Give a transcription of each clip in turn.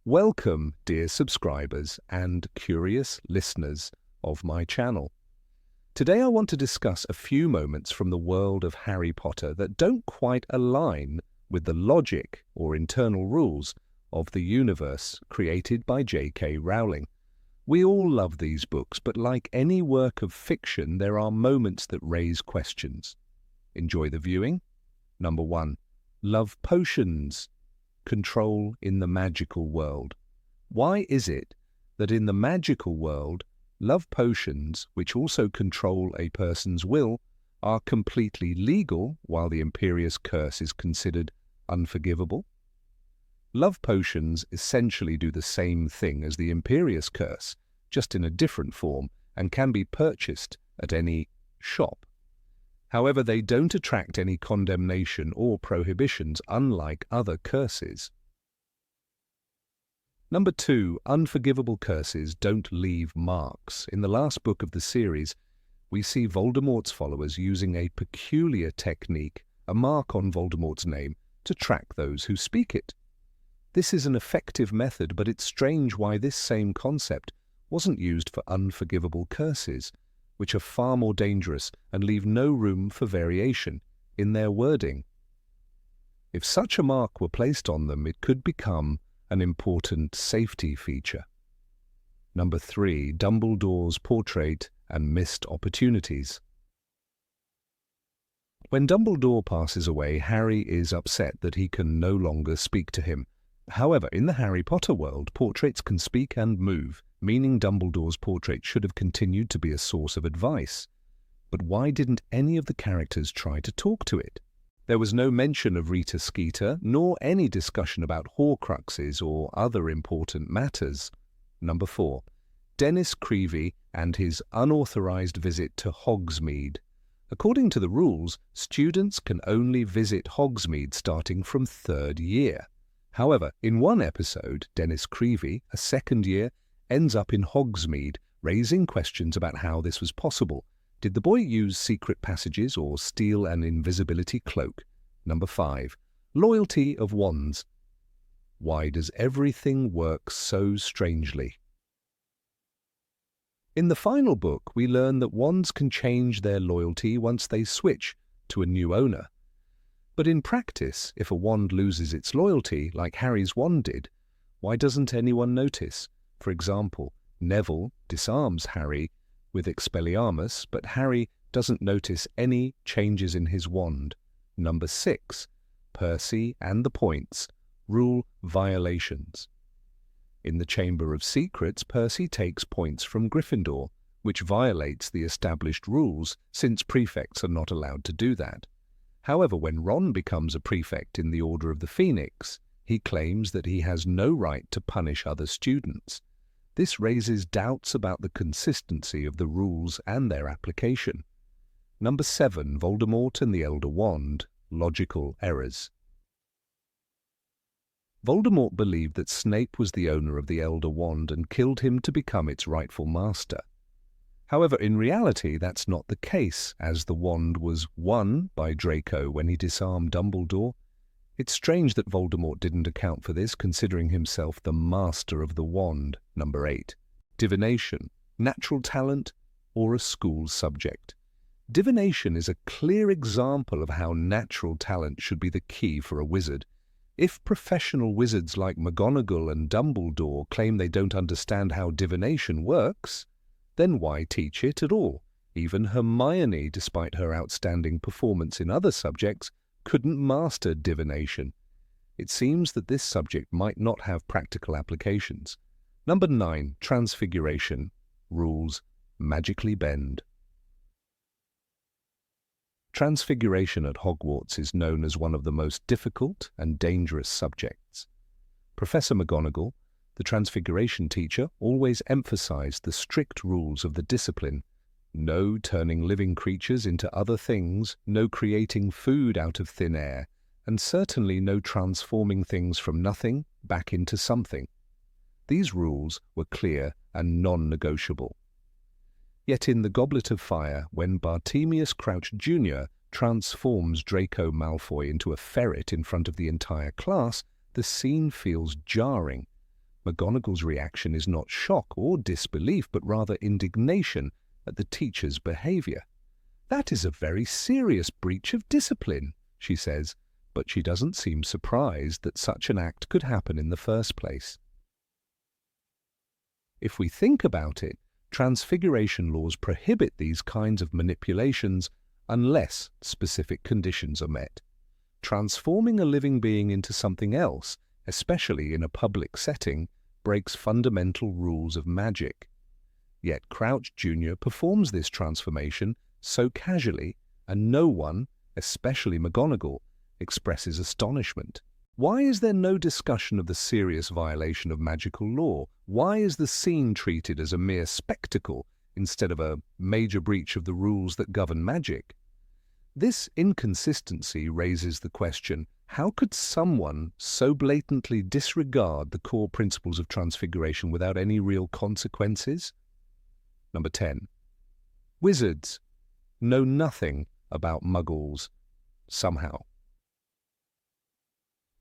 Welcome, dear subscribers and curious listeners of my channel. Today I want to discuss a few moments from the world of Harry Potter that don't quite align with the logic or internal rules of the universe created by J.K. Rowling. We all love these books, but like any work of fiction, there are moments that raise questions. Enjoy the viewing. Number 1. Love potions. Control in the magical world. Why is it that in the magical world, love potions, which also control a person's will, are completely legal while the Imperious Curse is considered unforgivable? Love potions essentially do the same thing as the Imperious Curse, just in a different form, and can be purchased at any shop. However, they don't attract any condemnation or prohibitions, unlike other curses. Number 2. Unforgivable curses don't leave marks. In the last book of the series, we see Voldemort's followers using a peculiar technique, a mark on Voldemort's name, to track those who speak it. This is an effective method, but it's strange why this same concept wasn't used for unforgivable curses, which are far more dangerous and leave no room for variation in their wording. If such a mark were placed on them, it could become an important safety feature. Number 3. Dumbledore's portrait and missed opportunities. When Dumbledore passes away, Harry is upset that he can no longer speak to him. However, in the Harry Potter world, portraits can speak and move, meaning Dumbledore's portrait should have continued to be a source of advice. But why didn't any of the characters try to talk to it? There was no mention of Rita Skeeter, nor any discussion about Horcruxes or other important matters. Number 4. Dennis Creevey and his unauthorized visit to Hogsmeade. According to the rules, students can only visit Hogsmeade starting from 3rd year. However, in one episode, Dennis Creevey, a second year, ends up in Hogsmeade, raising questions about how this was possible. Did the boy use secret passages or steal an invisibility cloak? Number 5. Loyalty of wands. Why does everything work so strangely? In the final book, we learn that wands can change their loyalty once they switch to a new owner. But in practice, if a wand loses its loyalty, like Harry's wand did, why doesn't anyone notice? For example, Neville disarms Harry with Expelliarmus, but Harry doesn't notice any changes in his wand. Number 6. Percy and the points. Rule violations. In the Chamber of Secrets, Percy takes points from Gryffindor, which violates the established rules, since prefects are not allowed to do that. However, when Ron becomes a prefect in the Order of the Phoenix, he claims that he has no right to punish other students. This raises doubts about the consistency of the rules and their application. Number 7. Voldemort and the Elder Wand. Logical errors. Voldemort believed that Snape was the owner of the Elder Wand and killed him to become its rightful master. However, in reality, that's not the case, as the wand was won by Draco when he disarmed Dumbledore. It's strange that Voldemort didn't account for this, considering himself the master of the wand. Number 8. Divination, natural talent, or a school subject. Divination is a clear example of how natural talent should be the key for a wizard. If professional wizards like McGonagall and Dumbledore claim they don't understand how divination works, then why teach it at all? Even Hermione, despite her outstanding performance in other subjects, couldn't master divination. It seems that this subject might not have practical applications. Number 9. Transfiguration. Rules magically bend. Transfiguration at Hogwarts is known as one of the most difficult and dangerous subjects. Professor McGonagall, the Transfiguration teacher, always emphasized the strict rules of the discipline. No turning living creatures into other things, no creating food out of thin air, and certainly no transforming things from nothing back into something. These rules were clear and non-negotiable. Yet in The Goblet of Fire, when Bartemius Crouch Jr. transforms Draco Malfoy into a ferret in front of the entire class, the scene feels jarring. McGonagall's reaction is not shock or disbelief, but rather indignation at the teacher's behavior. "That is a very serious breach of discipline," she says, but she doesn't seem surprised that such an act could happen in the first place. If we think about it, transfiguration laws prohibit these kinds of manipulations unless specific conditions are met. Transforming a living being into something else, especially in a public setting, breaks fundamental rules of magic. Yet Crouch Jr. performs this transformation so casually, and no one, especially McGonagall, expresses astonishment. Why is there no discussion of the serious violation of magical law? Why is the scene treated as a mere spectacle instead of a major breach of the rules that govern magic? This inconsistency raises the question, how could someone so blatantly disregard the core principles of transfiguration without any real consequences? Number 10. Wizards know nothing about Muggles, somehow.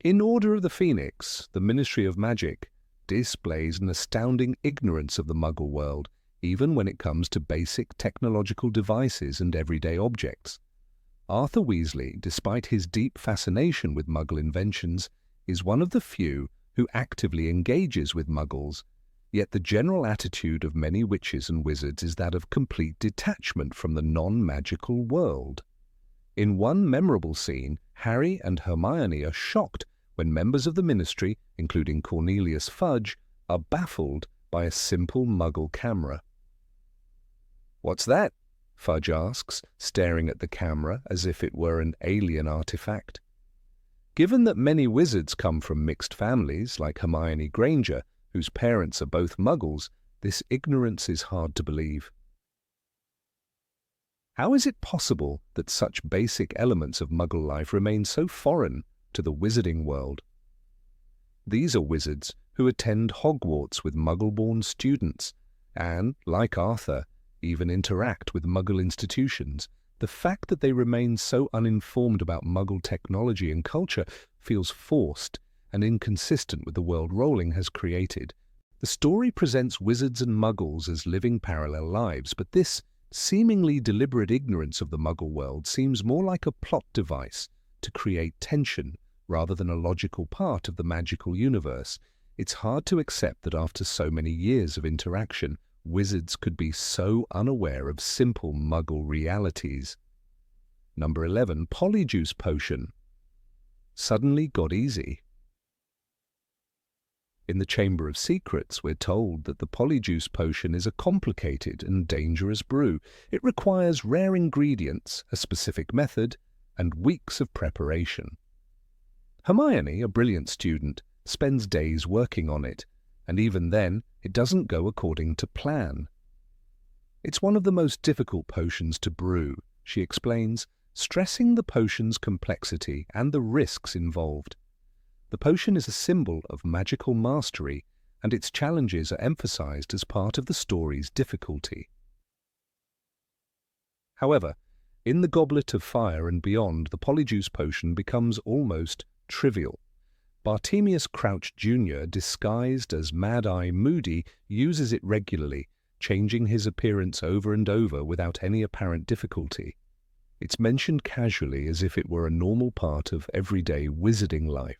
In Order of the Phoenix, the Ministry of Magic displays an astounding ignorance of the Muggle world, even when it comes to basic technological devices and everyday objects. Arthur Weasley, despite his deep fascination with Muggle inventions, is one of the few who actively engages with Muggles, yet the general attitude of many witches and wizards is that of complete detachment from the non-magical world. In one memorable scene, Harry and Hermione are shocked when members of the Ministry, including Cornelius Fudge, are baffled by a simple Muggle camera. "What's that?" Fudge asks, staring at the camera as if it were an alien artifact. Given that many wizards come from mixed families, like Hermione Granger, whose parents are both Muggles, this ignorance is hard to believe. How is it possible that such basic elements of Muggle life remain so foreign to the wizarding world? These are wizards who attend Hogwarts with Muggle-born students and, like Arthur, even interact with Muggle institutions. The fact that they remain so uninformed about Muggle technology and culture feels forced and inconsistent with the world Rowling has created. The story presents wizards and Muggles as living parallel lives, but this seemingly deliberate ignorance of the Muggle world seems more like a plot device to create tension rather than a logical part of the magical universe. It's hard to accept that after so many years of interaction, wizards could be so unaware of simple Muggle realities. Number 11. Polyjuice Potion suddenly got easy. In the Chamber of Secrets, we're told that the Polyjuice Potion is a complicated and dangerous brew. It requires rare ingredients, a specific method, and weeks of preparation. Hermione, a brilliant student, spends days working on it, and even then, it doesn't go according to plan. "It's one of the most difficult potions to brew," she explains, stressing the potion's complexity and the risks involved. The potion is a symbol of magical mastery, and its challenges are emphasized as part of the story's difficulty. However, in the Goblet of Fire and beyond, the Polyjuice Potion becomes almost trivial. Bartemius Crouch Jr., disguised as Mad-Eye Moody, uses it regularly, changing his appearance over and over without any apparent difficulty. It's mentioned casually as if it were a normal part of everyday wizarding life.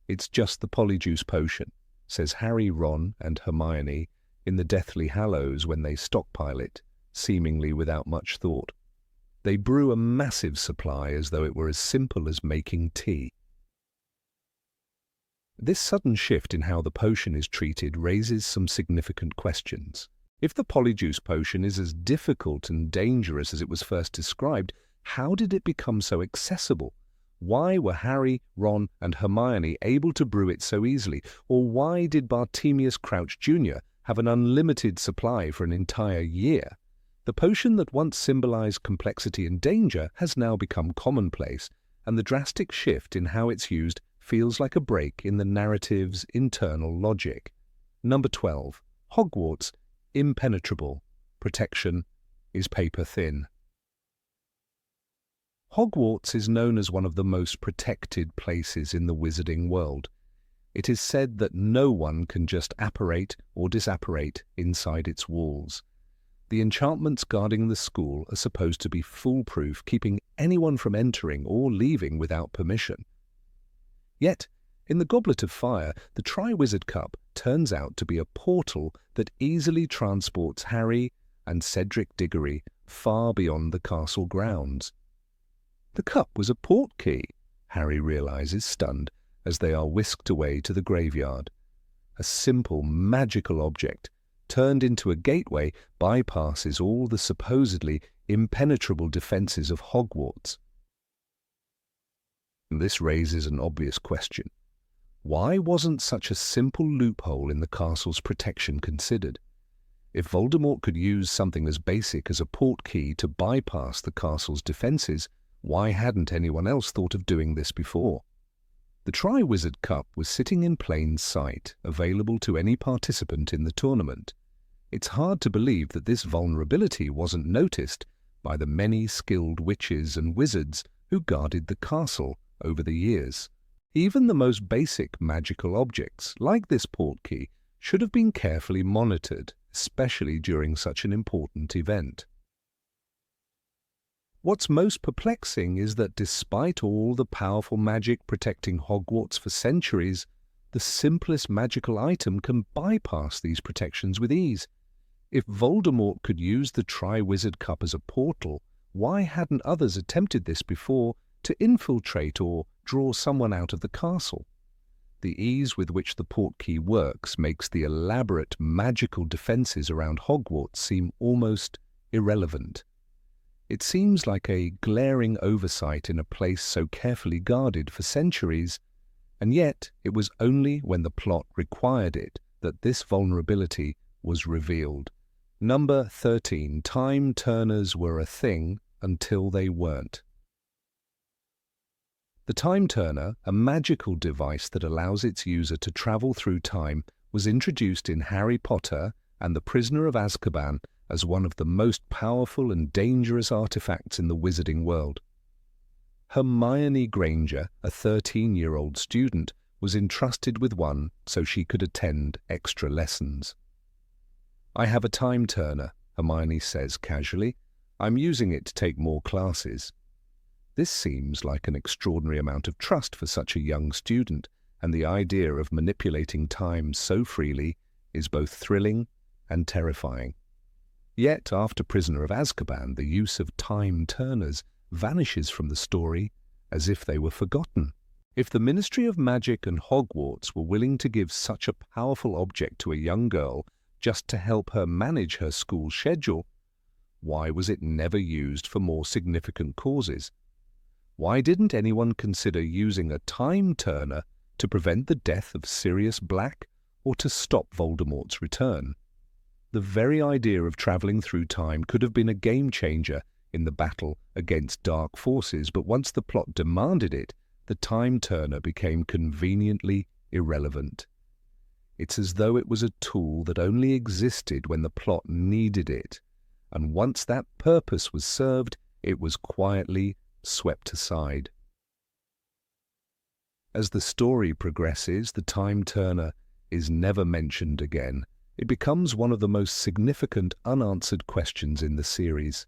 "It's just the Polyjuice Potion," says Harry, Ron, and Hermione in the Deathly Hallows when they stockpile it, seemingly without much thought. They brew a massive supply as though it were as simple as making tea. This sudden shift in how the potion is treated raises some significant questions. If the Polyjuice Potion is as difficult and dangerous as it was first described, how did it become so accessible? Why were Harry, Ron, and Hermione able to brew it so easily? Or why did Bartemius Crouch Jr. have an unlimited supply for an entire year? The potion that once symbolized complexity and danger has now become commonplace, and the drastic shift in how it's used feels like a break in the narrative's internal logic. Number 12. Hogwarts, impenetrable. Protection is paper thin. Hogwarts is known as one of the most protected places in the wizarding world. It is said that no one can just apparate or disapparate inside its walls. The enchantments guarding the school are supposed to be foolproof, keeping anyone from entering or leaving without permission. Yet, in the Goblet of Fire, the Triwizard Cup turns out to be a portal that easily transports Harry and Cedric Diggory far beyond the castle grounds. The cup was a portkey, Harry realizes, stunned, as they are whisked away to the graveyard. A simple, magical object, turned into a gateway, bypasses all the supposedly impenetrable defenses of Hogwarts. This raises an obvious question. Why wasn't such a simple loophole in the castle's protection considered? If Voldemort could use something as basic as a portkey to bypass the castle's defenses, why hadn't anyone else thought of doing this before? The Triwizard Cup was sitting in plain sight, available to any participant in the tournament. It's hard to believe that this vulnerability wasn't noticed by the many skilled witches and wizards who guarded the castle over the years. Even the most basic magical objects, like this portkey, should have been carefully monitored, especially during such an important event. What's most perplexing is that despite all the powerful magic protecting Hogwarts for centuries, the simplest magical item can bypass these protections with ease. If Voldemort could use the Triwizard Cup as a portal, why hadn't others attempted this before to infiltrate or draw someone out of the castle? The ease with which the portkey works makes the elaborate magical defenses around Hogwarts seem almost irrelevant. It seems like a glaring oversight in a place so carefully guarded for centuries, and yet it was only when the plot required it that this vulnerability was revealed. Number 13. Time turners were a thing until they weren't. The Time Turner, a magical device that allows its user to travel through time, was introduced in Harry Potter and the Prisoner of Azkaban as one of the most powerful and dangerous artifacts in the wizarding world. Hermione Granger, a 13-year-old student, was entrusted with one so she could attend extra lessons. "I have a time turner," Hermione says casually. "I'm using it to take more classes." This seems like an extraordinary amount of trust for such a young student, and the idea of manipulating time so freely is both thrilling and terrifying. Yet, after Prisoner of Azkaban, the use of time turners vanishes from the story as if they were forgotten. If the Ministry of Magic and Hogwarts were willing to give such a powerful object to a young girl just to help her manage her school schedule, why was it never used for more significant causes? Why didn't anyone consider using a time turner to prevent the death of Sirius Black or to stop Voldemort's return? The very idea of traveling through time could have been a game-changer in the battle against dark forces, but once the plot demanded it, the time turner became conveniently irrelevant. It's as though it was a tool that only existed when the plot needed it, and once that purpose was served, it was quietly swept aside. As the story progresses, the time turner is never mentioned again. It becomes one of the most significant unanswered questions in the series.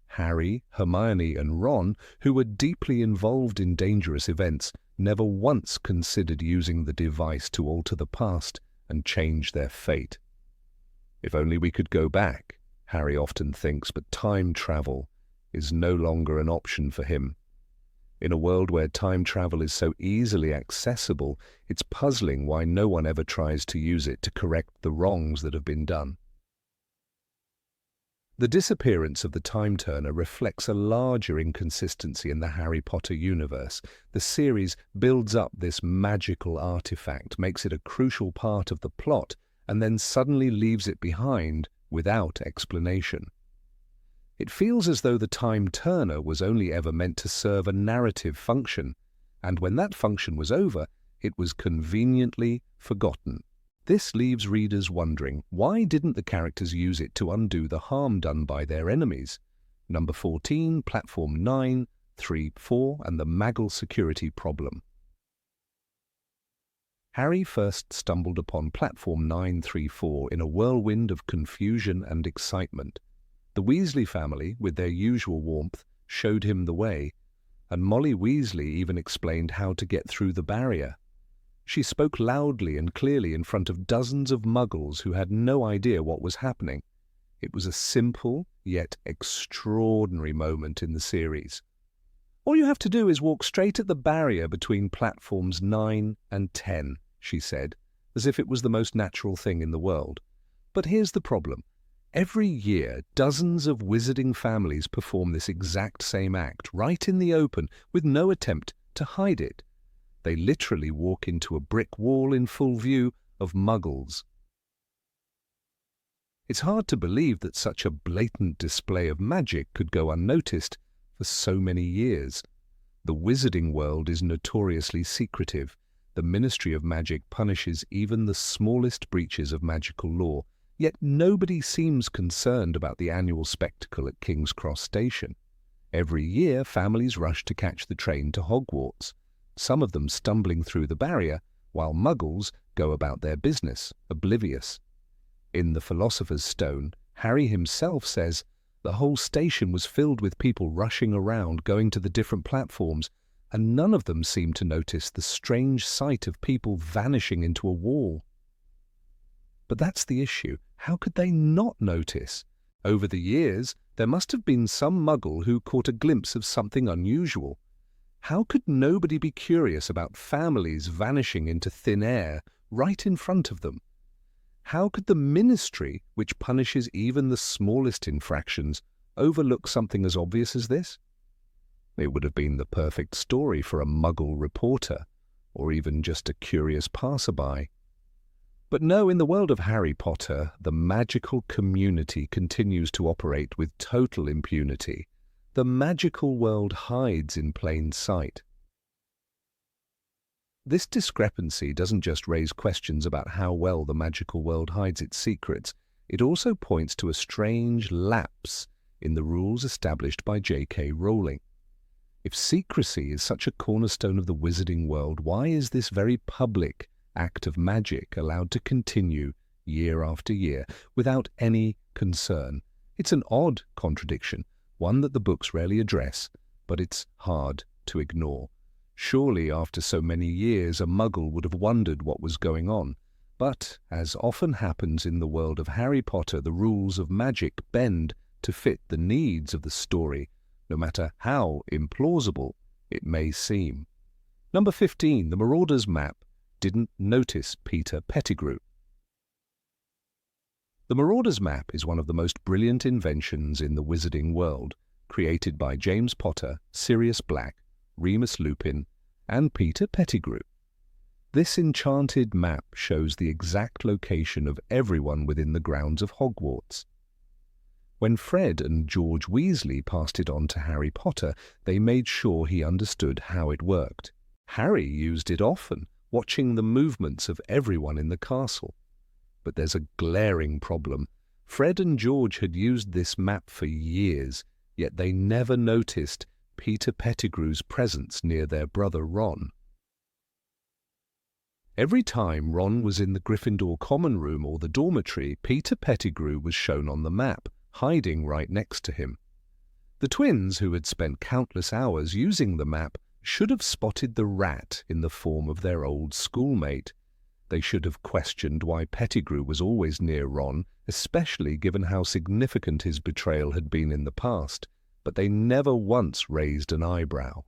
Harry, Hermione, and Ron, who were deeply involved in dangerous events, never once considered using the device to alter the past and change their fate. If only we could go back, Harry often thinks, but time travel is no longer an option for him. In a world where time travel is so easily accessible, it's puzzling why no one ever tries to use it to correct the wrongs that have been done. The disappearance of the time turner reflects a larger inconsistency in the Harry Potter universe. The series builds up this magical artifact, makes it a crucial part of the plot, and then suddenly leaves it behind without explanation. It feels as though the time turner was only ever meant to serve a narrative function, and when that function was over, it was conveniently forgotten. This leaves readers wondering, why didn't the characters use it to undo the harm done by their enemies? Number 14, Platform 9, 3, 4, and the Maggle security problem. Harry first stumbled upon platform 934 in a whirlwind of confusion and excitement. The Weasley family, with their usual warmth, showed him the way, and Molly Weasley even explained how to get through the barrier. She spoke loudly and clearly in front of dozens of muggles who had no idea what was happening. It was a simple, yet extraordinary moment in the series. "All you have to do is walk straight at the barrier between platforms 9 and 10, she said, as if it was the most natural thing in the world. But here's the problem. Every year, dozens of wizarding families perform this exact same act, right in the open, with no attempt to hide it. They literally walk into a brick wall in full view of muggles." It's hard to believe that such a blatant display of magic could go unnoticed for so many years. The wizarding world is notoriously secretive. The Ministry of Magic punishes even the smallest breaches of magical law, yet nobody seems concerned about the annual spectacle at King's Cross Station. Every year, families rush to catch the train to Hogwarts, some of them stumbling through the barrier, while muggles go about their business, oblivious. In the Philosopher's Stone, Harry himself says, "The whole station was filled with people rushing around, going to the different platforms, and none of them seemed to notice the strange sight of people vanishing into a wall." But that's the issue. How could they not notice? Over the years, there must have been some muggle who caught a glimpse of something unusual. How could nobody be curious about families vanishing into thin air right in front of them? How could the Ministry, which punishes even the smallest infractions, overlook something as obvious as this? It would have been the perfect story for a muggle reporter, or even just a curious passerby. But no, in the world of Harry Potter, the magical community continues to operate with total impunity. The magical world hides in plain sight. This discrepancy doesn't just raise questions about how well the magical world hides its secrets, it also points to a strange lapse in the rules established by J.K. Rowling. If secrecy is such a cornerstone of the wizarding world, why is this very public act of magic allowed to continue year after year without any concern? It's an odd contradiction, one that the books rarely address, but it's hard to ignore. Surely, after so many years, a muggle would have wondered what was going on. But, as often happens in the world of Harry Potter, the rules of magic bend to fit the needs of the story, no matter how implausible it may seem. Number 15, the Marauder's Map didn't notice Peter Pettigrew. The Marauder's Map is one of the most brilliant inventions in the wizarding world, created by James Potter, Sirius Black, Remus Lupin, and Peter Pettigrew. This enchanted map shows the exact location of everyone within the grounds of Hogwarts. When Fred and George Weasley passed it on to Harry Potter, they made sure he understood how it worked. Harry used it often, watching the movements of everyone in the castle. But there's a glaring problem. Fred and George had used this map for years, yet they never noticed Peter Pettigrew's presence near their brother Ron. Every time Ron was in the Gryffindor common room or the dormitory, Peter Pettigrew was shown on the map, hiding right next to him. The twins, who had spent countless hours using the map, should have spotted the rat in the form of their old schoolmate. They should have questioned why Pettigrew was always near Ron, especially given how significant his betrayal had been in the past, but they never once raised an eyebrow.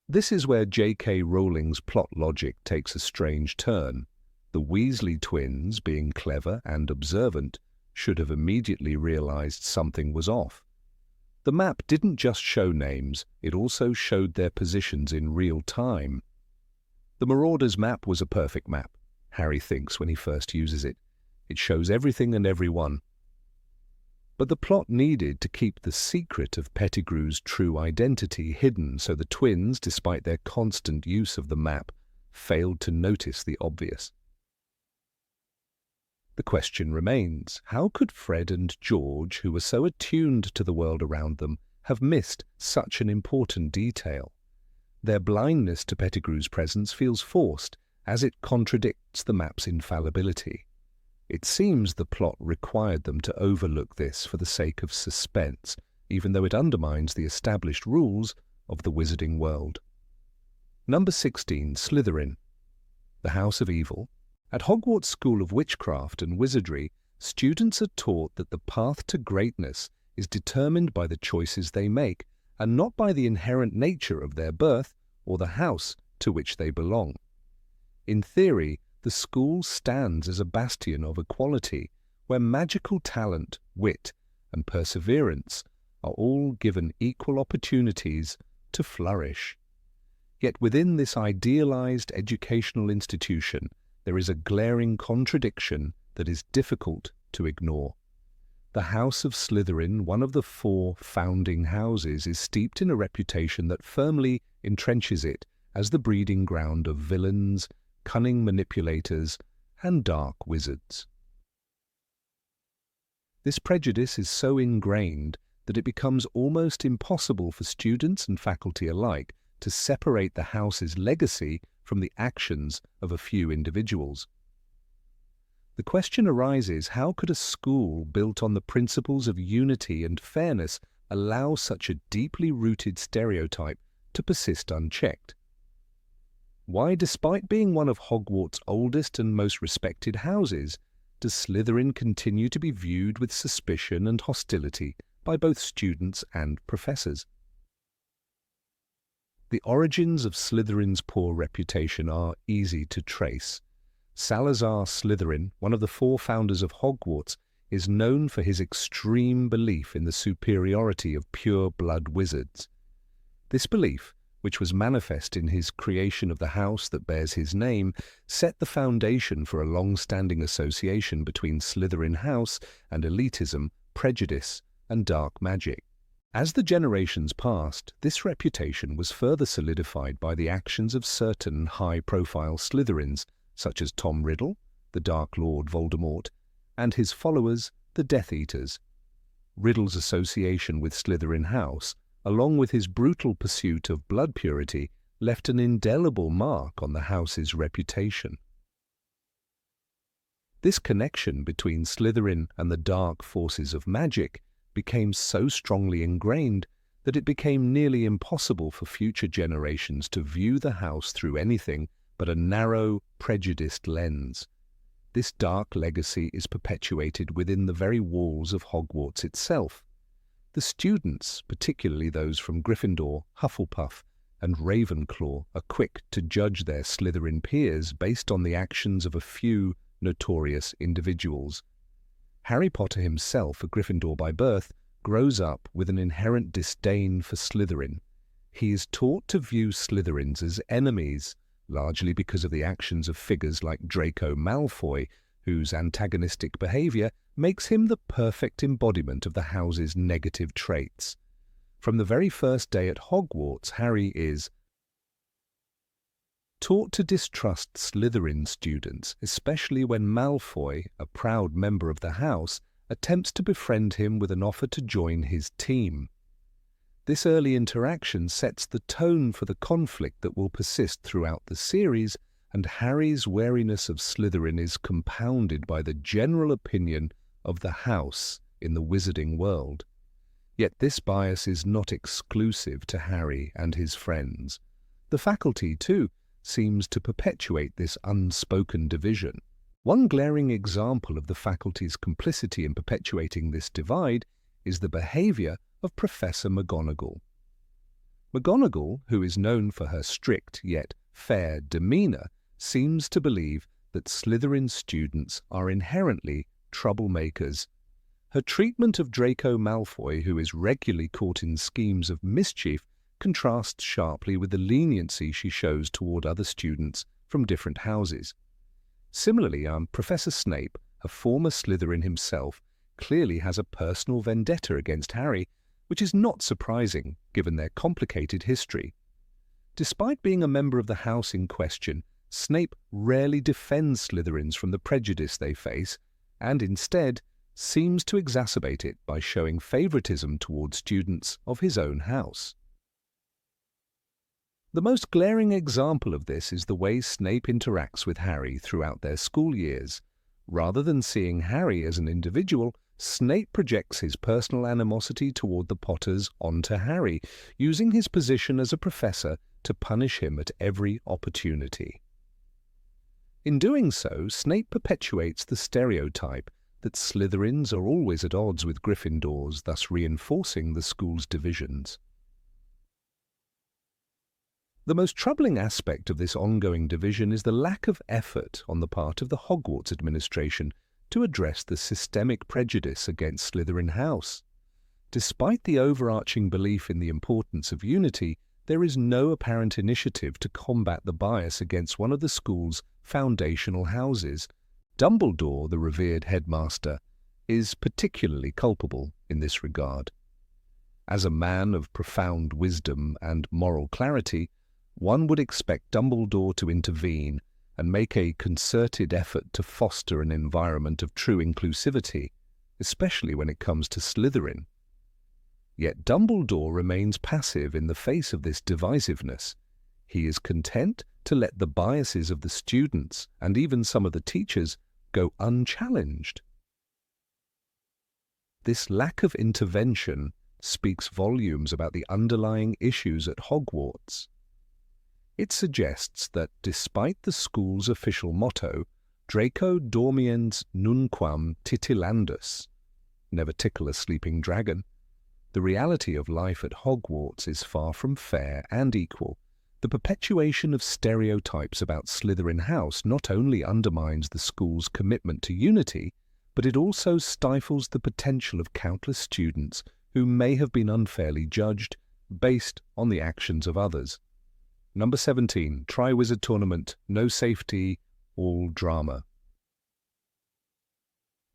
This is where J.K. Rowling's plot logic takes a strange turn. The Weasley twins, being clever and observant, should have immediately realized something was off. The map didn't just show names, it also showed their positions in real time. The Marauder's Map was a perfect map, Harry thinks when he first uses it. It shows everything and everyone. But the plot needed to keep the secret of Pettigrew's true identity hidden, so the twins, despite their constant use of the map, failed to notice the obvious. The question remains, how could Fred and George, who were so attuned to the world around them, have missed such an important detail? Their blindness to Pettigrew's presence feels forced, as it contradicts the map's infallibility. It seems the plot required them to overlook this for the sake of suspense, even though it undermines the established rules of the wizarding world. Number 16. Slytherin, the House of Evil. At Hogwarts School of Witchcraft and Wizardry, students are taught that the path to greatness is determined by the choices they make, and not by the inherent nature of their birth or the house to which they belong. In theory, the school stands as a bastion of equality, where magical talent, wit, and perseverance are all given equal opportunities to flourish. Yet within this idealized educational institution, there is a glaring contradiction that is difficult to ignore. The House of Slytherin, one of the 4 founding houses, is steeped in a reputation that firmly entrenches it as the breeding ground of villains, cunning manipulators, and dark wizards. This prejudice is so ingrained that it becomes almost impossible for students and faculty alike to separate the house's legacy from the actions of a few individuals. The question arises, how could a school built on the principles of unity and fairness allow such a deeply rooted stereotype to persist unchecked? Why, despite being one of Hogwarts' oldest and most respected houses, does Slytherin continue to be viewed with suspicion and hostility by both students and professors? The origins of Slytherin's poor reputation are easy to trace. Salazar Slytherin, one of the 4 founders of Hogwarts, is known for his extreme belief in the superiority of pure-blood wizards. This belief, which was manifest in his creation of the house that bears his name, set the foundation for a long-standing association between Slytherin House and elitism, prejudice, and dark magic. As the generations passed, this reputation was further solidified by the actions of certain high-profile Slytherins, such as Tom Riddle, the Dark Lord Voldemort, and his followers, the Death Eaters. Riddle's association with Slytherin House, along with his brutal pursuit of blood purity, left an indelible mark on the house's reputation. This connection between Slytherin and the dark forces of magic became so strongly ingrained that it became nearly impossible for future generations to view the house through anything but a narrow, prejudiced lens. This dark legacy is perpetuated within the very walls of Hogwarts itself. The students, particularly those from Gryffindor, Hufflepuff, and Ravenclaw, are quick to judge their Slytherin peers based on the actions of a few notorious individuals. Harry Potter himself, a Gryffindor by birth, grows up with an inherent disdain for Slytherin. He is taught to view Slytherins as enemies, largely because of the actions of figures like Draco Malfoy, whose antagonistic behavior makes him the perfect embodiment of the house's negative traits. From the very first day at Hogwarts, Harry is taught to distrust Slytherin students, especially when Malfoy, a proud member of the house, attempts to befriend him with an offer to join his team. This early interaction sets the tone for the conflict that will persist throughout the series, and Harry's wariness of Slytherin is compounded by the general opinion of the house in the wizarding world. Yet this bias is not exclusive to Harry and his friends. The faculty, too, seems to perpetuate this unspoken division. One glaring example of the faculty's complicity in perpetuating this divide is the behavior of Professor McGonagall. McGonagall, who is known for her strict yet fair demeanor, seems to believe that Slytherin students are inherently troublemakers. Her treatment of Draco Malfoy, who is regularly caught in schemes of mischief, contrasts sharply with the leniency she shows toward other students from different houses. Similarly, Professor Snape, a former Slytherin himself, clearly has a personal vendetta against Harry, which is not surprising given their complicated history. Despite being a member of the house in question, Snape rarely defends Slytherins from the prejudice they face, and instead seems to exacerbate it by showing favoritism towards students of his own house. The most glaring example of this is the way Snape interacts with Harry throughout their school years. Rather than seeing Harry as an individual, Snape projects his personal animosity toward the Potters onto Harry, using his position as a professor to punish him at every opportunity. In doing so, Snape perpetuates the stereotype that Slytherins are always at odds with Gryffindors, thus reinforcing the school's divisions. The most troubling aspect of this ongoing division is the lack of effort on the part of the Hogwarts administration to address the systemic prejudice against Slytherin House. Despite the overarching belief in the importance of unity, there is no apparent initiative to combat the bias against one of the school's foundational houses. Dumbledore, the revered headmaster, is particularly culpable in this regard. As a man of profound wisdom and moral clarity, one would expect Dumbledore to intervene and make a concerted effort to foster an environment of true inclusivity, especially when it comes to Slytherin. Yet Dumbledore remains passive in the face of this divisiveness. He is content to let the biases of the students and even some of the teachers go unchallenged. This lack of intervention speaks volumes about the underlying issues at Hogwarts. It suggests that despite the school's official motto, Draco dormiens nunquam titillandus, never tickle a sleeping dragon, the reality of life at Hogwarts is far from fair and equal. The perpetuation of stereotypes about Slytherin House not only undermines the school's commitment to unity, but it also stifles the potential of countless students who may have been unfairly judged based on the actions of others. Number 17, Triwizard Tournament, no safety, all drama.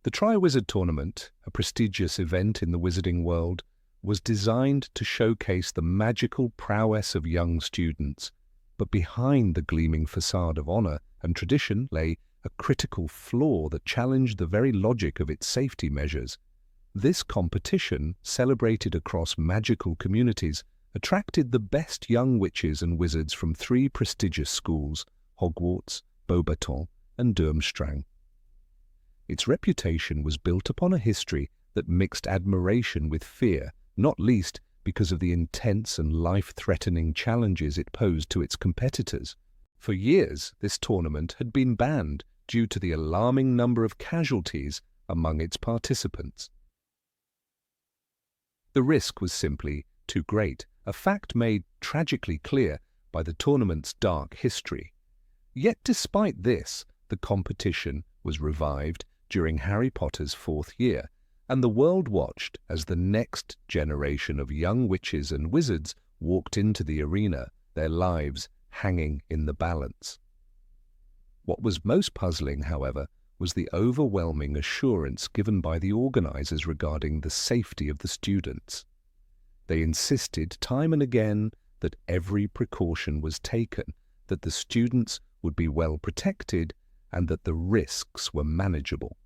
The Triwizard Tournament, a prestigious event in the wizarding world, was designed to showcase the magical prowess of young students, but behind the gleaming facade of honor and tradition lay a critical flaw that challenged the very logic of its safety measures. This competition, celebrated across magical communities, attracted the best young witches and wizards from 3 prestigious schools, Hogwarts, Beauxbaton, and Durmstrang. Its reputation was built upon a history that mixed admiration with fear, not least because of the intense and life-threatening challenges it posed to its competitors. For years, this tournament had been banned due to the alarming number of casualties among its participants. The risk was simply too great, a fact made tragically clear by the tournament's dark history. Yet despite this, the competition was revived during Harry Potter's 4th year, and the world watched as the next generation of young witches and wizards walked into the arena, their lives hanging in the balance. What was most puzzling, however, was the overwhelming assurance given by the organizers regarding the safety of the students. They insisted time and again that every precaution was taken, that the students would be well protected, and that the risks were manageable.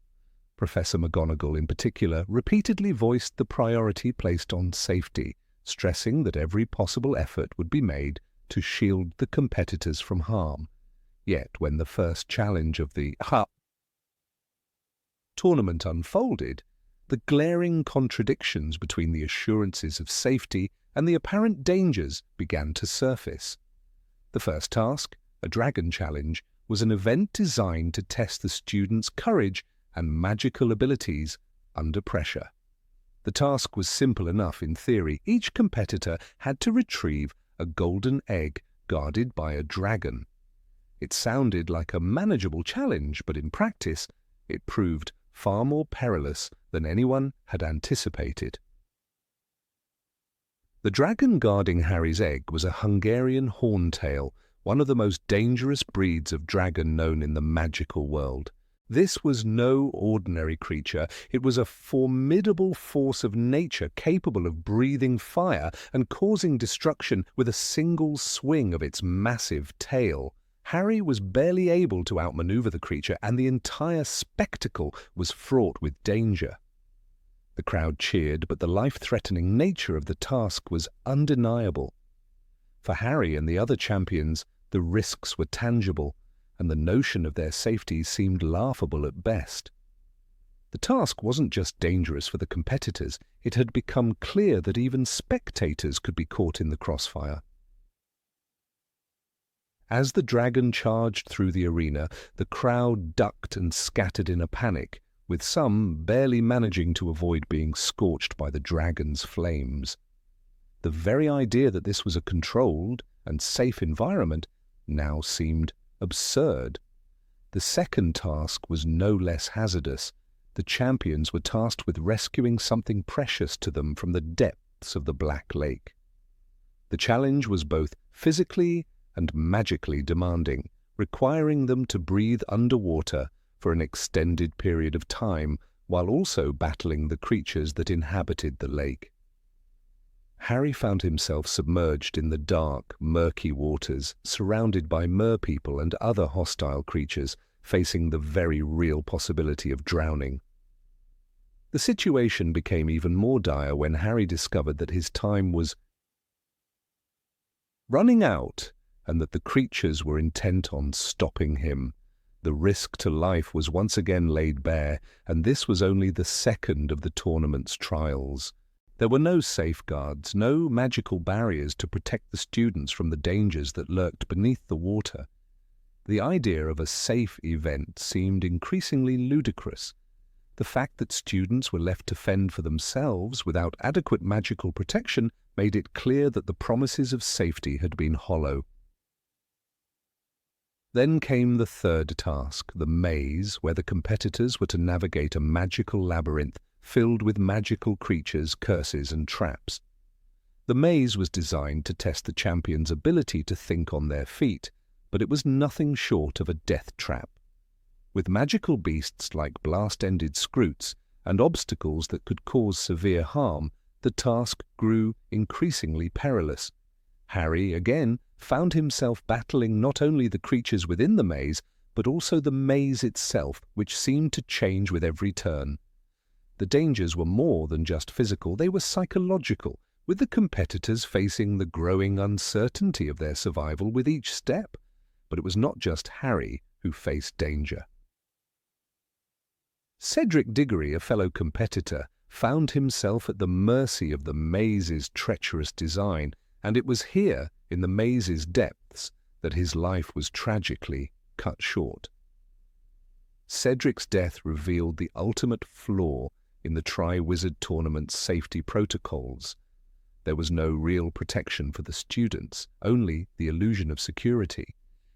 Professor McGonagall, in particular, repeatedly voiced the priority placed on safety, stressing that every possible effort would be made to shield the competitors from harm. Yet, when the first challenge of the tournament unfolded, the glaring contradictions between the assurances of safety and the apparent dangers began to surface. The first task, a dragon challenge, was an event designed to test the students' courage and magical abilities under pressure. The task was simple enough in theory. Each competitor had to retrieve a golden egg guarded by a dragon. It sounded like a manageable challenge, but in practice, it proved far more perilous than anyone had anticipated. The dragon guarding Harry's egg was a Hungarian horntail, one of the most dangerous breeds of dragon known in the magical world. This was no ordinary creature. It was a formidable force of nature capable of breathing fire and causing destruction with a single swing of its massive tail. Harry was barely able to outmaneuver the creature, and the entire spectacle was fraught with danger. The crowd cheered, but the life-threatening nature of the task was undeniable. For Harry and the other champions, the risks were tangible, and the notion of their safety seemed laughable at best. The task wasn't just dangerous for the competitors, it had become clear that even spectators could be caught in the crossfire. As the dragon charged through the arena, the crowd ducked and scattered in a panic, with some barely managing to avoid being scorched by the dragon's flames. The very idea that this was a controlled and safe environment now seemed absurd. The second task was no less hazardous. The champions were tasked with rescuing something precious to them from the depths of the Black Lake. The challenge was both physically and magically demanding, requiring them to breathe underwater for an extended period of time while also battling the creatures that inhabited the lake. Harry found himself submerged in the dark, murky waters, surrounded by merpeople and other hostile creatures, facing the very real possibility of drowning. The situation became even more dire when Harry discovered that his time was running out, and that the creatures were intent on stopping him. The risk to life was once again laid bare, and this was only the second of the tournament's trials. There were no safeguards, no magical barriers to protect the students from the dangers that lurked beneath the water. The idea of a safe event seemed increasingly ludicrous. The fact that students were left to fend for themselves without adequate magical protection made it clear that the promises of safety had been hollow. Then came the third task, the maze, where the competitors were to navigate a magical labyrinth filled with magical creatures, curses, and traps. The maze was designed to test the champions' ability to think on their feet, but it was nothing short of a death trap. With magical beasts like blast-ended scroots and obstacles that could cause severe harm, the task grew increasingly perilous. Harry, again, found himself battling not only the creatures within the maze, but also the maze itself, which seemed to change with every turn. The dangers were more than just physical, they were psychological, with the competitors facing the growing uncertainty of their survival with each step. But it was not just Harry who faced danger. Cedric Diggory, a fellow competitor, found himself at the mercy of the maze's treacherous design, and it was here, in the maze's depths, that his life was tragically cut short. Cedric's death revealed the ultimate flaw in the Tri-Wizard Tournament's safety protocols. There was no real protection for the students, only the illusion of security.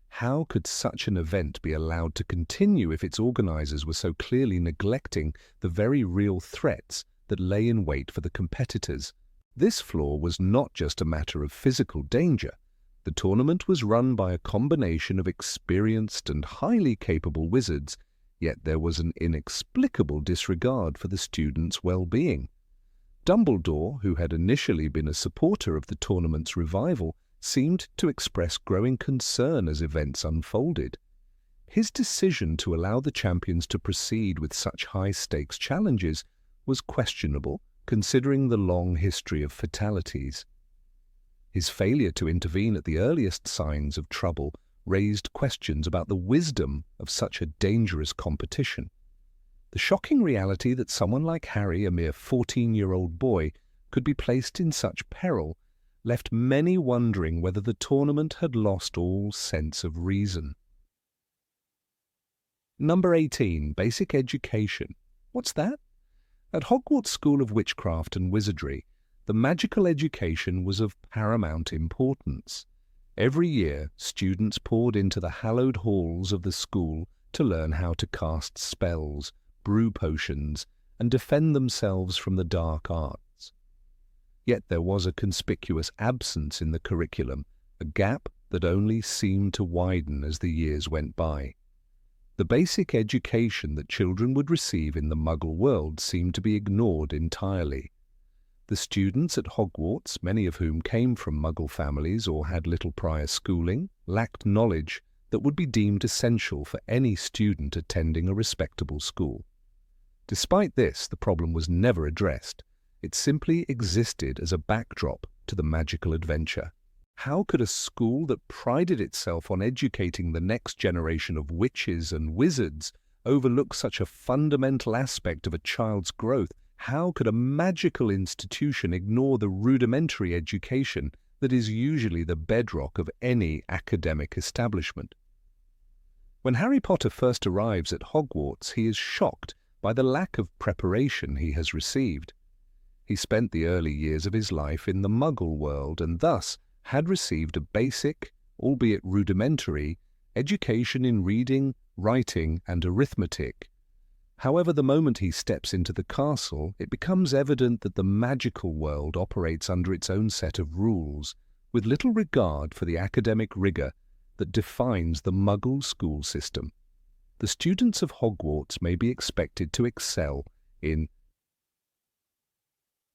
How could such an event be allowed to continue if its organizers were so clearly neglecting the very real threats that lay in wait for the competitors? This flaw was not just a matter of physical danger. The tournament was run by a combination of experienced and highly capable wizards, yet there was an inexplicable disregard for the students' well-being. Dumbledore, who had initially been a supporter of the tournament's revival, seemed to express growing concern as events unfolded. His decision to allow the champions to proceed with such high-stakes challenges was questionable, considering the long history of fatalities. His failure to intervene at the earliest signs of trouble raised questions about the wisdom of such a dangerous competition. The shocking reality that someone like Harry, a mere 14-year-old boy, could be placed in such peril left many wondering whether the tournament had lost all sense of reason. Number 18. Basic education. What's that? At Hogwarts School of Witchcraft and Wizardry, the magical education was of paramount importance. Every year, students poured into the hallowed halls of the school to learn how to cast spells, brew potions, and defend themselves from the dark arts. Yet there was a conspicuous absence in the curriculum, a gap that only seemed to widen as the years went by. The basic education that children would receive in the Muggle world seemed to be ignored entirely. The students at Hogwarts, many of whom came from Muggle families or had little prior schooling, lacked knowledge that would be deemed essential for any student attending a respectable school. Despite this, the problem was never addressed. It simply existed as a backdrop to the magical adventure. How could a school that prided itself on educating the next generation of witches and wizards overlook such a fundamental aspect of a child's growth? How could a magical institution ignore the rudimentary education that is usually the bedrock of any academic establishment? When Harry Potter first arrives at Hogwarts, he is shocked by the lack of preparation he has received. He spent the early years of his life in the Muggle world and thus had received a basic, albeit rudimentary, education in reading, writing, and arithmetic. However, the moment he steps into the castle, it becomes evident that the magical world operates under its own set of rules, with little regard for the academic rigor that defines the Muggle school system. The students of Hogwarts may be expected to excel in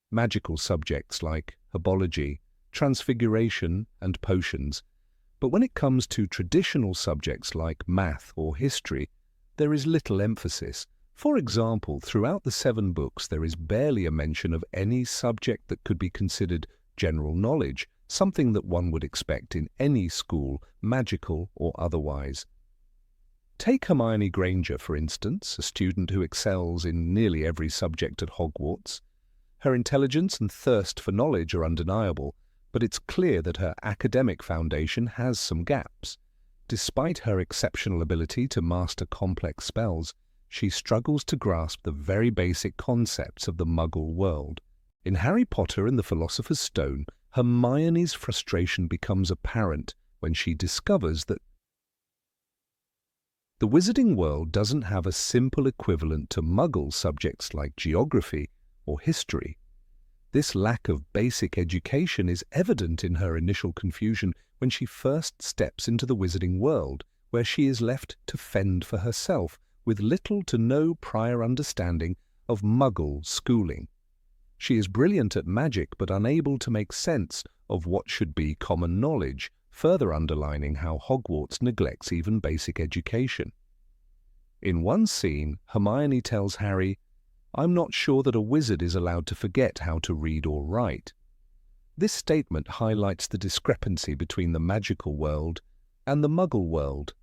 magical subjects like herbology, transfiguration, and potions, but when it comes to traditional subjects like math or history, there is little emphasis. For example, throughout the 7 books there is barely a mention of any subject that could be considered general knowledge, something that one would expect in any school, magical or otherwise. Take Hermione Granger, for instance, a student who excels in nearly every subject at Hogwarts. Her intelligence and thirst for knowledge are undeniable, but it's clear that her academic foundation has some gaps. Despite her exceptional ability to master complex spells, she struggles to grasp the very basic concepts of the Muggle world. In Harry Potter and the Philosopher's Stone, Hermione's frustration becomes apparent when she discovers that the wizarding world doesn't have a simple equivalent to Muggle subjects like geography or history. This lack of basic education is evident in her initial confusion when she first steps into the wizarding world, where she is left to fend for herself with little to no prior understanding of Muggle schooling. She is brilliant at magic but unable to make sense of what should be common knowledge, further underlining how Hogwarts neglects even basic education. In one scene, Hermione tells Harry, "I'm not sure that a wizard is allowed to forget how to read or write." This statement highlights the discrepancy between the magical world and the Muggle world.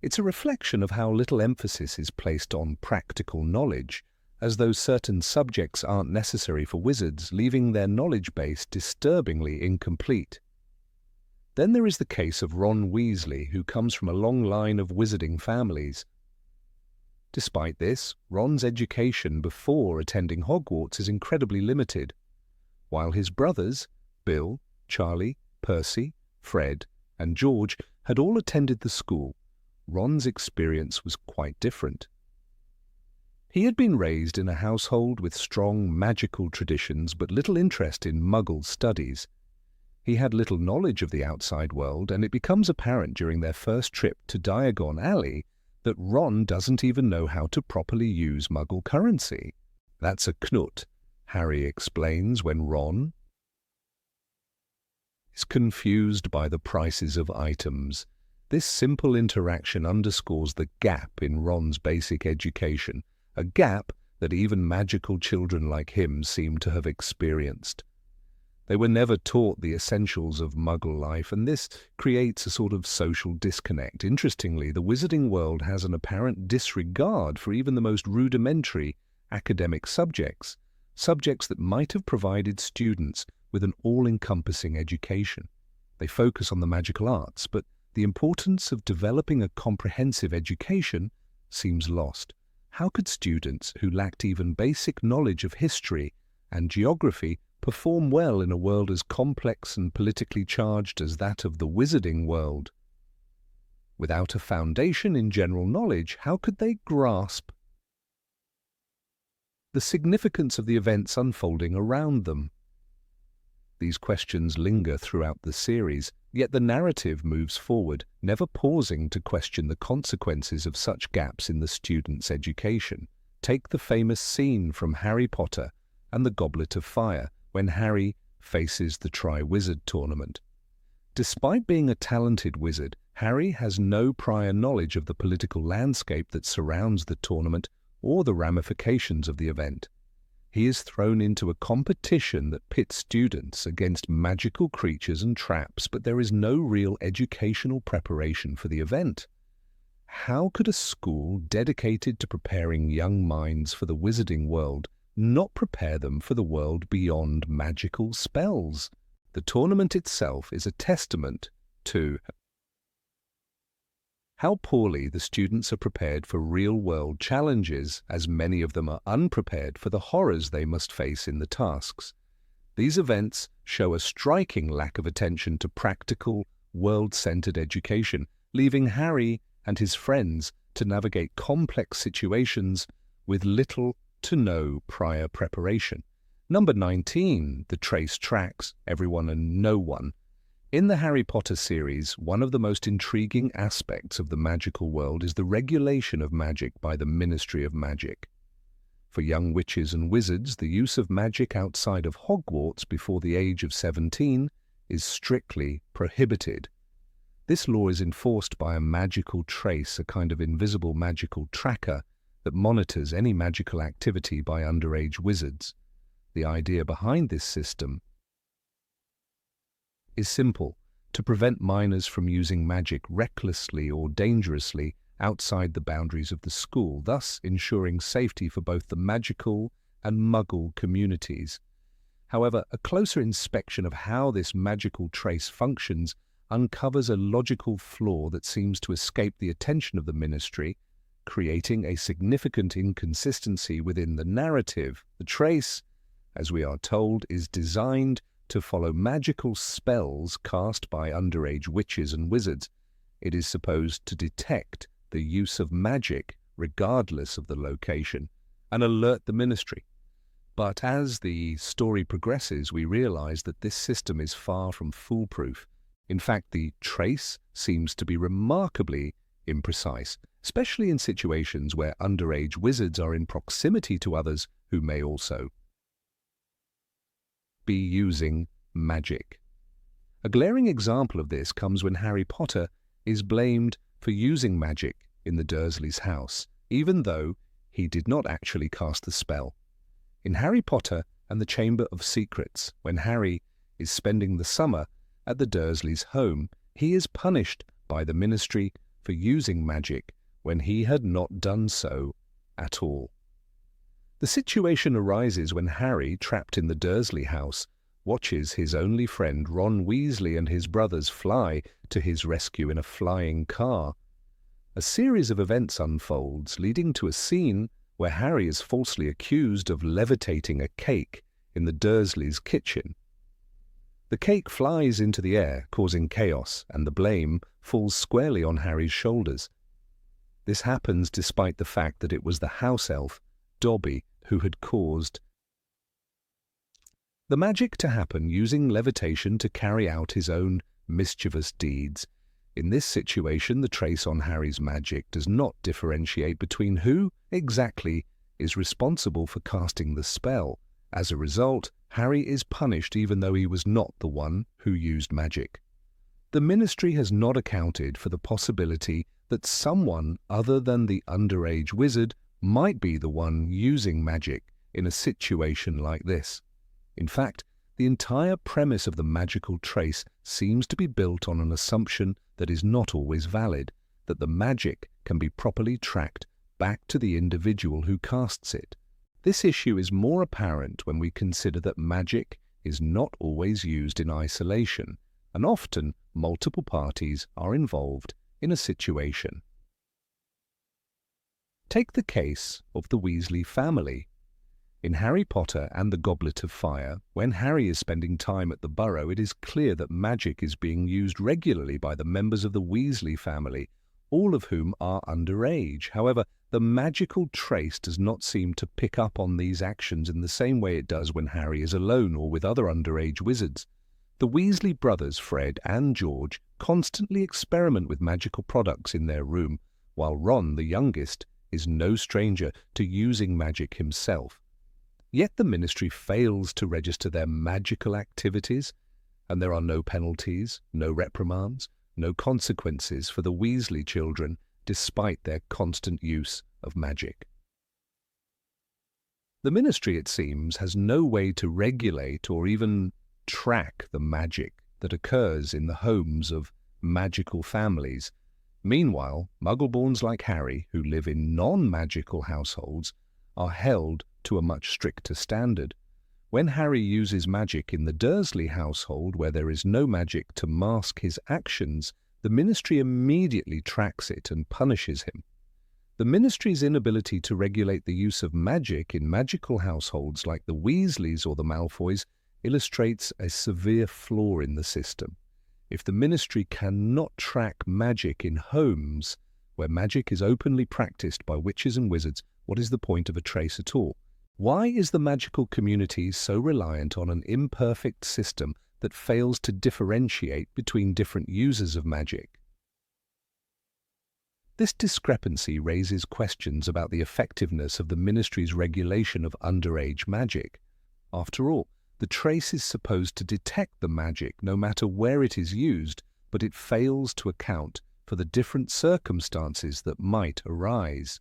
It's a reflection of how little emphasis is placed on practical knowledge, as though certain subjects aren't necessary for wizards, leaving their knowledge base disturbingly incomplete. Then there is the case of Ron Weasley, who comes from a long line of wizarding families. Despite this, Ron's education before attending Hogwarts is incredibly limited. While his brothers, Bill, Charlie, Percy, Fred, and George, had all attended the school, Ron's experience was quite different. He had been raised in a household with strong magical traditions but little interest in Muggle studies. He had little knowledge of the outside world, and it becomes apparent during their first trip to Diagon Alley that Ron doesn't even know how to properly use Muggle currency. "That's a knut," Harry explains when Ron is confused by the prices of items. This simple interaction underscores the gap in Ron's basic education, a gap that even magical children like him seem to have experienced. They were never taught the essentials of Muggle life, and this creates a sort of social disconnect. Interestingly, the wizarding world has an apparent disregard for even the most rudimentary academic subjects that might have provided students with an all-encompassing education. They focus on the magical arts, but the importance of developing a comprehensive education seems lost. How could students who lacked even basic knowledge of history and geography perform well in a world as complex and politically charged as that of the wizarding world? Without a foundation in general knowledge, how could they grasp the significance of the events unfolding around them? These questions linger throughout the series, yet the narrative moves forward, never pausing to question the consequences of such gaps in the student's education. Take the famous scene from Harry Potter and the Goblet of Fire, when Harry faces the Triwizard Tournament. Despite being a talented wizard, Harry has no prior knowledge of the political landscape that surrounds the tournament or the ramifications of the event. he is thrown into a competition that pits students against magical creatures and traps, but there is no real educational preparation for the event. How could a school dedicated to preparing young minds for the wizarding world not prepare them for the world beyond magical spells? The tournament itself is a testament to how poorly the students are prepared for real-world challenges, as many of them are unprepared for the horrors they must face in the tasks. These events show a striking lack of attention to practical, world-centered education, leaving Harry and his friends to navigate complex situations with little to no prior preparation. Number 19, the trace tracks everyone and no one. In the Harry Potter series, one of the most intriguing aspects of the magical world is the regulation of magic by the Ministry of Magic. For young witches and wizards, the use of magic outside of Hogwarts before the age of 17 is strictly prohibited. This law is enforced by a magical trace, a kind of invisible magical tracker that monitors any magical activity by underage wizards. The idea behind this system is simple: to prevent minors from using magic recklessly or dangerously outside the boundaries of the school, thus ensuring safety for both the magical and muggle communities. However, a closer inspection of how this magical trace functions uncovers a logical flaw that seems to escape the attention of the ministry, creating a significant inconsistency within the narrative. The trace, as we are told, is designed to follow magical spells cast by underage witches and wizards. It is supposed to detect the use of magic regardless of the location and alert the ministry. But as the story progresses, we realize that this system is far from foolproof. In fact, the trace seems to be remarkably imprecise, especially in situations where underage wizards are in proximity to others who may also be using magic. A glaring example of this comes when Harry Potter is blamed for using magic in the Dursleys' house, even though he did not actually cast the spell. In Harry Potter and the Chamber of Secrets, when Harry is spending the summer at the Dursleys' home, he is punished by the ministry for using magic when he had not done so at all. The situation arises when Harry, trapped in the Dursley house, watches his only friend Ron Weasley and his brothers fly to his rescue in a flying car. A series of events unfolds, leading to a scene where Harry is falsely accused of levitating a cake in the Dursleys' kitchen. The cake flies into the air, causing chaos, and the blame falls squarely on Harry's shoulders. This happens despite the fact that it was the house elf, Dobby, who had caused the magic to happen, using levitation to carry out his own mischievous deeds. In this situation, the trace on Harry's magic does not differentiate between who exactly is responsible for casting the spell. As a result, Harry is punished even though he was not the one who used magic. The ministry has not accounted for the possibility that someone other than the underage wizard might be the one using magic in a situation like this. In fact, the entire premise of the magical trace seems to be built on an assumption that is not always valid, that the magic can be properly tracked back to the individual who casts it. This issue is more apparent when we consider that magic is not always used in isolation, and often multiple parties are involved in a situation. Take the case of the Weasley family. In Harry Potter and the Goblet of Fire, when Harry is spending time at the Burrow, it is clear that magic is being used regularly by the members of the Weasley family, all of whom are underage. However, the magical trace does not seem to pick up on these actions in the same way it does when Harry is alone or with other underage wizards. The Weasley brothers, Fred and George, constantly experiment with magical products in their room, while Ron, the youngest, is no stranger to using magic himself. Yet the ministry fails to register their magical activities, and there are no penalties, no reprimands, no consequences for the Weasley children despite their constant use of magic. The ministry, it seems, has no way to regulate or even track the magic that occurs in the homes of magical families. Meanwhile, Muggleborns like Harry, who live in non-magical households, are held to a much stricter standard. When Harry uses magic in the Dursley household, where there is no magic to mask his actions, the ministry immediately tracks it and punishes him. The ministry's inability to regulate the use of magic in magical households like the Weasleys or the Malfoys illustrates a severe flaw in the system. If the ministry cannot track magic in homes where magic is openly practiced by witches and wizards, what is the point of a trace at all? Why is the magical community so reliant on an imperfect system that fails to differentiate between different users of magic? This discrepancy raises questions about the effectiveness of the ministry's regulation of underage magic. After all, the trace is supposed to detect the magic no matter where it is used, but it fails to account for the different circumstances that might arise.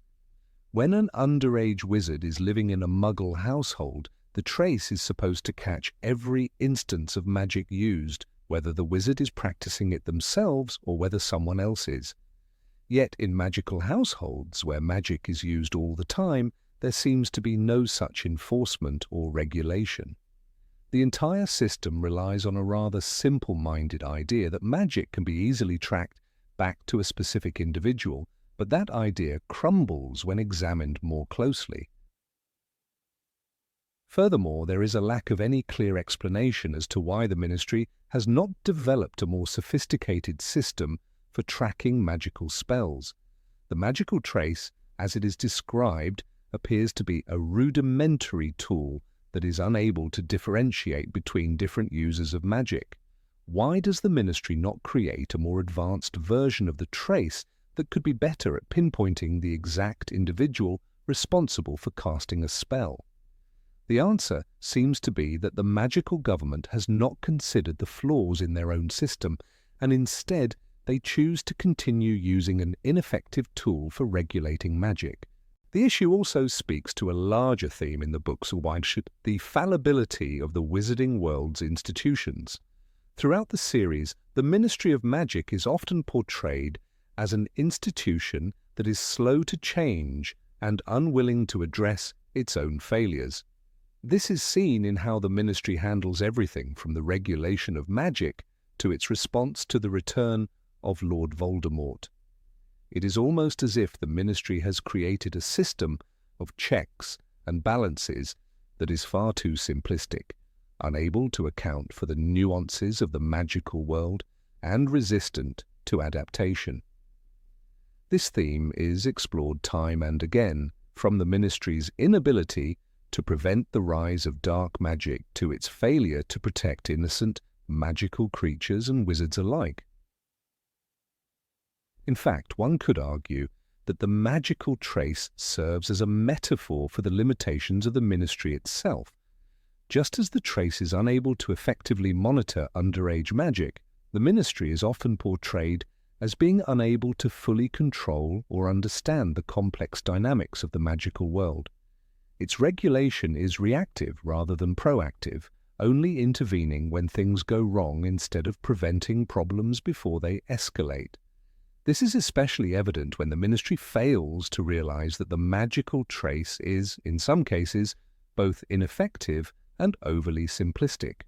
When an underage wizard is living in a Muggle household, the trace is supposed to catch every instance of magic used, whether the wizard is practicing it themselves or whether someone else is. Yet in magical households, where magic is used all the time, there seems to be no such enforcement or regulation. The entire system relies on a rather simple-minded idea that magic can be easily tracked back to a specific individual, but that idea crumbles when examined more closely. Furthermore, there is a lack of any clear explanation as to why the ministry has not developed a more sophisticated system for tracking magical spells. The magical trace, as it is described, appears to be a rudimentary tool that is unable to differentiate between different users of magic. Why does the ministry not create a more advanced version of the trace that could be better at pinpointing the exact individual responsible for casting a spell? The answer seems to be that the magical government has not considered the flaws in their own system, and instead they choose to continue using an ineffective tool for regulating magic. The issue also speaks to a larger theme in the books of the fallibility of the wizarding world's institutions. Throughout the series, the Ministry of Magic is often portrayed as an institution that is slow to change and unwilling to address its own failures. This is seen in how the ministry handles everything from the regulation of magic to its response to the return of Lord Voldemort. It is almost as if the ministry has created a system of checks and balances that is far too simplistic, unable to account for the nuances of the magical world and resistant to adaptation. This theme is explored time and again, from the ministry's inability to prevent the rise of dark magic to its failure to protect innocent magical creatures and wizards alike. In fact, one could argue that the magical trace serves as a metaphor for the limitations of the ministry itself. Just as the trace is unable to effectively monitor underage magic, the ministry is often portrayed as being unable to fully control or understand the complex dynamics of the magical world. Its regulation is reactive rather than proactive, only intervening when things go wrong instead of preventing problems before they escalate. This is especially evident when the ministry fails to realize that the magical trace is, in some cases, both ineffective and overly simplistic.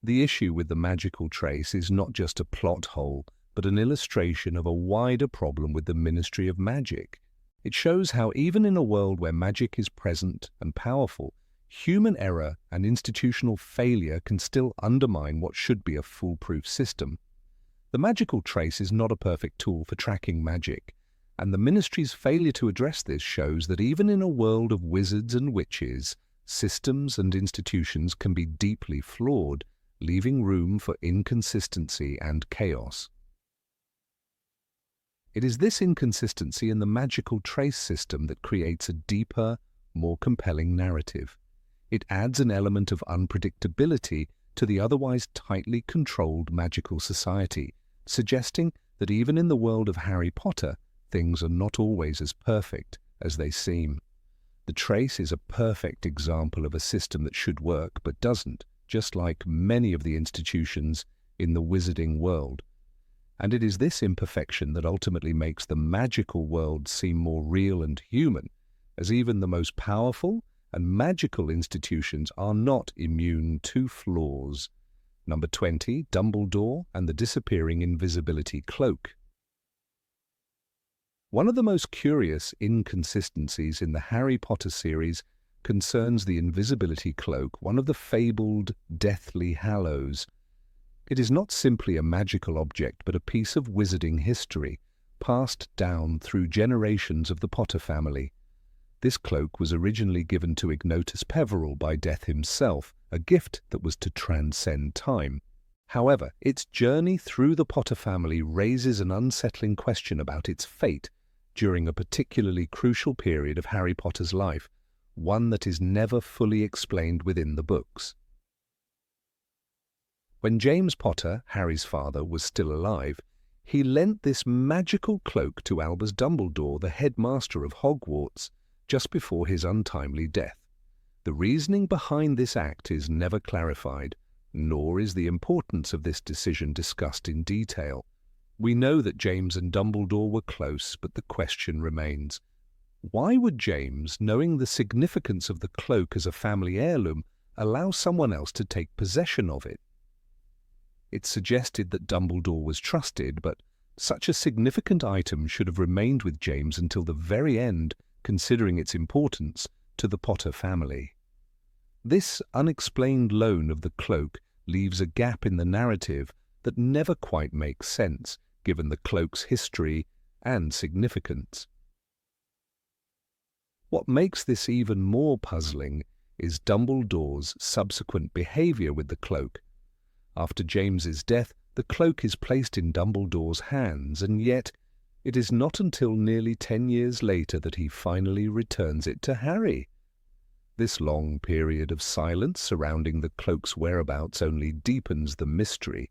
The issue with the magical trace is not just a plot hole, but an illustration of a wider problem with the Ministry of Magic. It shows how even in a world where magic is present and powerful, human error and institutional failure can still undermine what should be a foolproof system. The magical trace is not a perfect tool for tracking magic, and the ministry's failure to address this shows that even in a world of wizards and witches, systems and institutions can be deeply flawed, leaving room for inconsistency and chaos. It is this inconsistency in the magical trace system that creates a deeper, more compelling narrative. It adds an element of unpredictability to the otherwise tightly controlled magical society, suggesting that even in the world of Harry Potter, things are not always as perfect as they seem. The trace is a perfect example of a system that should work but doesn't, just like many of the institutions in the wizarding world. And it is this imperfection that ultimately makes the magical world seem more real and human, as even the most powerful and magical institutions are not immune to flaws. Number 20, Dumbledore and the disappearing invisibility cloak. One of the most curious inconsistencies in the Harry Potter series concerns the invisibility cloak, one of the fabled Deathly Hallows. It is not simply a magical object, but a piece of wizarding history, passed down through generations of the Potter family. This cloak was originally given to Ignotus Peverell by Death himself, a gift that was to transcend time. However, its journey through the Potter family raises an unsettling question about its fate during a particularly crucial period of Harry Potter's life, one that is never fully explained within the books. When James Potter, Harry's father, was still alive, he lent this magical cloak to Albus Dumbledore, the headmaster of Hogwarts, just before his untimely death. The reasoning behind this act is never clarified, nor is the importance of this decision discussed in detail. We know that James and Dumbledore were close, but the question remains, why would James, knowing the significance of the cloak as a family heirloom, allow someone else to take possession of it? It's suggested that Dumbledore was trusted, but such a significant item should have remained with James until the very end, considering its importance to the Potter family. This unexplained loan of the cloak leaves a gap in the narrative that never quite makes sense, given the cloak's history and significance. What makes this even more puzzling is Dumbledore's subsequent behavior with the cloak. After James's death, the cloak is placed in Dumbledore's hands, and yet it is not until nearly 10 years later that he finally returns it to Harry. This long period of silence surrounding the cloak's whereabouts only deepens the mystery.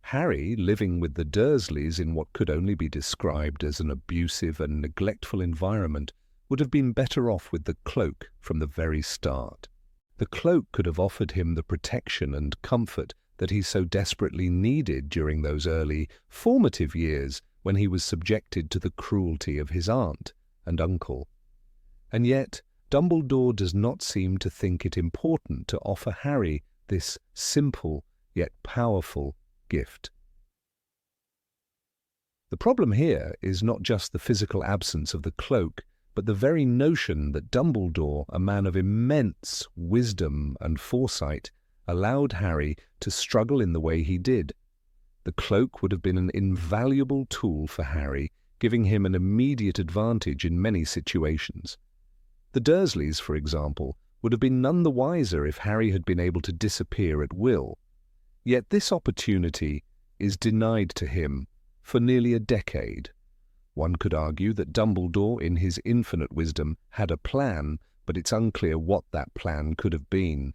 Harry, living with the Dursleys in what could only be described as an abusive and neglectful environment, would have been better off with the cloak from the very start. The cloak could have offered him the protection and comfort that he so desperately needed during those early, formative years when he was subjected to the cruelty of his aunt and uncle. And yet, Dumbledore does not seem to think it important to offer Harry this simple yet powerful gift. The problem here is not just the physical absence of the cloak, but the very notion that Dumbledore, a man of immense wisdom and foresight, allowed Harry to struggle in the way he did. The cloak would have been an invaluable tool for Harry, giving him an immediate advantage in many situations. The Dursleys, for example, would have been none the wiser if Harry had been able to disappear at will. Yet this opportunity is denied to him for nearly a decade. One could argue that Dumbledore, in his infinite wisdom, had a plan, but it's unclear what that plan could have been.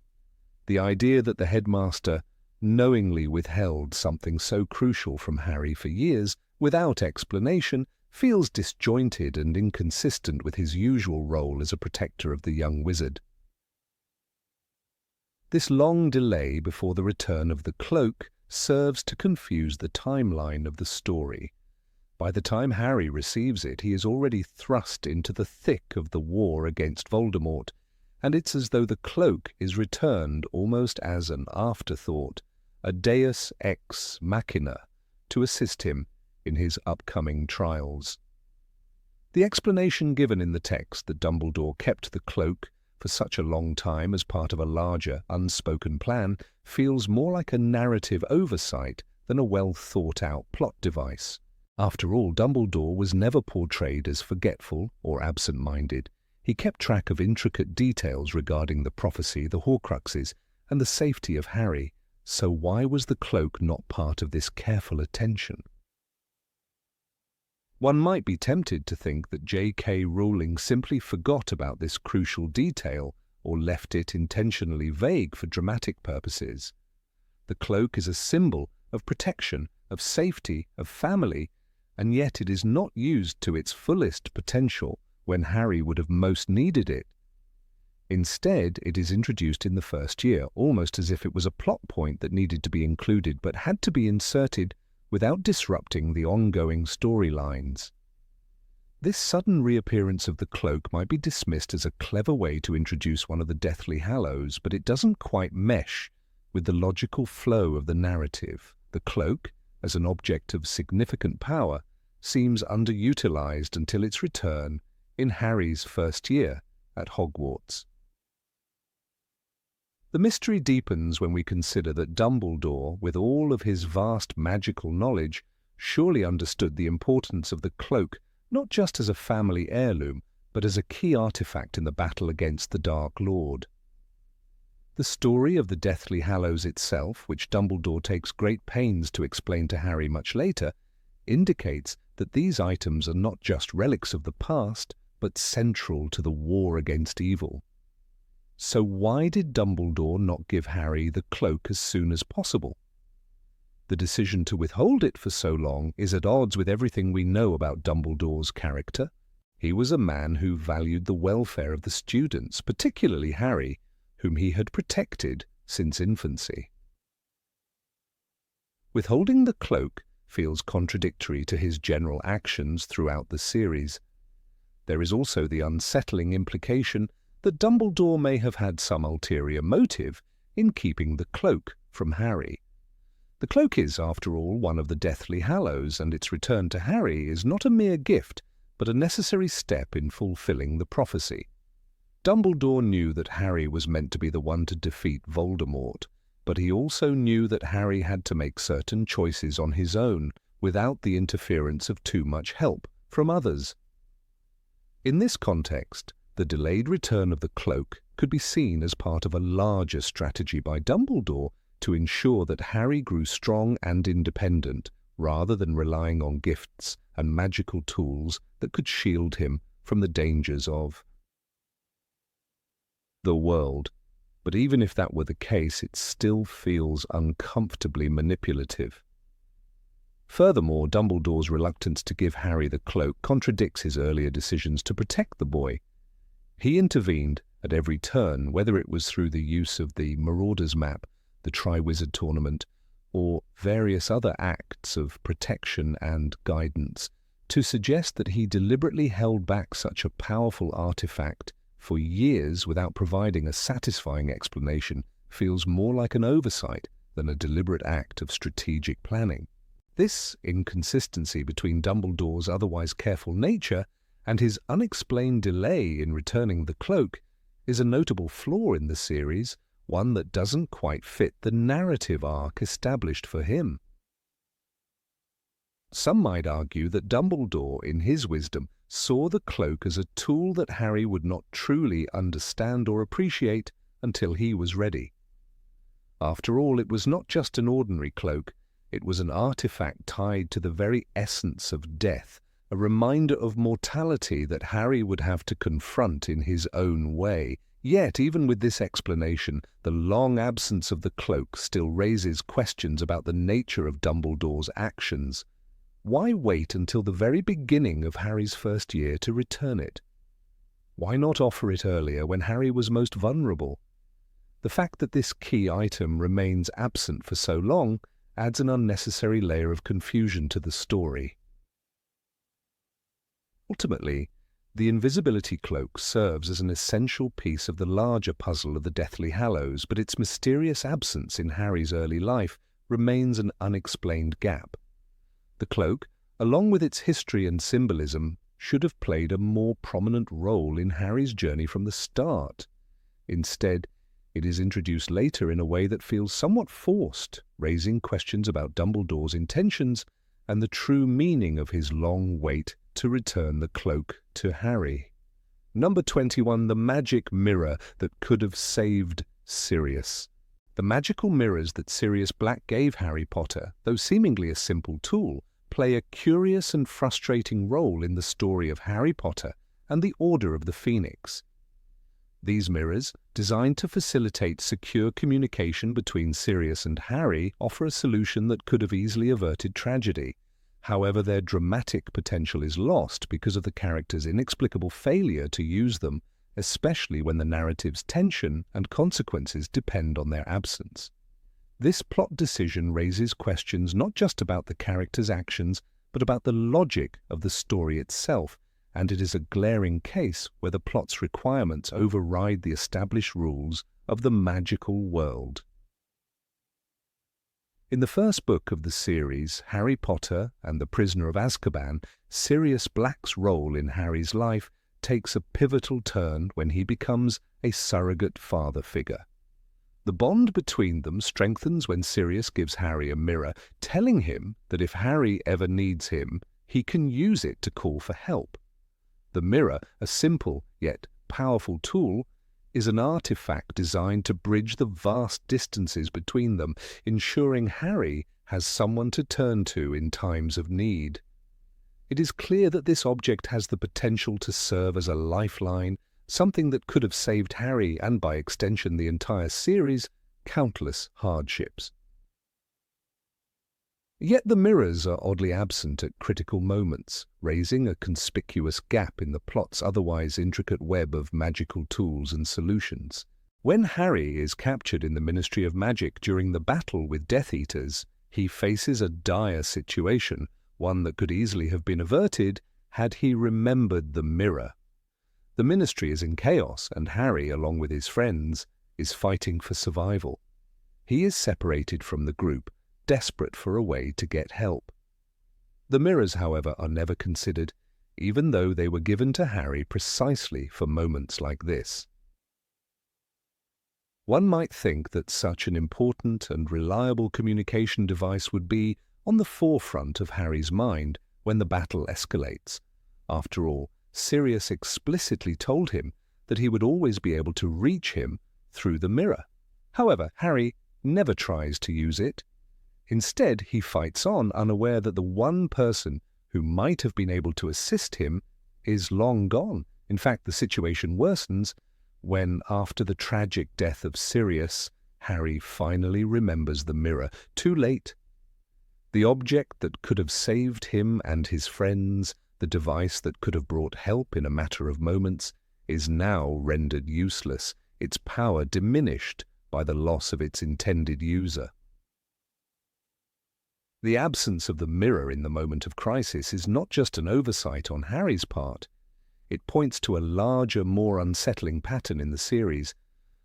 The idea that the headmaster knowingly withheld something so crucial from Harry for years without explanation feels disjointed and inconsistent with his usual role as a protector of the young wizard. This long delay before the return of the cloak serves to confuse the timeline of the story. By the time Harry receives it, he is already thrust into the thick of the war against Voldemort, and it's as though the cloak is returned almost as an afterthought, a deus ex machina, to assist him in his upcoming trials. The explanation given in the text that Dumbledore kept the cloak for such a long time as part of a larger, unspoken plan feels more like a narrative oversight than a well-thought-out plot device. After all, Dumbledore was never portrayed as forgetful or absent-minded. He kept track of intricate details regarding the prophecy, the Horcruxes, and the safety of Harry, so why was the cloak not part of this careful attention? One might be tempted to think that J.K. Rowling simply forgot about this crucial detail or left it intentionally vague for dramatic purposes. The cloak is a symbol of protection, of safety, of family, and yet it is not used to its fullest potential when Harry would have most needed it. Instead, it is introduced in the first year, almost as if it was a plot point that needed to be included but had to be inserted without disrupting the ongoing storylines. This sudden reappearance of the cloak might be dismissed as a clever way to introduce one of the Deathly Hallows, but it doesn't quite mesh with the logical flow of the narrative. The cloak, as an object of significant power, seems underutilized until its return in Harry's first year at Hogwarts. The mystery deepens when we consider that Dumbledore, with all of his vast magical knowledge, surely understood the importance of the cloak not just as a family heirloom, but as a key artifact in the battle against the Dark Lord. The story of the Deathly Hallows itself, which Dumbledore takes great pains to explain to Harry much later, indicates that these items are not just relics of the past, but central to the war against evil. So why did Dumbledore not give Harry the cloak as soon as possible? The decision to withhold it for so long is at odds with everything we know about Dumbledore's character. He was a man who valued the welfare of the students, particularly Harry, whom he had protected since infancy. Withholding the cloak feels contradictory to his general actions throughout the series. There is also the unsettling implication that Dumbledore may have had some ulterior motive in keeping the cloak from Harry. The cloak is, after all, one of the Deathly Hallows, and its return to Harry is not a mere gift, but a necessary step in fulfilling the prophecy. Dumbledore knew that Harry was meant to be the one to defeat Voldemort, but he also knew that Harry had to make certain choices on his own, without the interference of too much help from others. In this context, the delayed return of the cloak could be seen as part of a larger strategy by Dumbledore to ensure that Harry grew strong and independent, rather than relying on gifts and magical tools that could shield him from the dangers of the world. But even if that were the case, it still feels uncomfortably manipulative. Furthermore, Dumbledore's reluctance to give Harry the cloak contradicts his earlier decisions to protect the boy. He intervened at every turn, whether it was through the use of the Marauders map, the Triwizard Tournament, or various other acts of protection and guidance, to suggest that he deliberately held back such a powerful artifact for years without providing a satisfying explanation feels more like an oversight than a deliberate act of strategic planning. This inconsistency between Dumbledore's otherwise careful nature and his unexplained delay in returning the cloak is a notable flaw in the series, one that doesn't quite fit the narrative arc established for him. Some might argue that Dumbledore, in his wisdom, saw the cloak as a tool that Harry would not truly understand or appreciate until he was ready. After all, it was not just an ordinary cloak, it was an artifact tied to the very essence of death, a reminder of mortality that Harry would have to confront in his own way. Yet, even with this explanation, the long absence of the cloak still raises questions about the nature of Dumbledore's actions. Why wait until the very beginning of Harry's first year to return it? Why not offer it earlier when Harry was most vulnerable? The fact that this key item remains absent for so long adds an unnecessary layer of confusion to the story. Ultimately, the invisibility cloak serves as an essential piece of the larger puzzle of the Deathly Hallows, but its mysterious absence in Harry's early life remains an unexplained gap. The cloak, along with its history and symbolism, should have played a more prominent role in Harry's journey from the start. Instead, it is introduced later in a way that feels somewhat forced, raising questions about Dumbledore's intentions and the true meaning of his long wait to return the cloak to Harry. Number 21. The magic mirror that could have saved Sirius. The magical mirrors that Sirius Black gave Harry Potter, though seemingly a simple tool, play a curious and frustrating role in the story of Harry Potter and the Order of the Phoenix. These mirrors, designed to facilitate secure communication between Sirius and Harry, offer a solution that could have easily averted tragedy. However, their dramatic potential is lost because of the character's inexplicable failure to use them, especially when the narrative's tension and consequences depend on their absence. This plot decision raises questions not just about the character's actions, but about the logic of the story itself, and it is a glaring case where the plot's requirements override the established rules of the magical world. In the first book of the series, Harry Potter and the Prisoner of Azkaban, Sirius Black's role in Harry's life takes a pivotal turn when he becomes a surrogate father figure. The bond between them strengthens when Sirius gives Harry a mirror, telling him that if Harry ever needs him, he can use it to call for help. The mirror, a simple yet powerful tool, is an artifact designed to bridge the vast distances between them, ensuring Harry has someone to turn to in times of need. It is clear that this object has the potential to serve as a lifeline, something that could have saved Harry, and by extension the entire series, countless hardships. Yet the mirrors are oddly absent at critical moments, raising a conspicuous gap in the plot's otherwise intricate web of magical tools and solutions. When Harry is captured in the Ministry of Magic during the battle with Death Eaters, he faces a dire situation, one that could easily have been averted had he remembered the mirror. The Ministry is in chaos, and Harry, along with his friends, is fighting for survival. He is separated from the group, desperate for a way to get help. The mirrors, however, are never considered, even though they were given to Harry precisely for moments like this. One might think that such an important and reliable communication device would be on the forefront of Harry's mind when the battle escalates. After all, Sirius explicitly told him that he would always be able to reach him through the mirror. However, Harry never tries to use it. Instead, he fights on, unaware that the one person who might have been able to assist him is long gone. In fact, the situation worsens when, after the tragic death of Sirius, Harry finally remembers the mirror. Too late. The object that could have saved him and his friends, the device that could have brought help in a matter of moments, is now rendered useless, its power diminished by the loss of its intended user. The absence of the mirror in the moment of crisis is not just an oversight on Harry's part. It points to a larger, more unsettling pattern in the series,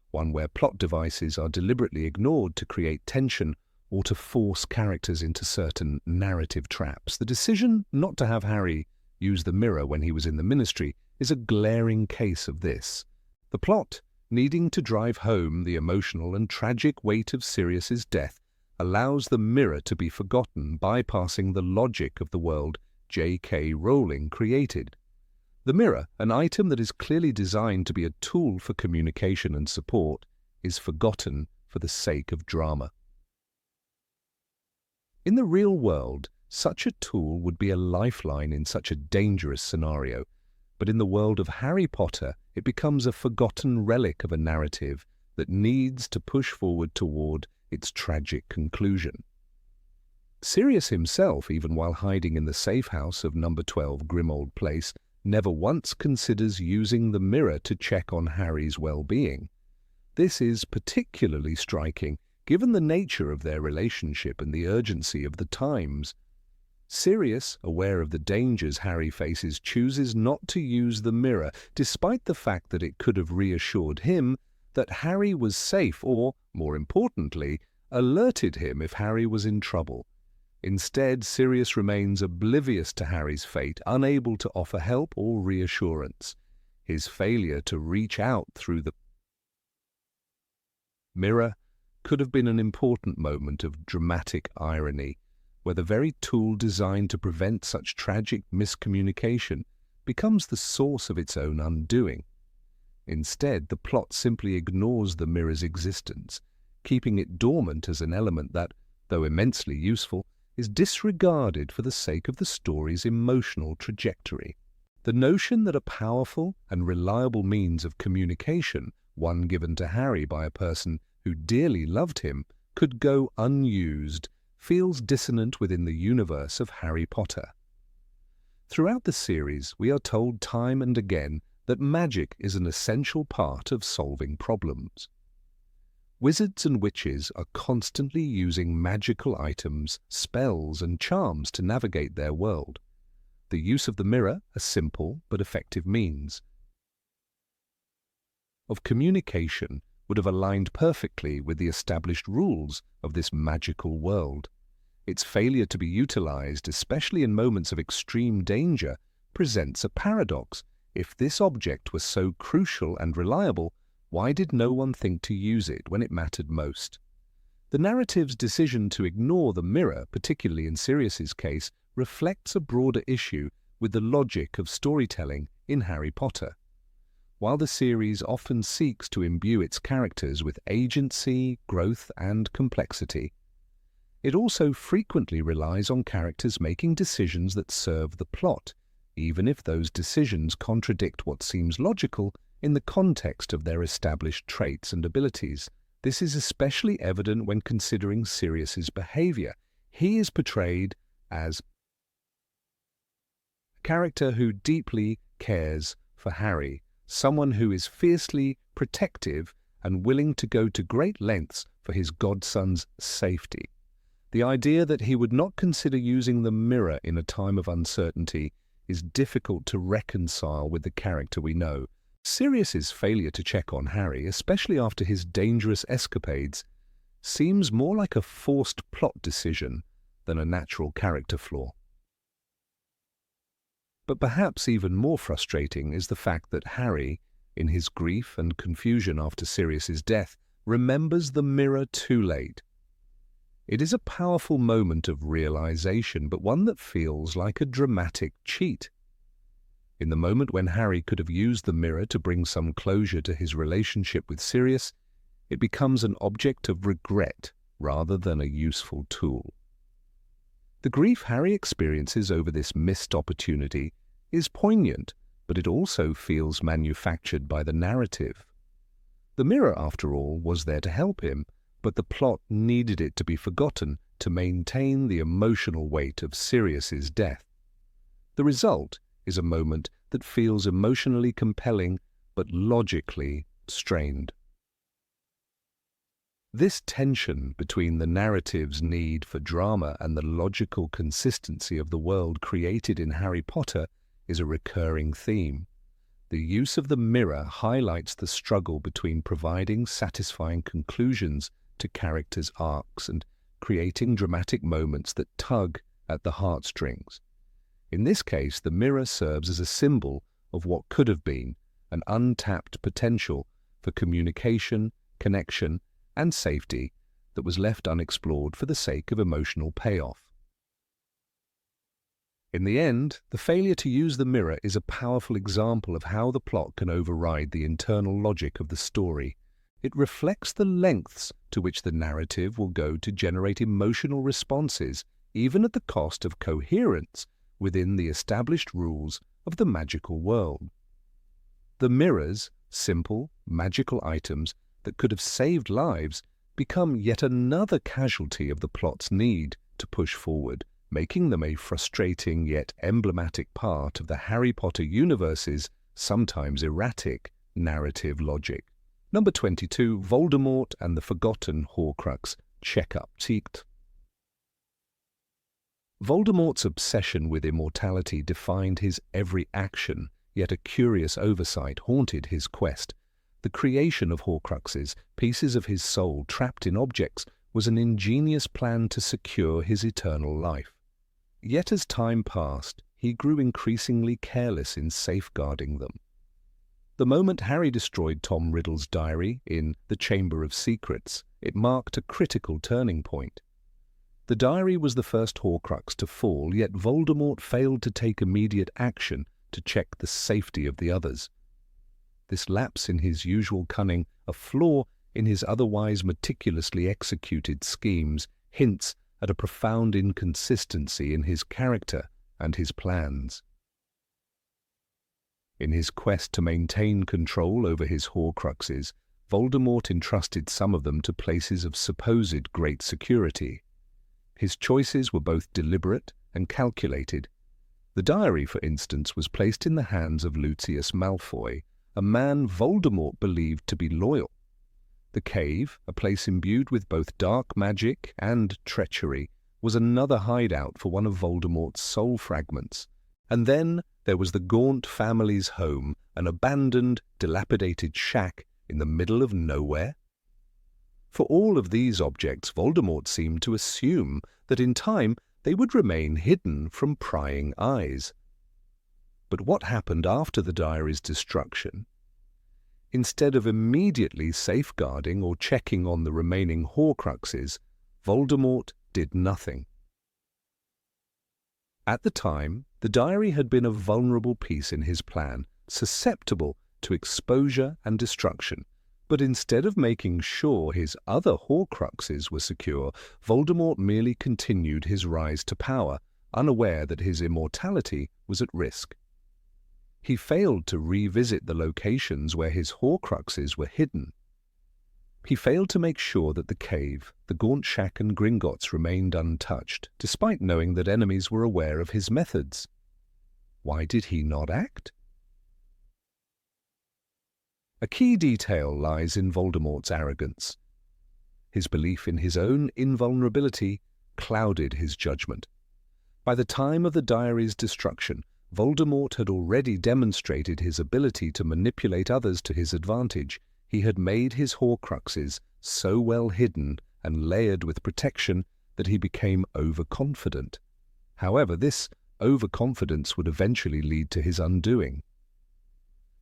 one where plot devices are deliberately ignored to create tension or to force characters into certain narrative traps. The decision not to have Harry use the mirror when he was in the Ministry is a glaring case of this. The plot, needing to drive home the emotional and tragic weight of Sirius's death, allows the mirror to be forgotten, bypassing the logic of the world J.K. Rowling created. The mirror, an item that is clearly designed to be a tool for communication and support, is forgotten for the sake of drama. In the real world, such a tool would be a lifeline in such a dangerous scenario, but in the world of Harry Potter, it becomes a forgotten relic of a narrative that needs to push forward toward its tragic conclusion. Sirius himself, even while hiding in the safe house of number 12 Grimmauld Place, never once considers using the mirror to check on Harry's well-being. This is particularly striking, given the nature of their relationship and the urgency of the times. Sirius, aware of the dangers Harry faces, chooses not to use the mirror, despite the fact that it could have reassured him that Harry was safe or, more importantly, alerted him if Harry was in trouble. Instead, Sirius remains oblivious to Harry's fate, unable to offer help or reassurance. His failure to reach out through the mirror could have been an important moment of dramatic irony, where the very tool designed to prevent such tragic miscommunication becomes the source of its own undoing. Instead, the plot simply ignores the mirror's existence, keeping it dormant as an element that, though immensely useful, is disregarded for the sake of the story's emotional trajectory. The notion that a powerful and reliable means of communication, one given to Harry by a person who dearly loved him, could go unused feels dissonant within the universe of Harry Potter. Throughout the series, we are told time and again that magic is an essential part of solving problems. Wizards and witches are constantly using magical items, spells, and charms to navigate their world. The use of the mirror, a simple but effective means of communication, would have aligned perfectly with the established rules of this magical world. Its failure to be utilized, especially in moments of extreme danger, presents a paradox. If this object was so crucial and reliable, why did no one think to use it when it mattered most? The narrative's decision to ignore the mirror, particularly in Sirius's case, reflects a broader issue with the logic of storytelling in Harry Potter. While the series often seeks to imbue its characters with agency, growth, and complexity, it also frequently relies on characters making decisions that serve the plot, even if those decisions contradict what seems logical in the context of their established traits and abilities. This is especially evident when considering Sirius's behavior. He is portrayed as a character who deeply cares for Harry, someone who is fiercely protective and willing to go to great lengths for his godson's safety. The idea that he would not consider using the mirror in a time of uncertainty is difficult to reconcile with the character we know. Sirius's failure to check on Harry, especially after his dangerous escapades, seems more like a forced plot decision than a natural character flaw. But perhaps even more frustrating is the fact that Harry, in his grief and confusion after Sirius's death, remembers the mirror too late. It is a powerful moment of realization, but one that feels like a dramatic cheat. In the moment when Harry could have used the mirror to bring some closure to his relationship with Sirius, it becomes an object of regret rather than a useful tool. The grief Harry experiences over this missed opportunity is poignant, but it also feels manufactured by the narrative. The mirror, after all, was there to help him, but the plot needed it to be forgotten to maintain the emotional weight of Sirius's death. The result is a moment that feels emotionally compelling but logically strained. This tension between the narrative's need for drama and the logical consistency of the world created in Harry Potter is a recurring theme. The use of the mirror highlights the struggle between providing satisfying conclusions to characters' arcs and creating dramatic moments that tug at the heartstrings. In this case, the mirror serves as a symbol of what could have been, an untapped potential for communication, connection, and safety that was left unexplored for the sake of emotional payoff. In the end, the failure to use the mirror is a powerful example of how the plot can override the internal logic of the story. It reflects the lengths to which the narrative will go to generate emotional responses, even at the cost of coherence within the established rules of the magical world. The mirrors, simple, magical items that could have saved lives, become yet another casualty of the plot's need to push forward, making them a frustrating yet emblematic part of the Harry Potter universe's sometimes erratic narrative logic. Number 22, Voldemort and the Forgotten Horcrux. Check-up teaked. Voldemort's obsession with immortality defined his every action, yet a curious oversight haunted his quest. The creation of Horcruxes, pieces of his soul trapped in objects, was an ingenious plan to secure his eternal life. Yet as time passed, he grew increasingly careless in safeguarding them. The moment Harry destroyed Tom Riddle's diary in The Chamber of Secrets, it marked a critical turning point. The diary was the first Horcrux to fall, yet Voldemort failed to take immediate action to check the safety of the others. This lapse in his usual cunning, a flaw in his otherwise meticulously executed schemes, hints at a profound inconsistency in his character and his plans. In his quest to maintain control over his Horcruxes, Voldemort entrusted some of them to places of supposed great security. His choices were both deliberate and calculated. The diary, for instance, was placed in the hands of Lucius Malfoy, a man Voldemort believed to be loyal. The cave, a place imbued with both dark magic and treachery, was another hideout for one of Voldemort's soul fragments. And then there was the Gaunt family's home, an abandoned, dilapidated shack in the middle of nowhere. For all of these objects, Voldemort seemed to assume that in time they would remain hidden from prying eyes. But what happened after the diary's destruction? Instead of immediately safeguarding or checking on the remaining Horcruxes, Voldemort did nothing. At the time, the diary had been a vulnerable piece in his plan, susceptible to exposure and destruction. But instead of making sure his other Horcruxes were secure, Voldemort merely continued his rise to power, unaware that his immortality was at risk. He failed to revisit the locations where his Horcruxes were hidden. He failed to make sure that the cave, the Gaunt Shack and Gringotts remained untouched, despite knowing that enemies were aware of his methods. Why did he not act? A key detail lies in Voldemort's arrogance. His belief in his own invulnerability clouded his judgment. By the time of the diary's destruction, Voldemort had already demonstrated his ability to manipulate others to his advantage. He had made his Horcruxes so well hidden and layered with protection that he became overconfident. However, this overconfidence would eventually lead to his undoing.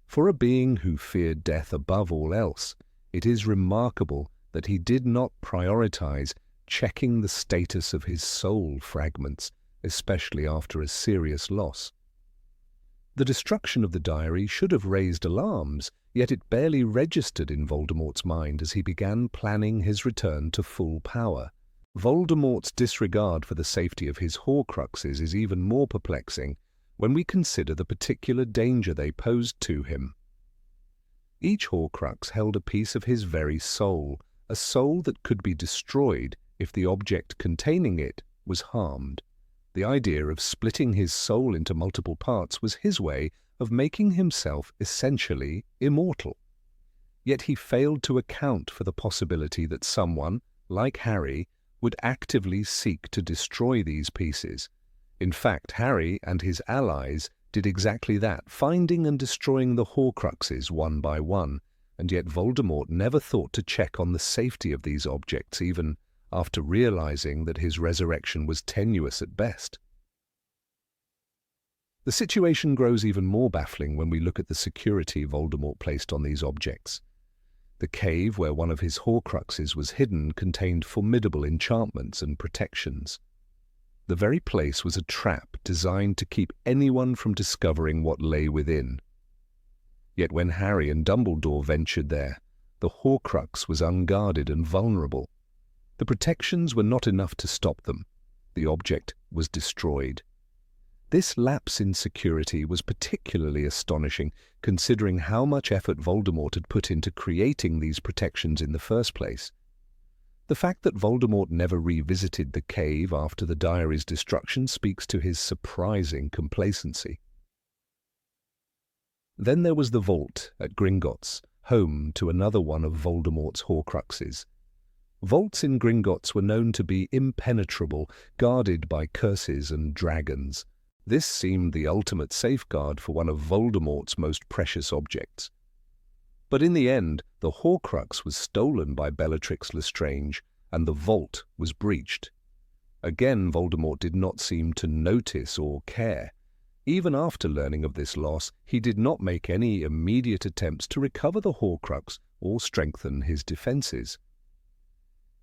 For a being who feared death above all else, it is remarkable that he did not prioritize checking the status of his soul fragments, especially after a serious loss. The destruction of the diary should have raised alarms, yet it barely registered in Voldemort's mind as he began planning his return to full power. Voldemort's disregard for the safety of his Horcruxes is even more perplexing when we consider the particular danger they posed to him. Each Horcrux held a piece of his very soul, a soul that could be destroyed if the object containing it was harmed. The idea of splitting his soul into multiple parts was his way of making himself essentially immortal. Yet he failed to account for the possibility that someone, like Harry, would actively seek to destroy these pieces. In fact, Harry and his allies did exactly that, finding and destroying the Horcruxes one by one, and yet Voldemort never thought to check on the safety of these objects, even after realizing that his resurrection was tenuous at best. The situation grows even more baffling when we look at the security Voldemort placed on these objects. The cave where one of his Horcruxes was hidden contained formidable enchantments and protections. The very place was a trap designed to keep anyone from discovering what lay within. Yet when Harry and Dumbledore ventured there, the Horcrux was unguarded and vulnerable. The protections were not enough to stop them. The object was destroyed. This lapse in security was particularly astonishing, considering how much effort Voldemort had put into creating these protections in the first place. The fact that Voldemort never revisited the cave after the diary's destruction speaks to his surprising complacency. Then there was the vault at Gringotts, home to another one of Voldemort's Horcruxes. Vaults in Gringotts were known to be impenetrable, guarded by curses and dragons. This seemed the ultimate safeguard for one of Voldemort's most precious objects. But in the end, the Horcrux was stolen by Bellatrix Lestrange, and the vault was breached. Again, Voldemort did not seem to notice or care. Even after learning of this loss, he did not make any immediate attempts to recover the Horcrux or strengthen his defenses.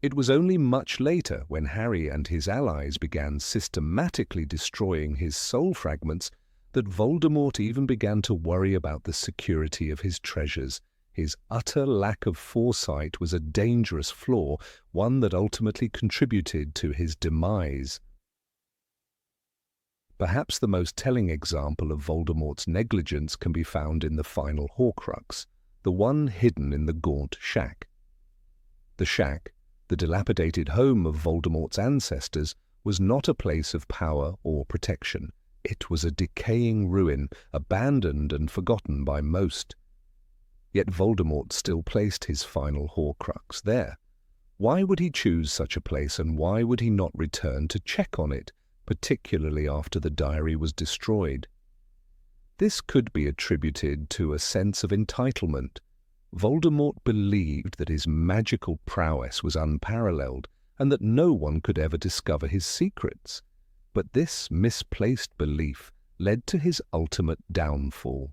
It was only much later, when Harry and his allies began systematically destroying his soul fragments, that Voldemort even began to worry about the security of his treasures. His utter lack of foresight was a dangerous flaw, one that ultimately contributed to his demise. Perhaps the most telling example of Voldemort's negligence can be found in the final Horcrux, the one hidden in the Gaunt Shack. The shack, The dilapidated home of Voldemort's ancestors was not a place of power or protection. It was a decaying ruin, abandoned and forgotten by most. Yet Voldemort still placed his final Horcrux there. Why would he choose such a place, and why would he not return to check on it, particularly after the diary was destroyed? This could be attributed to a sense of entitlement. Voldemort believed that his magical prowess was unparalleled and that no one could ever discover his secrets. But this misplaced belief led to his ultimate downfall.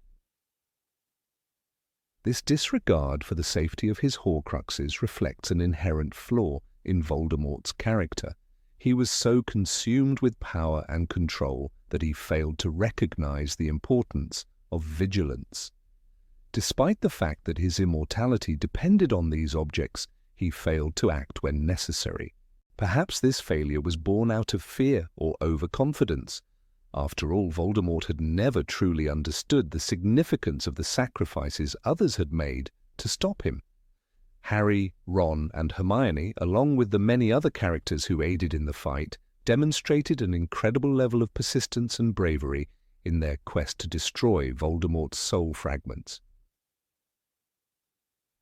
This disregard for the safety of his Horcruxes reflects an inherent flaw in Voldemort's character. He was so consumed with power and control that he failed to recognize the importance of vigilance. Despite the fact that his immortality depended on these objects, he failed to act when necessary. Perhaps this failure was born out of fear or overconfidence. After all, Voldemort had never truly understood the significance of the sacrifices others had made to stop him. Harry, Ron, and Hermione, along with the many other characters who aided in the fight, demonstrated an incredible level of persistence and bravery in their quest to destroy Voldemort's soul fragments.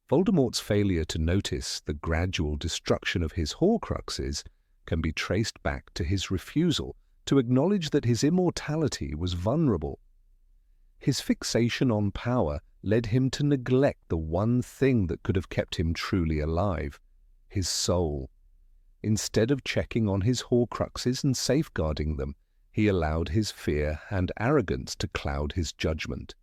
Voldemort's failure to notice the gradual destruction of his Horcruxes can be traced back to his refusal to acknowledge that his immortality was vulnerable. His fixation on power led him to neglect the one thing that could have kept him truly alive, his soul. Instead of checking on his Horcruxes and safeguarding them, he allowed his fear and arrogance to cloud his judgment.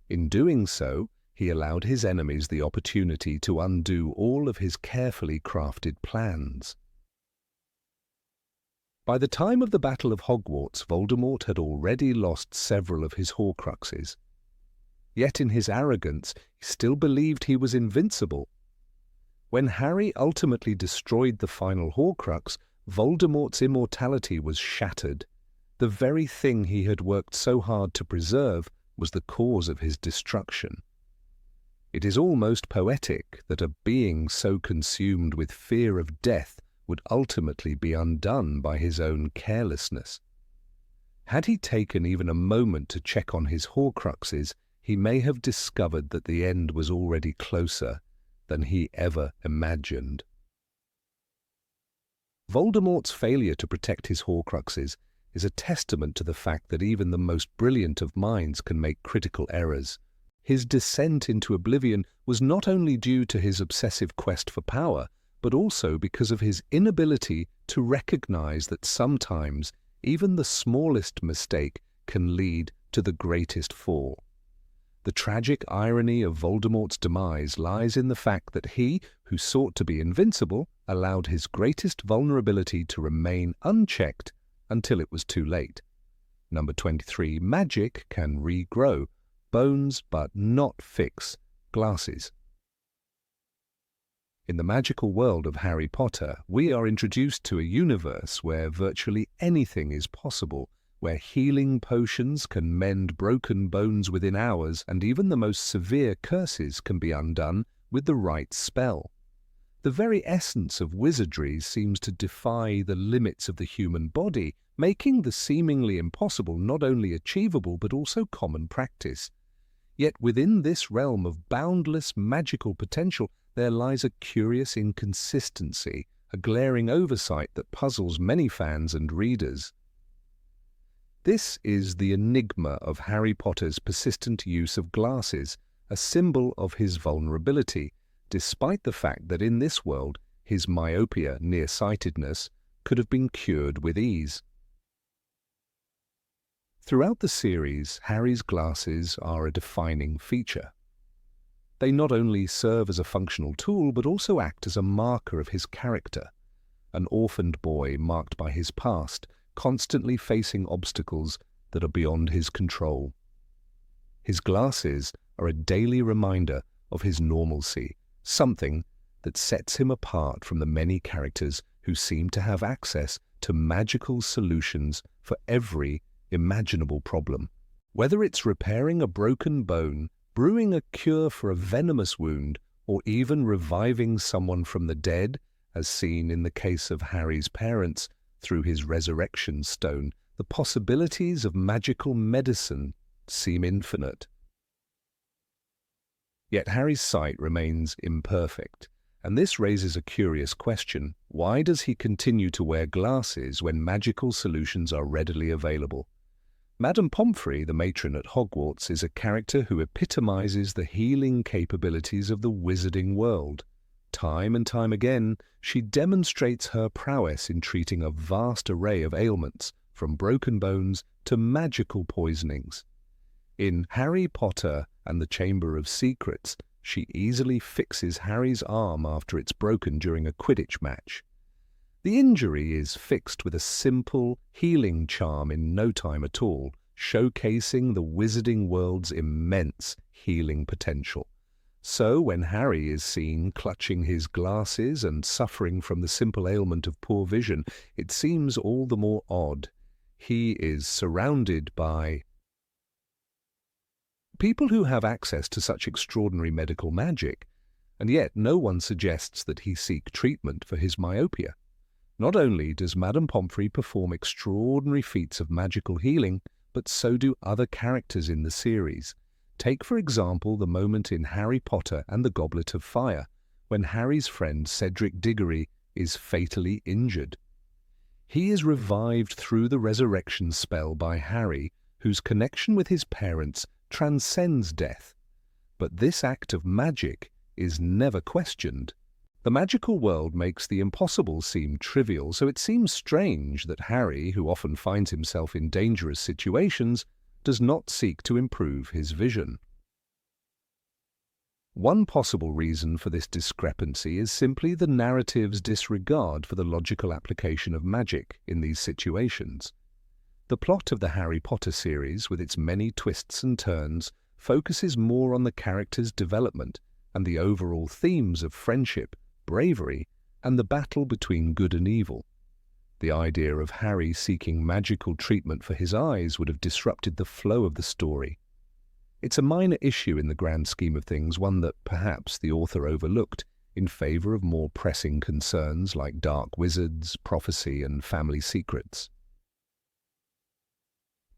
In doing so, he allowed his enemies the opportunity to undo all of his carefully crafted plans. By the time of the Battle of Hogwarts, Voldemort had already lost several of his Horcruxes. Yet in his arrogance, he still believed he was invincible. When Harry ultimately destroyed the final Horcrux, Voldemort's immortality was shattered. The very thing he had worked so hard to preserve was the cause of his destruction. It is almost poetic that a being so consumed with fear of death would ultimately be undone by his own carelessness. Had he taken even a moment to check on his Horcruxes, he may have discovered that the end was already closer than he ever imagined. Voldemort's failure to protect his Horcruxes is a testament to the fact that even the most brilliant of minds can make critical errors. His descent into oblivion was not only due to his obsessive quest for power, but also because of his inability to recognize that sometimes even the smallest mistake can lead to the greatest fall. The tragic irony of Voldemort's demise lies in the fact that he, who sought to be invincible, allowed his greatest vulnerability to remain unchecked until it was too late. Number 23. Magic can regrow. Bones but not fix glasses. In the magical world of Harry Potter, we are introduced to a universe where virtually anything is possible, where healing potions can mend broken bones within hours, and even the most severe curses can be undone with the right spell. The very essence of wizardry seems to defy the limits of the human body, making the seemingly impossible not only achievable but also common practice. Yet within this realm of boundless magical potential there lies a curious inconsistency, a glaring oversight that puzzles many fans and readers. This is the enigma of Harry Potter's persistent use of glasses, a symbol of his vulnerability, despite the fact that in this world his myopia, nearsightedness, could have been cured with ease. Throughout the series, Harry's glasses are a defining feature. They not only serve as a functional tool, but also act as a marker of his character, an orphaned boy marked by his past, constantly facing obstacles that are beyond his control. His glasses are a daily reminder of his normalcy, something that sets him apart from the many characters who seem to have access to magical solutions for every imaginable problem. Whether it's repairing a broken bone, brewing a cure for a venomous wound, or even reviving someone from the dead, as seen in the case of Harry's parents through his resurrection stone, the possibilities of magical medicine seem infinite. Yet Harry's sight remains imperfect, and this raises a curious question. Why does he continue to wear glasses when magical solutions are readily available? Madame Pomfrey, the matron at Hogwarts, is a character who epitomizes the healing capabilities of the wizarding world. Time and time again, she demonstrates her prowess in treating a vast array of ailments, from broken bones to magical poisonings. In Harry Potter and the Chamber of Secrets, she easily fixes Harry's arm after it's broken during a Quidditch match. The injury is fixed with a simple, healing charm in no time at all, showcasing the wizarding world's immense healing potential. So when Harry is seen clutching his glasses and suffering from the simple ailment of poor vision, it seems all the more odd. He is surrounded by people who have access to such extraordinary medical magic, and yet no one suggests that he seek treatment for his myopia. Not only does Madame Pomfrey perform extraordinary feats of magical healing, but so do other characters in the series. Take, for example, the moment in Harry Potter and the Goblet of Fire, when Harry's friend Cedric Diggory is fatally injured. He is revived through the resurrection spell by Harry, whose connection with his parents transcends death. But this act of magic is never questioned. The magical world makes the impossible seem trivial, so it seems strange that Harry, who often finds himself in dangerous situations, does not seek to improve his vision. One possible reason for this discrepancy is simply the narrative's disregard for the logical application of magic in these situations. The plot of the Harry Potter series, with its many twists and turns, focuses more on the characters' development and the overall themes of friendship, bravery, and the battle between good and evil. The idea of Harry seeking magical treatment for his eyes would have disrupted the flow of the story. It's a minor issue in the grand scheme of things, one that perhaps the author overlooked in favor of more pressing concerns like dark wizards, prophecy, and family secrets.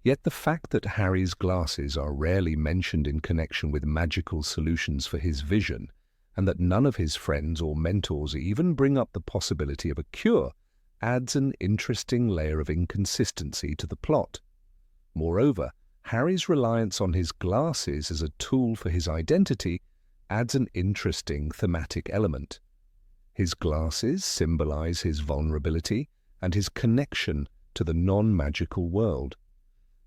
Yet the fact that Harry's glasses are rarely mentioned in connection with magical solutions for his vision, and that none of his friends or mentors even bring up the possibility of a cure, adds an interesting layer of inconsistency to the plot. Moreover, Harry's reliance on his glasses as a tool for his identity adds an interesting thematic element. His glasses symbolize his vulnerability and his connection to the non-magical world.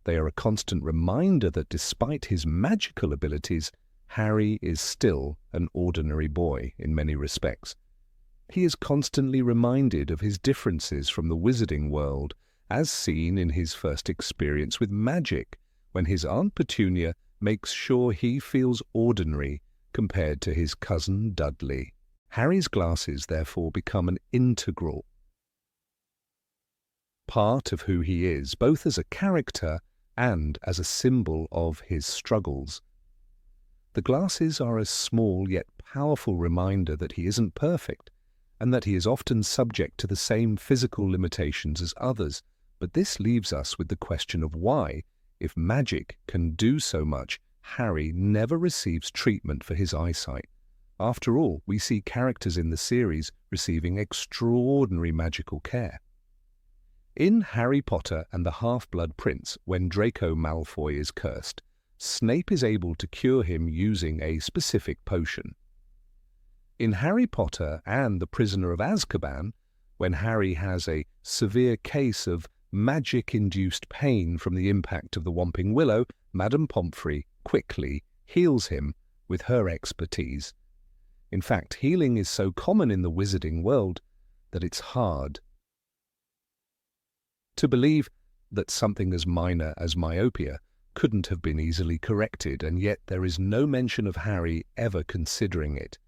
They are a constant reminder that despite his magical abilities, Harry is still an ordinary boy in many respects. He is constantly reminded of his differences from the wizarding world, as seen in his first experience with magic, when his Aunt Petunia makes sure he feels ordinary compared to his cousin Dudley. Harry's glasses therefore become an integral part of who he is, both as a character and as a symbol of his struggles. The glasses are a small yet powerful reminder that he isn't perfect, and that he is often subject to the same physical limitations as others. But this leaves us with the question of why, if magic can do so much, Harry never receives treatment for his eyesight. After all, we see characters in the series receiving extraordinary magical care. In Harry Potter and the Half-Blood Prince, when Draco Malfoy is cursed, Snape is able to cure him using a specific potion. In Harry Potter and the Prisoner of Azkaban, when Harry has a severe case of magic-induced pain from the impact of the Whomping Willow, Madame Pomfrey quickly heals him with her expertise. In fact, healing is so common in the wizarding world that it's hard to believe that something as minor as myopia couldn't have been easily corrected, and yet there is no mention of Harry ever considering it.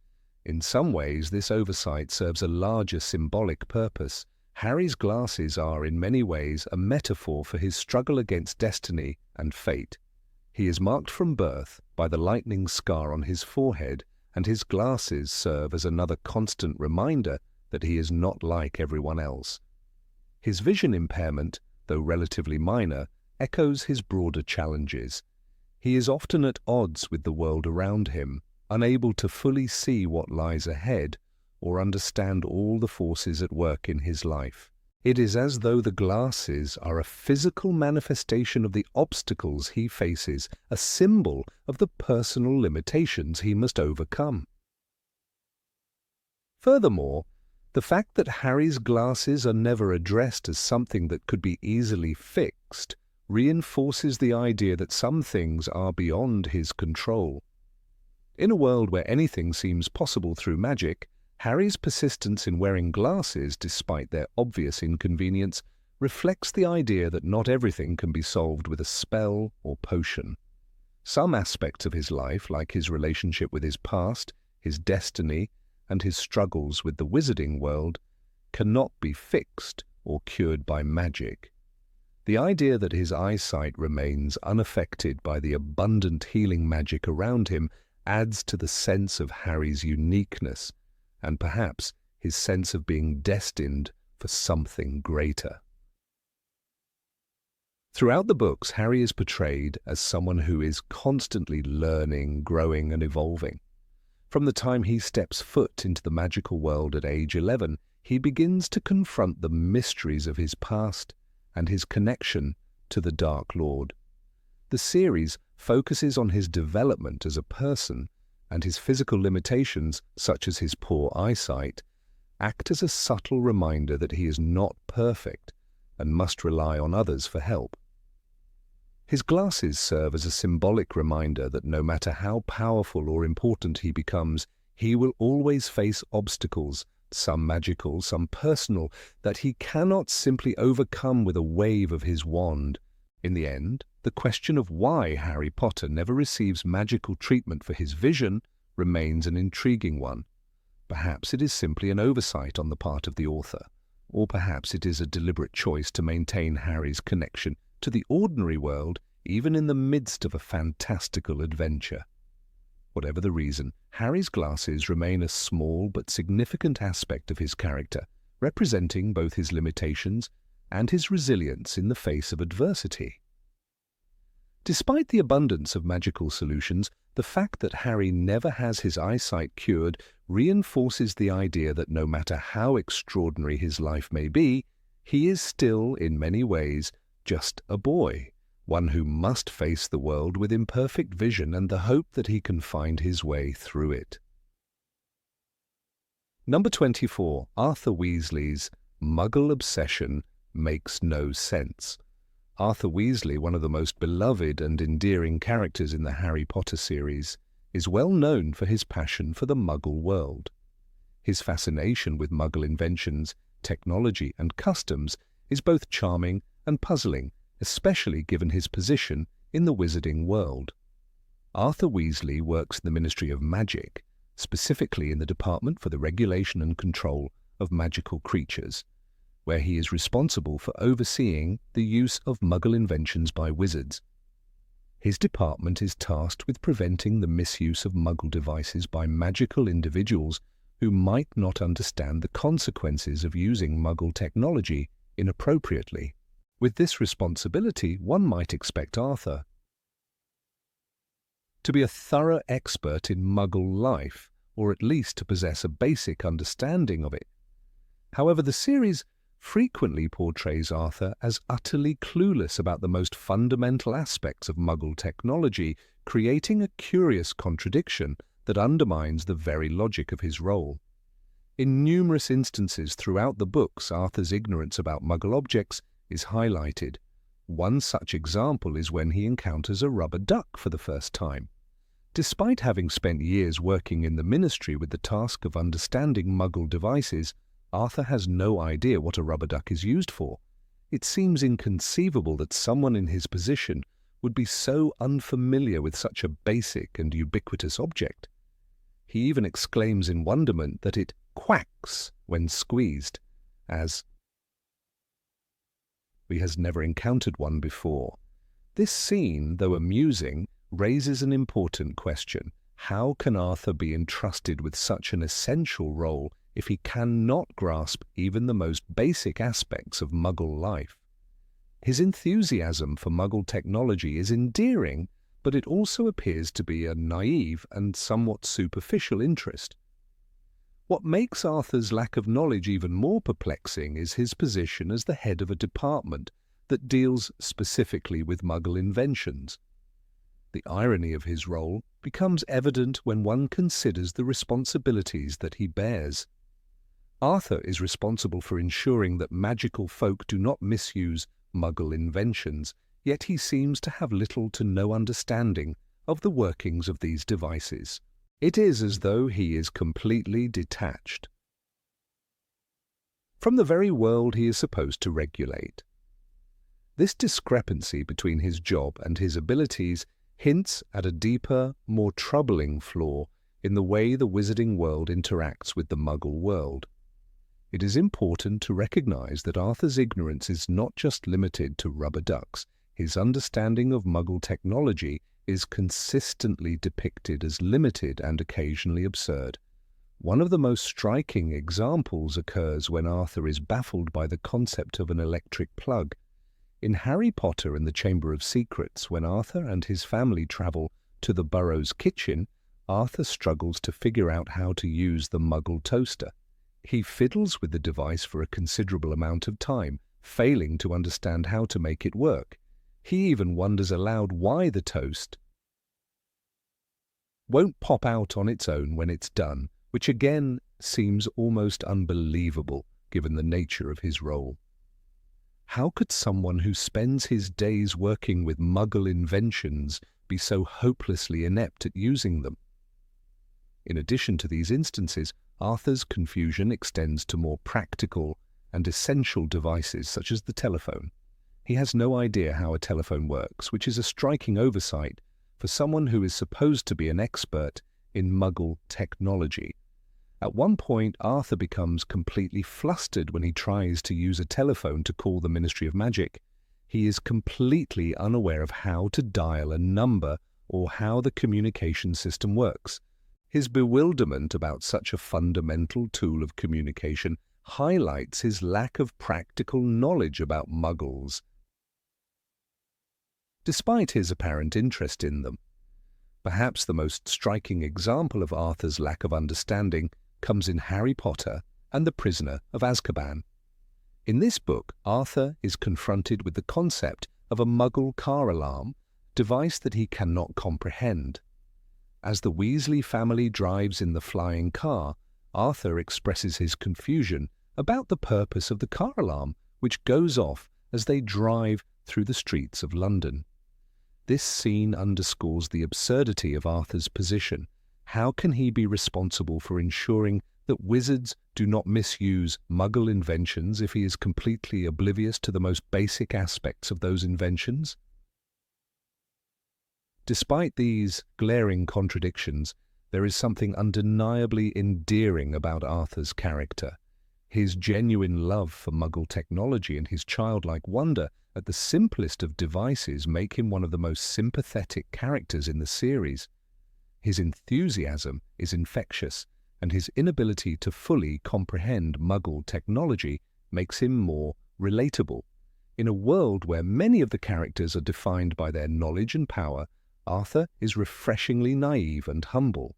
In some ways, this oversight serves a larger symbolic purpose. Harry's glasses are in many ways a metaphor for his struggle against destiny and fate. He is marked from birth by the lightning scar on his forehead, and his glasses serve as another constant reminder that he is not like everyone else. His vision impairment, though relatively minor, echoes his broader challenges. He is often at odds with the world around him, unable to fully see what lies ahead or understand all the forces at work in his life. It is as though the glasses are a physical manifestation of the obstacles he faces, a symbol of the personal limitations he must overcome. Furthermore, the fact that Harry's glasses are never addressed as something that could be easily fixed reinforces the idea that some things are beyond his control. In a world where anything seems possible through magic, Harry's persistence in wearing glasses, despite their obvious inconvenience, reflects the idea that not everything can be solved with a spell or potion. Some aspects of his life, like his relationship with his past, his destiny, and his struggles with the wizarding world, cannot be fixed or cured by magic. The idea that his eyesight remains unaffected by the abundant healing magic around him adds to the sense of Harry's uniqueness, and perhaps his sense of being destined for something greater. Throughout the books, Harry is portrayed as someone who is constantly learning, growing, and evolving. From the time he steps foot into the magical world at age 11, he begins to confront the mysteries of his past and his connection to the Dark Lord. The series focuses on his development as a person, and his physical limitations, such as his poor eyesight, act as a subtle reminder that he is not perfect and must rely on others for help. His glasses serve as a symbolic reminder that no matter how powerful or important he becomes, he will always face obstacles, some magical, some personal, that he cannot simply overcome with a wave of his wand. In the end, the question of why Harry Potter never receives magical treatment for his vision remains an intriguing one. Perhaps it is simply an oversight on the part of the author, or perhaps it is a deliberate choice to maintain Harry's connection to the ordinary world, even in the midst of a fantastical adventure. Whatever the reason, Harry's glasses remain a small but significant aspect of his character, representing both his limitations and his resilience in the face of adversity. Despite the abundance of magical solutions, the fact that Harry never has his eyesight cured reinforces the idea that no matter how extraordinary his life may be, he is still, in many ways, just a boy, one who must face the world with imperfect vision and the hope that he can find his way through it. Number 24. Arthur Weasley's Muggle obsession makes no sense. Arthur Weasley, one of the most beloved and endearing characters in the Harry Potter series, is well known for his passion for the Muggle world. His fascination with Muggle inventions, technology, and customs is both charming and puzzling, especially given his position in the wizarding world. Arthur Weasley works in the Ministry of Magic, specifically in the Department for the Regulation and Control of Magical Creatures, where he is responsible for overseeing the use of Muggle inventions by wizards. His department is tasked with preventing the misuse of Muggle devices by magical individuals who might not understand the consequences of using Muggle technology inappropriately. With this responsibility, one might expect Arthur to be a thorough expert in Muggle life, or at least to possess a basic understanding of it. However, the series frequently portrays Arthur as utterly clueless about the most fundamental aspects of Muggle technology, creating a curious contradiction that undermines the very logic of his role. In numerous instances throughout the books, Arthur's ignorance about Muggle objects is highlighted. One such example is when he encounters a rubber duck for the first time. Despite having spent years working in the Ministry with the task of understanding Muggle devices, Arthur has no idea what a rubber duck is used for. It seems inconceivable that someone in his position would be so unfamiliar with such a basic and ubiquitous object. He even exclaims in wonderment that it quacks when squeezed, as he has never encountered one before. This scene, though amusing, raises an important question. How can Arthur be entrusted with such an essential role if he cannot grasp even the most basic aspects of Muggle life. His enthusiasm for Muggle technology is endearing, but it also appears to be a naive and somewhat superficial interest. What makes Arthur's lack of knowledge even more perplexing is his position as the head of a department that deals specifically with Muggle inventions. The irony of his role becomes evident when one considers the responsibilities that he bears. Arthur is responsible for ensuring that magical folk do not misuse Muggle inventions, yet he seems to have little to no understanding of the workings of these devices. It is as though he is completely detached from the very world he is supposed to regulate. This discrepancy between his job and his abilities hints at a deeper, more troubling flaw in the way the wizarding world interacts with the Muggle world. It is important to recognize that Arthur's ignorance is not just limited to rubber ducks. His understanding of Muggle technology is consistently depicted as limited and occasionally absurd. One of the most striking examples occurs when Arthur is baffled by the concept of an electric plug. In Harry Potter and the Chamber of Secrets, when Arthur and his family travel to the Burrow's kitchen, Arthur struggles to figure out how to use the Muggle toaster. He fiddles with the device for a considerable amount of time, failing to understand how to make it work. He even wonders aloud why the toast won't pop out on its own when it's done, which again seems almost unbelievable given the nature of his role. How could someone who spends his days working with Muggle inventions be so hopelessly inept at using them? In addition to these instances, Arthur's confusion extends to more practical and essential devices such as the telephone. He has no idea how a telephone works, which is a striking oversight for someone who is supposed to be an expert in Muggle technology. At one point, Arthur becomes completely flustered when he tries to use a telephone to call the Ministry of Magic. He is completely unaware of how to dial a number or how the communication system works. His bewilderment about such a fundamental tool of communication highlights his lack of practical knowledge about Muggles, despite his apparent interest in them. Perhaps the most striking example of Arthur's lack of understanding comes in Harry Potter and the Prisoner of Azkaban. In this book, Arthur is confronted with the concept of a Muggle car alarm, device that he cannot comprehend. As the Weasley family drives in the flying car, Arthur expresses his confusion about the purpose of the car alarm, which goes off as they drive through the streets of London. This scene underscores the absurdity of Arthur's position. How can he be responsible for ensuring that wizards do not misuse Muggle inventions if he is completely oblivious to the most basic aspects of those inventions? Despite these glaring contradictions, there is something undeniably endearing about Arthur's character. His genuine love for Muggle technology and his childlike wonder at the simplest of devices make him one of the most sympathetic characters in the series. His enthusiasm is infectious, and his inability to fully comprehend Muggle technology makes him more relatable. In a world where many of the characters are defined by their knowledge and power, Arthur is refreshingly naive and humble.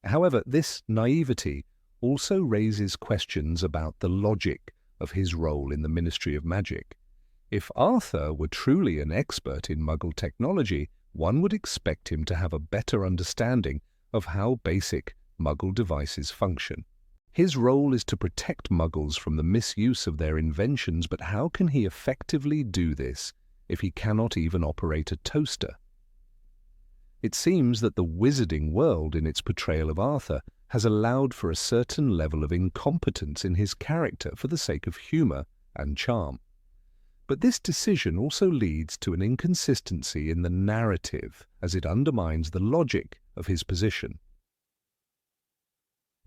However, this naivety also raises questions about the logic of his role in the Ministry of Magic. If Arthur were truly an expert in Muggle technology, one would expect him to have a better understanding of how basic Muggle devices function. His role is to protect Muggles from the misuse of their inventions, but how can he effectively do this if he cannot even operate a toaster? It seems that the wizarding world, in its portrayal of Arthur, has allowed for a certain level of incompetence in his character for the sake of humour and charm. But this decision also leads to an inconsistency in the narrative, as it undermines the logic of his position.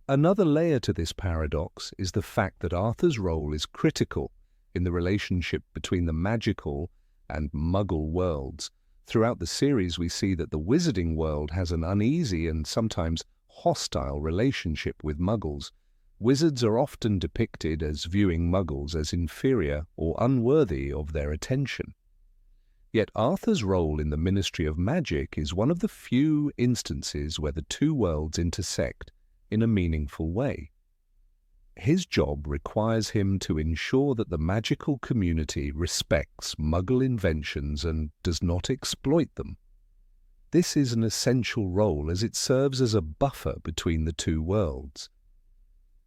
Another layer to this paradox is the fact that Arthur's role is critical in the relationship between the magical and Muggle worlds. Throughout the series, we see that the wizarding world has an uneasy and sometimes hostile relationship with Muggles. Wizards are often depicted as viewing Muggles as inferior or unworthy of their attention. Yet Arthur's role in the Ministry of Magic is one of the few instances where the two worlds intersect in a meaningful way. His job requires him to ensure that the magical community respects Muggle inventions and does not exploit them. This is an essential role as it serves as a buffer between the two worlds.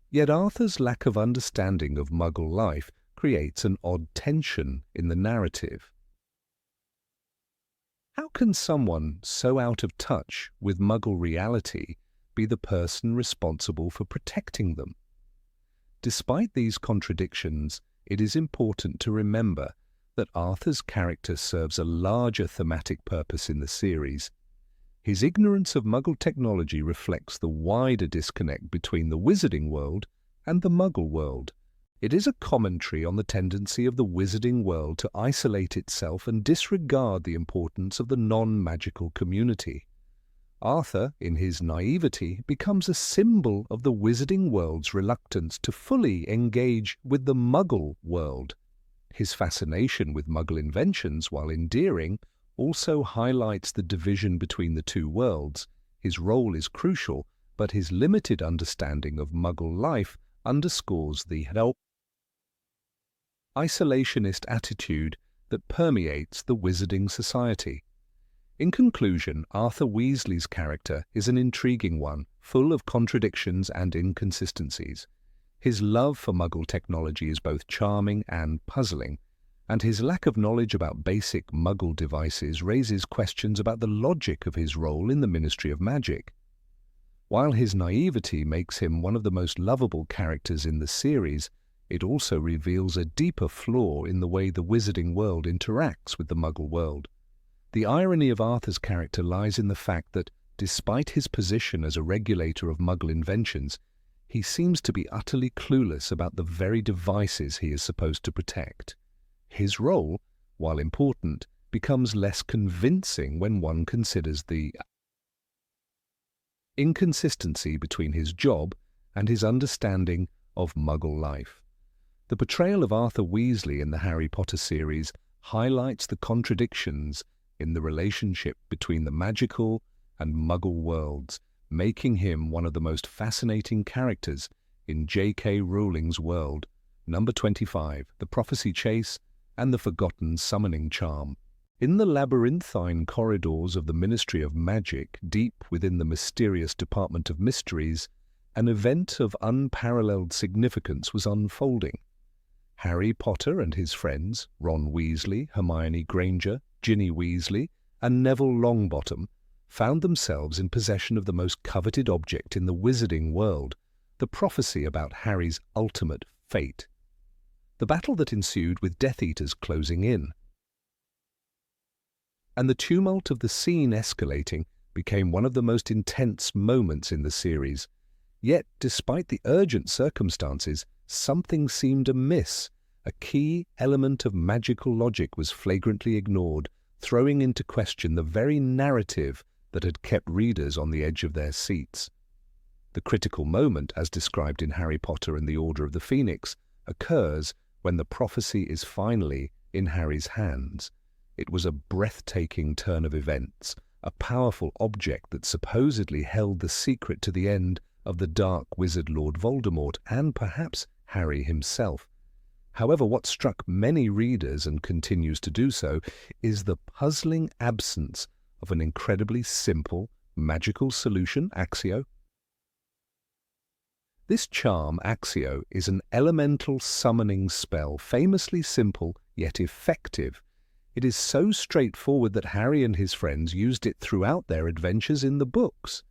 Yet Arthur's lack of understanding of Muggle life creates an odd tension in the narrative. How can someone so out of touch with Muggle reality be the person responsible for protecting them? Despite these contradictions, it is important to remember that Arthur's character serves a larger thematic purpose in the series. His ignorance of Muggle technology reflects the wider disconnect between the wizarding world and the Muggle world. It is a commentary on the tendency of the wizarding world to isolate itself and disregard the importance of the non-magical community. Arthur, in his naivety, becomes a symbol of the wizarding world's reluctance to fully engage with the Muggle world. His fascination with Muggle inventions, while endearing, also highlights the division between the two worlds. His role is crucial, but his limited understanding of Muggle life underscores the isolationist attitude that permeates the wizarding society. In conclusion, Arthur Weasley's character is an intriguing one, full of contradictions and inconsistencies. His love for Muggle technology is both charming and puzzling, and his lack of knowledge about basic Muggle devices raises questions about the logic of his role in the Ministry of Magic. While his naivety makes him one of the most lovable characters in the series, it also reveals a deeper flaw in the way the wizarding world interacts with the Muggle world. The irony of Arthur's character lies in the fact that, despite his position as a regulator of Muggle inventions, he seems to be utterly clueless about the very devices he is supposed to protect. His role, while important, becomes less convincing when one considers the inconsistency between his job and his understanding of Muggle life. The portrayal of Arthur Weasley in the Harry Potter series highlights the contradictions in the relationship between the magical and Muggle worlds, making him one of the most fascinating characters in J.K. Rowling's world. Number 25, The Prophecy Chase and the Forgotten Summoning Charm. In the labyrinthine corridors of the Ministry of Magic, deep within the mysterious Department of Mysteries, an event of unparalleled significance was unfolding. Harry Potter and his friends, Ron Weasley, Hermione Granger, Ginny Weasley, and Neville Longbottom, found themselves in possession of the most coveted object in the wizarding world, the prophecy about Harry's ultimate fate. The battle that ensued with Death Eaters closing in, and the tumult of the scene escalating, became one of the most intense moments in the series. Yet, despite the urgent circumstances, something seemed amiss. A key element of magical logic was flagrantly ignored, throwing into question the very narrative that had kept readers on the edge of their seats. The critical moment, as described in Harry Potter and the Order of the Phoenix, occurs when the prophecy is finally in Harry's hands. It was a breathtaking turn of events, a powerful object that supposedly held the secret to the end of the dark wizard Lord Voldemort and perhaps Harry himself. However, what struck many readers, and continues to do so, is the puzzling absence of an incredibly simple, magical solution, Accio. This charm, Accio, is an elemental summoning spell, famously simple yet effective. It is so straightforward that Harry and his friends used it throughout their adventures in the books.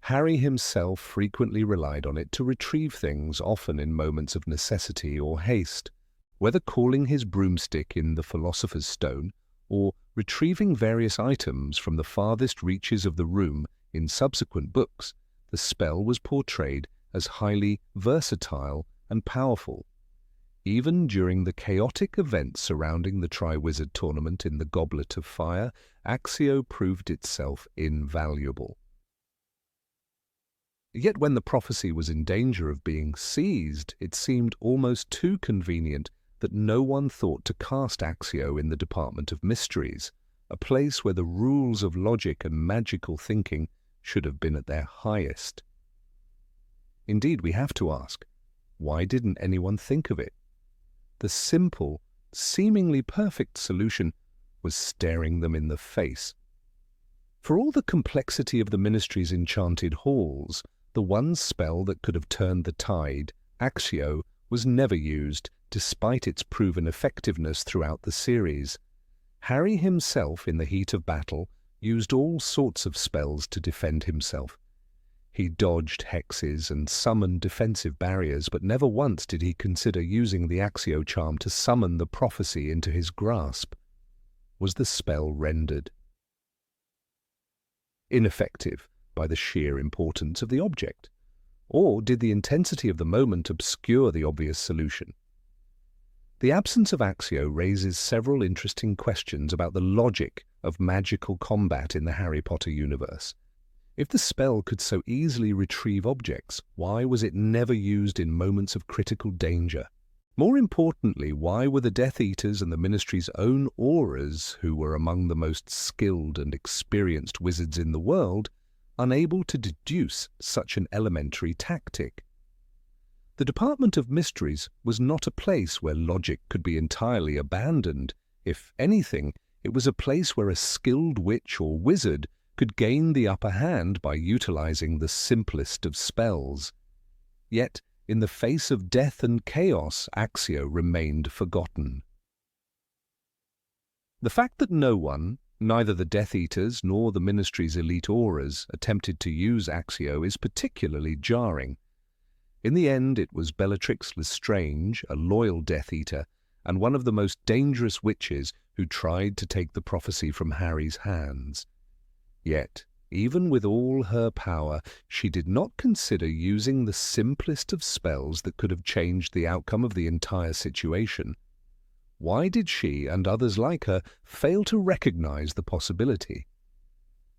Harry himself frequently relied on it to retrieve things, often in moments of necessity or haste. Whether calling his broomstick in the Philosopher's Stone or retrieving various items from the farthest reaches of the room in subsequent books, the spell was portrayed as highly versatile and powerful. Even during the chaotic events surrounding the Triwizard Tournament in the Goblet of Fire, Accio proved itself invaluable. Yet when the prophecy was in danger of being seized, it seemed almost too convenient that no one thought to cast Accio in the Department of Mysteries, a place where the rules of logic and magical thinking should have been at their highest. Indeed, we have to ask, why didn't anyone think of it? The simple, seemingly perfect solution was staring them in the face. For all the complexity of the Ministry's enchanted halls, the one spell that could have turned the tide, Accio, was never used, despite its proven effectiveness throughout the series. Harry himself, in the heat of battle, used all sorts of spells to defend himself. He dodged hexes and summoned defensive barriers, but never once did he consider using the Accio charm to summon the prophecy into his grasp. Was the spell rendered ineffective by the sheer importance of the object? Or did the intensity of the moment obscure the obvious solution? The absence of Accio raises several interesting questions about the logic of magical combat in the Harry Potter universe. If the spell could so easily retrieve objects, why was it never used in moments of critical danger? More importantly, why were the Death Eaters and the Ministry's own auras, who were among the most skilled and experienced wizards in the world, unable to deduce such an elementary tactic? The Department of Mysteries was not a place where logic could be entirely abandoned. If anything, it was a place where a skilled witch or wizard could gain the upper hand by utilizing the simplest of spells. Yet, in the face of death and chaos, Accio remained forgotten. The fact that no one, neither the Death Eaters nor the Ministry's elite auras, attempted to use Accio is particularly jarring. In the end, it was Bellatrix Lestrange, a loyal Death Eater, and one of the most dangerous witches who tried to take the prophecy from Harry's hands. Yet, even with all her power, she did not consider using the simplest of spells that could have changed the outcome of the entire situation. Why did she and others like her fail to recognize the possibility?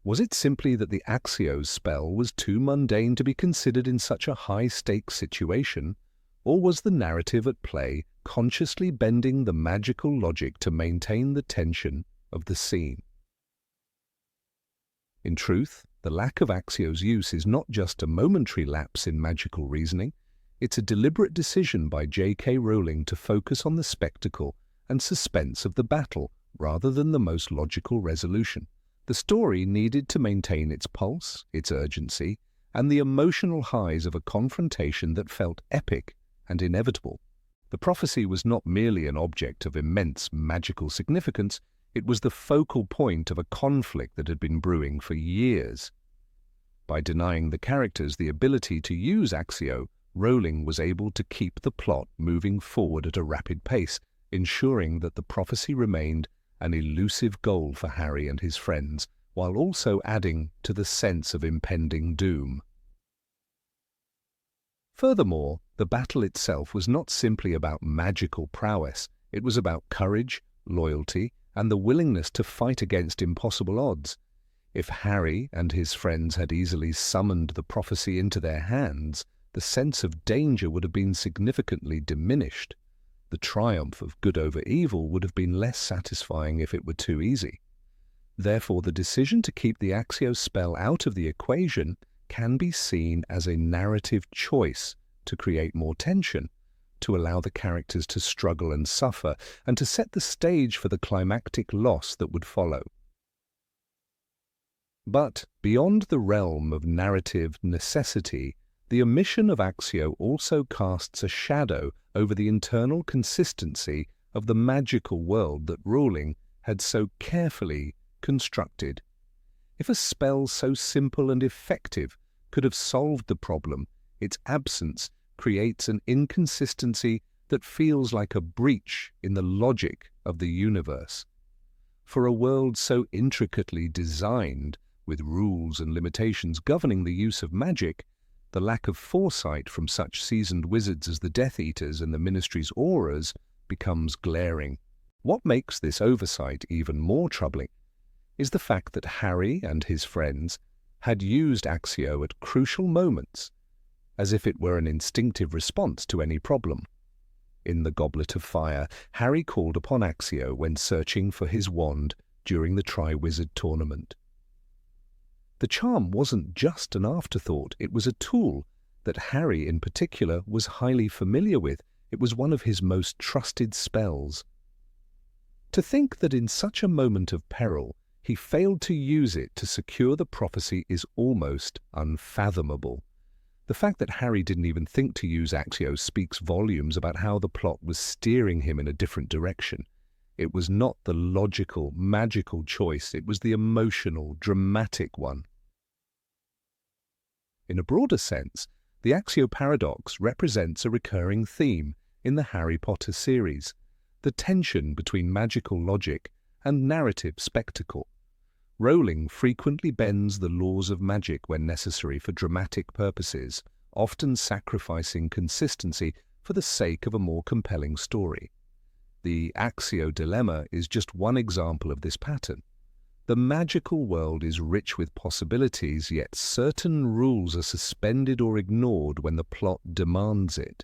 Was it simply that the Accio spell was too mundane to be considered in such a high-stakes situation, or was the narrative at play consciously bending the magical logic to maintain the tension of the scene? In truth, the lack of Accio's use is not just a momentary lapse in magical reasoning, it's a deliberate decision by J.K. Rowling to focus on the spectacle and suspense of the battle rather than the most logical resolution. The story needed to maintain its pulse, its urgency, and the emotional highs of a confrontation that felt epic and inevitable. The prophecy was not merely an object of immense magical significance, it was the focal point of a conflict that had been brewing for years. By denying the characters the ability to use Accio, Rowling was able to keep the plot moving forward at a rapid pace, ensuring that the prophecy remained an elusive goal for Harry and his friends, while also adding to the sense of impending doom. Furthermore, the battle itself was not simply about magical prowess, it was about courage, loyalty, and the willingness to fight against impossible odds. If Harry and his friends had easily summoned the prophecy into their hands, the sense of danger would have been significantly diminished. The triumph of good over evil would have been less satisfying if it were too easy. Therefore, the decision to keep the Accio spell out of the equation can be seen as a narrative choice to create more tension, to allow the characters to struggle and suffer, and to set the stage for the climactic loss that would follow. But beyond the realm of narrative necessity, the omission of Accio also casts a shadow over the internal consistency of the magical world that Rowling had so carefully constructed. If a spell so simple and effective could have solved the problem, its absence creates an inconsistency that feels like a breach in the logic of the universe. For a world so intricately designed, with rules and limitations governing the use of magic, the lack of foresight from such seasoned wizards as the Death Eaters and the Ministry's auras becomes glaring. What makes this oversight even more troubling is the fact that Harry and his friends had used Accio at crucial moments, as if it were an instinctive response to any problem. In the Goblet of Fire, Harry called upon Accio when searching for his wand during the Triwizard Tournament. The charm wasn't just an afterthought, it was a tool that Harry in particular was highly familiar with. It was one of his most trusted spells. To think that in such a moment of peril he failed to use it to secure the prophecy is almost unfathomable. The fact that Harry didn't even think to use Accio speaks volumes about how the plot was steering him in a different direction. It was not the logical, magical choice, it was the emotional, dramatic one. In a broader sense, the Accio paradox represents a recurring theme in the Harry Potter series, the tension between magical logic and narrative spectacle. Rowling frequently bends the laws of magic when necessary for dramatic purposes, often sacrificing consistency for the sake of a more compelling story. The Accio dilemma is just one example of this pattern. The magical world is rich with possibilities, yet certain rules are suspended or ignored when the plot demands it.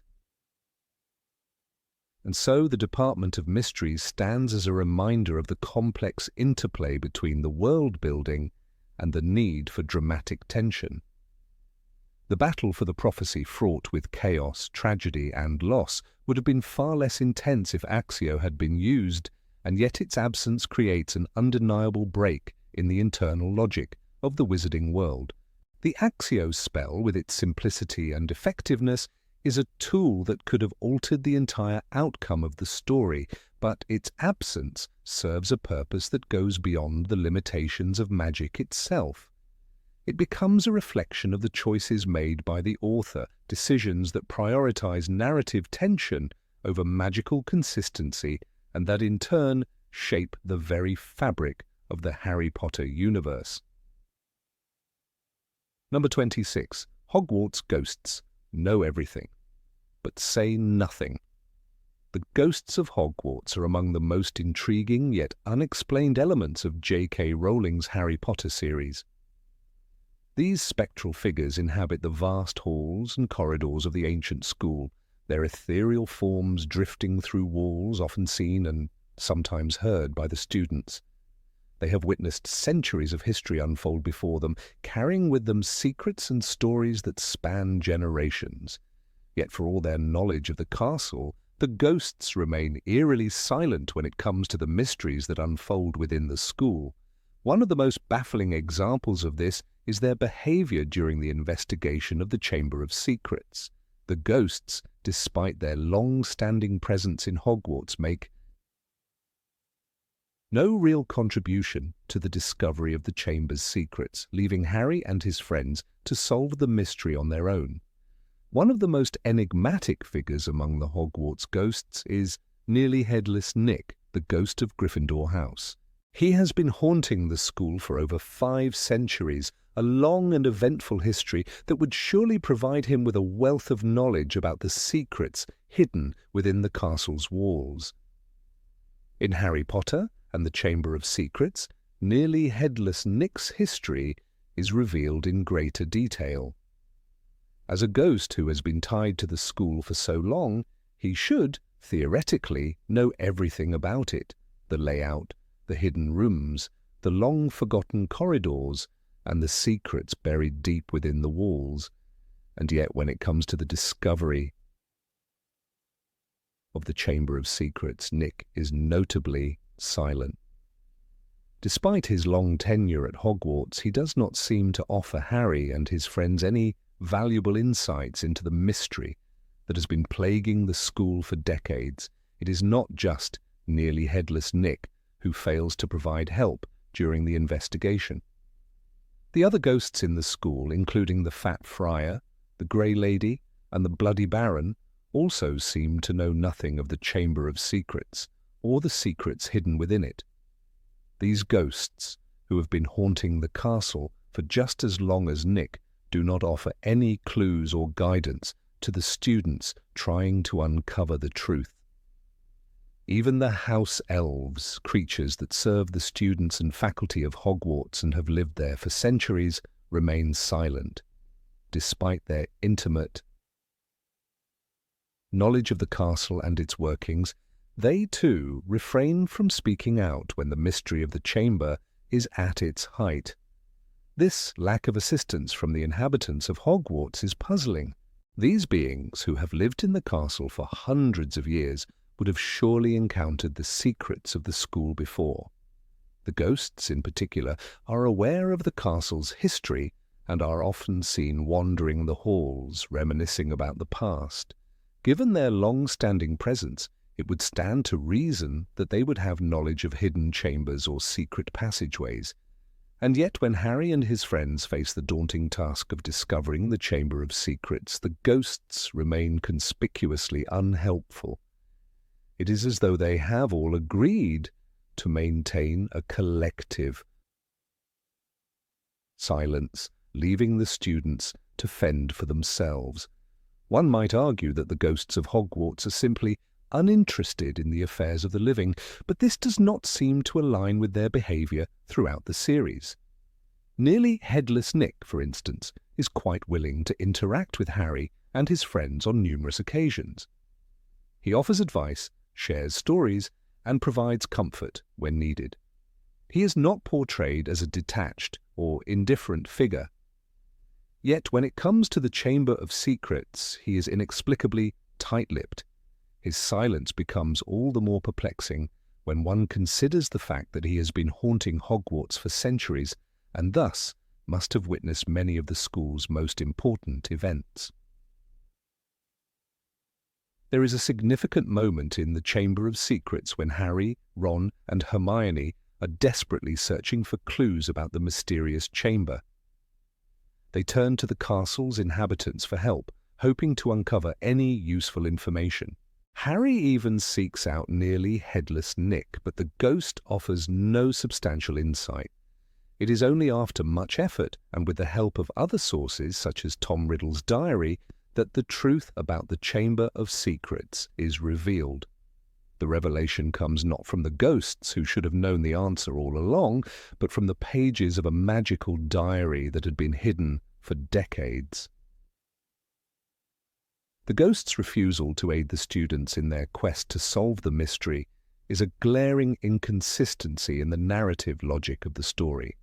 And so the Department of Mysteries stands as a reminder of the complex interplay between the world-building and the need for dramatic tension. The battle for the prophecy, fraught with chaos, tragedy, and loss, would have been far less intense if Accio had been used, and yet its absence creates an undeniable break in the internal logic of the wizarding world. The Accio spell, with its simplicity and effectiveness, is a tool that could have altered the entire outcome of the story, but its absence serves a purpose that goes beyond the limitations of magic itself. It becomes a reflection of the choices made by the author, decisions that prioritize narrative tension over magical consistency, and that in turn shape the very fabric of the Harry Potter universe. Number 26. Hogwarts ghosts know everything, but say nothing. The ghosts of Hogwarts are among the most intriguing yet unexplained elements of J.K. Rowling's Harry Potter series. These spectral figures inhabit the vast halls and corridors of the ancient school, their ethereal forms drifting through walls often seen and sometimes heard by the students. They have witnessed centuries of history unfold before them, carrying with them secrets and stories that span generations. Yet for all their knowledge of the castle, the ghosts remain eerily silent when it comes to the mysteries that unfold within the school. One of the most baffling examples of this is their behavior during the investigation of the Chamber of Secrets. The ghosts, despite their long-standing presence in Hogwarts, make no real contribution to the discovery of the Chamber's secrets, leaving Harry and his friends to solve the mystery on their own. One of the most enigmatic figures among the Hogwarts ghosts is Nearly Headless Nick, the ghost of Gryffindor House. He has been haunting the school for over 5 centuries, a long and eventful history that would surely provide him with a wealth of knowledge about the secrets hidden within the castle's walls. In Harry Potter and the Chamber of Secrets, Nearly Headless Nick's history is revealed in greater detail. As a ghost who has been tied to the school for so long, he should, theoretically, know everything about it: the layout, the hidden rooms, the long-forgotten corridors, and the secrets buried deep within the walls. And yet when it comes to the discovery of the Chamber of Secrets, Nick is notably silent. Despite his long tenure at Hogwarts, he does not seem to offer Harry and his friends any valuable insights into the mystery that has been plaguing the school for decades. It is not just Nearly Headless Nick who fails to provide help during the investigation. The other ghosts in the school, including the Fat Friar, the Grey Lady, and the Bloody Baron, also seem to know nothing of the Chamber of Secrets, or the secrets hidden within it. These ghosts, who have been haunting the castle for just as long as Nick, do not offer any clues or guidance to the students trying to uncover the truth. Even the house elves, creatures that serve the students and faculty of Hogwarts and have lived there for centuries, remain silent, despite their intimate knowledge of the castle and its workings. They too refrain from speaking out when the mystery of the chamber is at its height. This lack of assistance from the inhabitants of Hogwarts is puzzling. These beings, who have lived in the castle for hundreds of years, would have surely encountered the secrets of the school before. The ghosts, in particular, are aware of the castle's history and are often seen wandering the halls, reminiscing about the past. Given their long-standing presence, it would stand to reason that they would have knowledge of hidden chambers or secret passageways. And yet when Harry and his friends face the daunting task of discovering the Chamber of Secrets, the ghosts remain conspicuously unhelpful. It is as though they have all agreed to maintain a collective silence, leaving the students to fend for themselves. One might argue that the ghosts of Hogwarts are simply uninterested in the affairs of the living, but this does not seem to align with their behaviour throughout the series. Nearly Headless Nick, for instance, is quite willing to interact with Harry and his friends on numerous occasions. He offers advice, shares stories, and provides comfort when needed. He is not portrayed as a detached or indifferent figure. Yet when it comes to the Chamber of Secrets, he is inexplicably tight-lipped. His silence becomes all the more perplexing when one considers the fact that he has been haunting Hogwarts for centuries and thus must have witnessed many of the school's most important events. There is a significant moment in the Chamber of Secrets when Harry, Ron, and Hermione are desperately searching for clues about the mysterious chamber. They turn to the castle's inhabitants for help, hoping to uncover any useful information. Harry even seeks out nearly Headless Nick, but the ghost offers no substantial insight. It is only after much effort, and with the help of other sources such as Tom Riddle's diary, that the truth about the Chamber of Secrets is revealed. The revelation comes not from the ghosts, who should have known the answer all along, but from the pages of a magical diary that had been hidden for decades. The ghosts' refusal to aid the students in their quest to solve the mystery is a glaring inconsistency in the narrative logic of the story.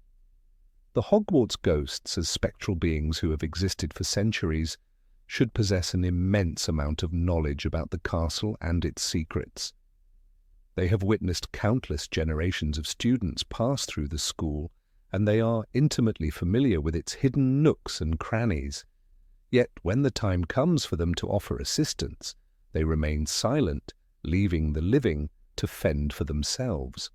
The Hogwarts ghosts, as spectral beings who have existed for centuries, should possess an immense amount of knowledge about the castle and its secrets. They have witnessed countless generations of students pass through the school, and they are intimately familiar with its hidden nooks and crannies. Yet when the time comes for them to offer assistance, they remain silent, leaving the living to fend for themselves.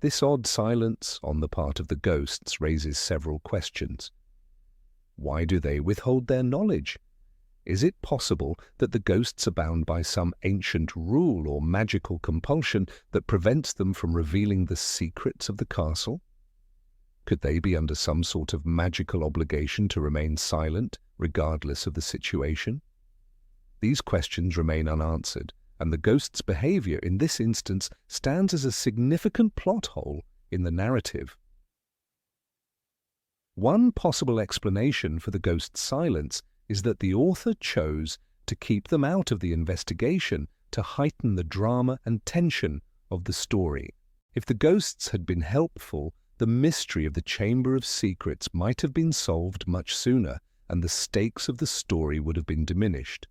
This odd silence on the part of the ghosts raises several questions. Why do they withhold their knowledge? Is it possible that the ghosts are bound by some ancient rule or magical compulsion that prevents them from revealing the secrets of the castle? Could they be under some sort of magical obligation to remain silent, regardless of the situation? These questions remain unanswered, and the ghost's behavior in this instance stands as a significant plot hole in the narrative. One possible explanation for the ghost's silence is that the author chose to keep them out of the investigation to heighten the drama and tension of the story. If the ghosts had been helpful, the mystery of the Chamber of Secrets might have been solved much sooner, and the stakes of the story would have been diminished.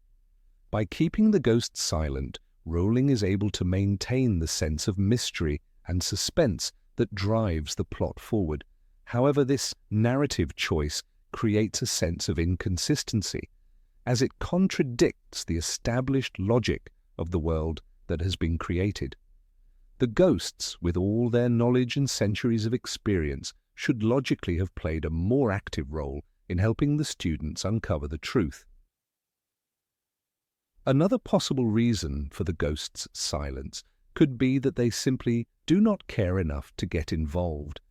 By keeping the ghosts silent, Rowling is able to maintain the sense of mystery and suspense that drives the plot forward. However, this narrative choice creates a sense of inconsistency, as it contradicts the established logic of the world that has been created. The ghosts, with all their knowledge and centuries of experience, should logically have played a more active role in helping the students uncover the truth. Another possible reason for the ghosts' silence could be that they simply do not care enough to get involved.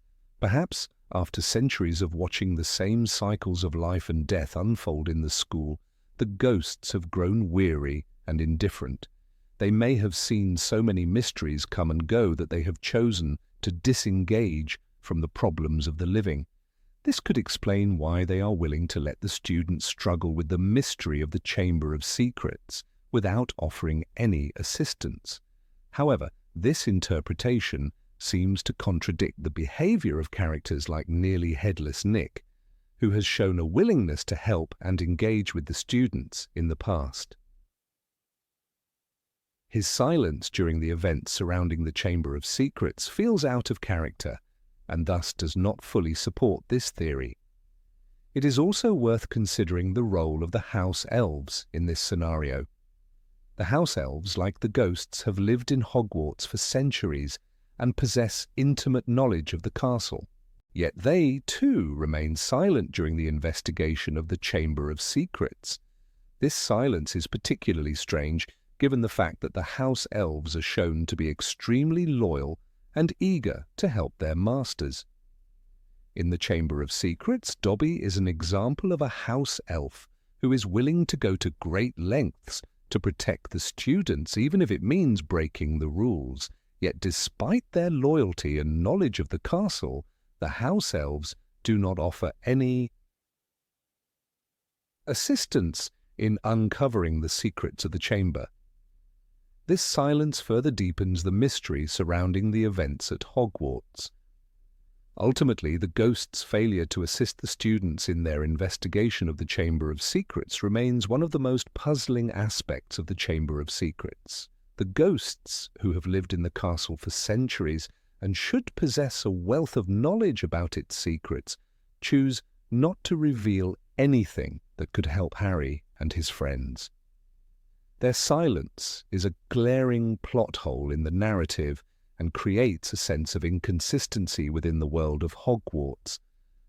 Perhaps, after centuries of watching the same cycles of life and death unfold in the school, the ghosts have grown weary and indifferent. They may have seen so many mysteries come and go that they have chosen to disengage from the problems of the living. This could explain why they are willing to let the students struggle with the mystery of the Chamber of Secrets without offering any assistance. However, this interpretation seems to contradict the behavior of characters like Nearly Headless Nick, who has shown a willingness to help and engage with the students in the past. His silence during the events surrounding the Chamber of Secrets feels out of character, and thus does not fully support this theory. It is also worth considering the role of the house elves in this scenario. The house elves, like the ghosts, have lived in Hogwarts for centuries and possess intimate knowledge of the castle. Yet they, too, remain silent during the investigation of the Chamber of Secrets. This silence is particularly strange given the fact that the house elves are shown to be extremely loyal and eager to help their masters. In the Chamber of Secrets, Dobby is an example of a house elf who is willing to go to great lengths to protect the students, even if it means breaking the rules. Yet despite their loyalty and knowledge of the castle, the house elves do not offer any assistance in uncovering the secrets of the chamber. This silence further deepens the mystery surrounding the events at Hogwarts. Ultimately, the ghosts' failure to assist the students in their investigation of the Chamber of Secrets remains one of the most puzzling aspects of the Chamber of Secrets. The ghosts, who have lived in the castle for centuries and should possess a wealth of knowledge about its secrets, choose not to reveal anything that could help Harry and his friends. Their silence is a glaring plot hole in the narrative and creates a sense of inconsistency within the world of Hogwarts.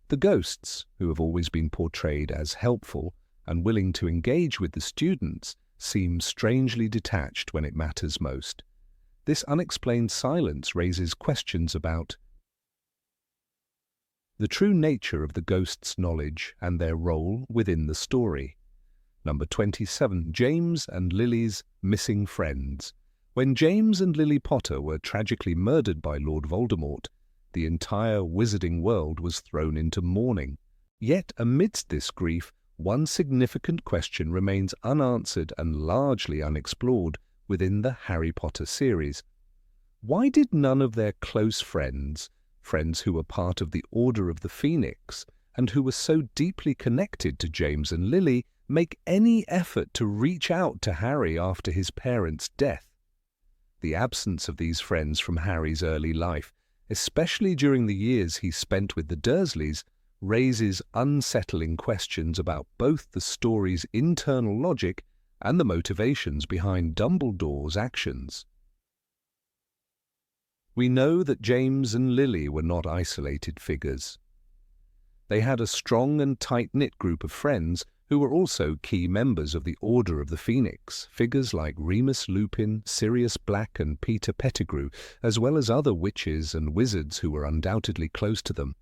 The ghosts, who have always been portrayed as helpful and willing to engage with the students, seem strangely detached when it matters most. This unexplained silence raises questions about the true nature of the ghosts' knowledge and their role within the story. Number 27. James and Lily's missing friends. When James and Lily Potter were tragically murdered by Lord Voldemort, the entire wizarding world was thrown into mourning. Yet amidst this grief, one significant question remains unanswered and largely unexplored within the Harry Potter series. Why did none of their close friends who were part of the Order of the Phoenix and who were so deeply connected to James and Lily, make any effort to reach out to Harry after his parents' death? The absence of these friends from Harry's early life, especially during the years he spent with the Dursleys, raises unsettling questions about both the story's internal logic and the motivations behind Dumbledore's actions. We know that James and Lily were not isolated figures. They had a strong and tight-knit group of friends who were also key members of the Order of the Phoenix, figures like Remus Lupin, Sirius Black and Peter Pettigrew, as well as other witches and wizards who were undoubtedly close to them.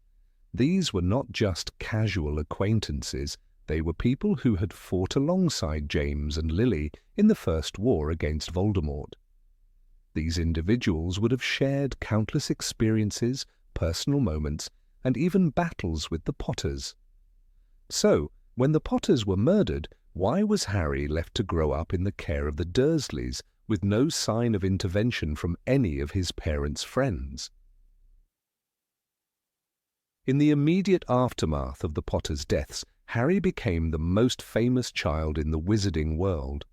These were not just casual acquaintances, they were people who had fought alongside James and Lily in the First War against Voldemort. These individuals would have shared countless experiences, personal moments, and even battles with the Potters. So, when the Potters were murdered, why was Harry left to grow up in the care of the Dursleys with no sign of intervention from any of his parents' friends? In the immediate aftermath of the Potters' deaths, Harry became the most famous child in the wizarding world.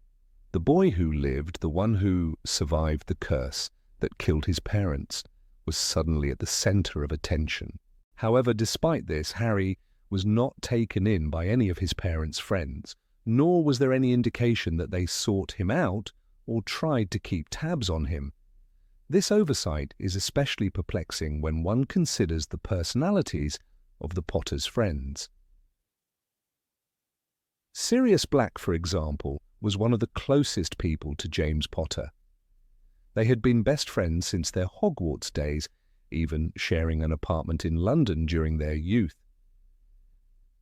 The boy who lived, the one who survived the curse that killed his parents, was suddenly at the center of attention. However, despite this, Harry was not taken in by any of his parents' friends, nor was there any indication that they sought him out or tried to keep tabs on him. This oversight is especially perplexing when one considers the personalities of the Potter's friends. Sirius Black, for example, was one of the closest people to James Potter. They had been best friends since their Hogwarts days, even sharing an apartment in London during their youth.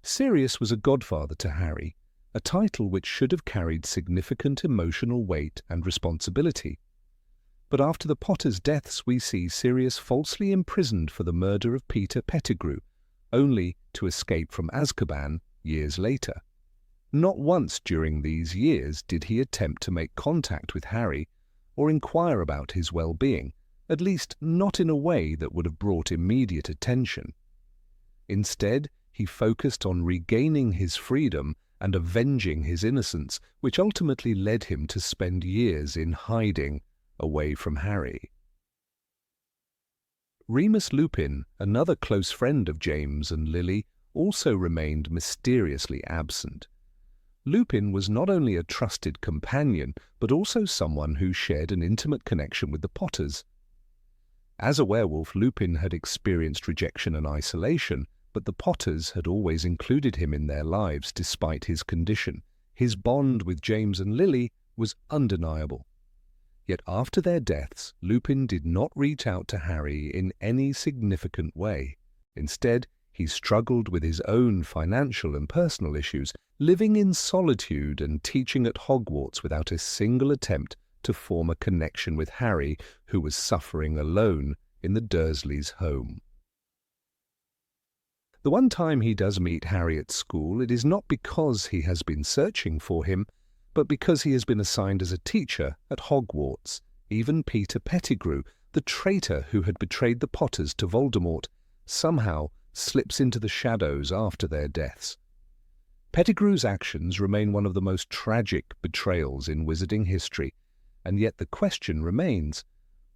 Sirius was a godfather to Harry, a title which should have carried significant emotional weight and responsibility. But after the Potters' deaths, we see Sirius falsely imprisoned for the murder of Peter Pettigrew, only to escape from Azkaban years later. Not once during these years did he attempt to make contact with Harry or inquire about his well-being, at least not in a way that would have brought immediate attention. Instead, he focused on regaining his freedom and avenging his innocence, which ultimately led him to spend years in hiding away from Harry. Remus Lupin, another close friend of James and Lily, also remained mysteriously absent. Lupin was not only a trusted companion, but also someone who shared an intimate connection with the Potters. As a werewolf, Lupin had experienced rejection and isolation, but the Potters had always included him in their lives despite his condition. His bond with James and Lily was undeniable. Yet after their deaths, Lupin did not reach out to Harry in any significant way. Instead, he struggled with his own financial and personal issues, living in solitude and teaching at Hogwarts without a single attempt to form a connection with Harry, who was suffering alone in the Dursleys' home. The one time he does meet Harry at school, it is not because he has been searching for him, but because he has been assigned as a teacher at Hogwarts. Even Peter Pettigrew, the traitor who had betrayed the Potters to Voldemort, somehow slips into the shadows after their deaths. Pettigrew's actions remain one of the most tragic betrayals in wizarding history, and yet the question remains,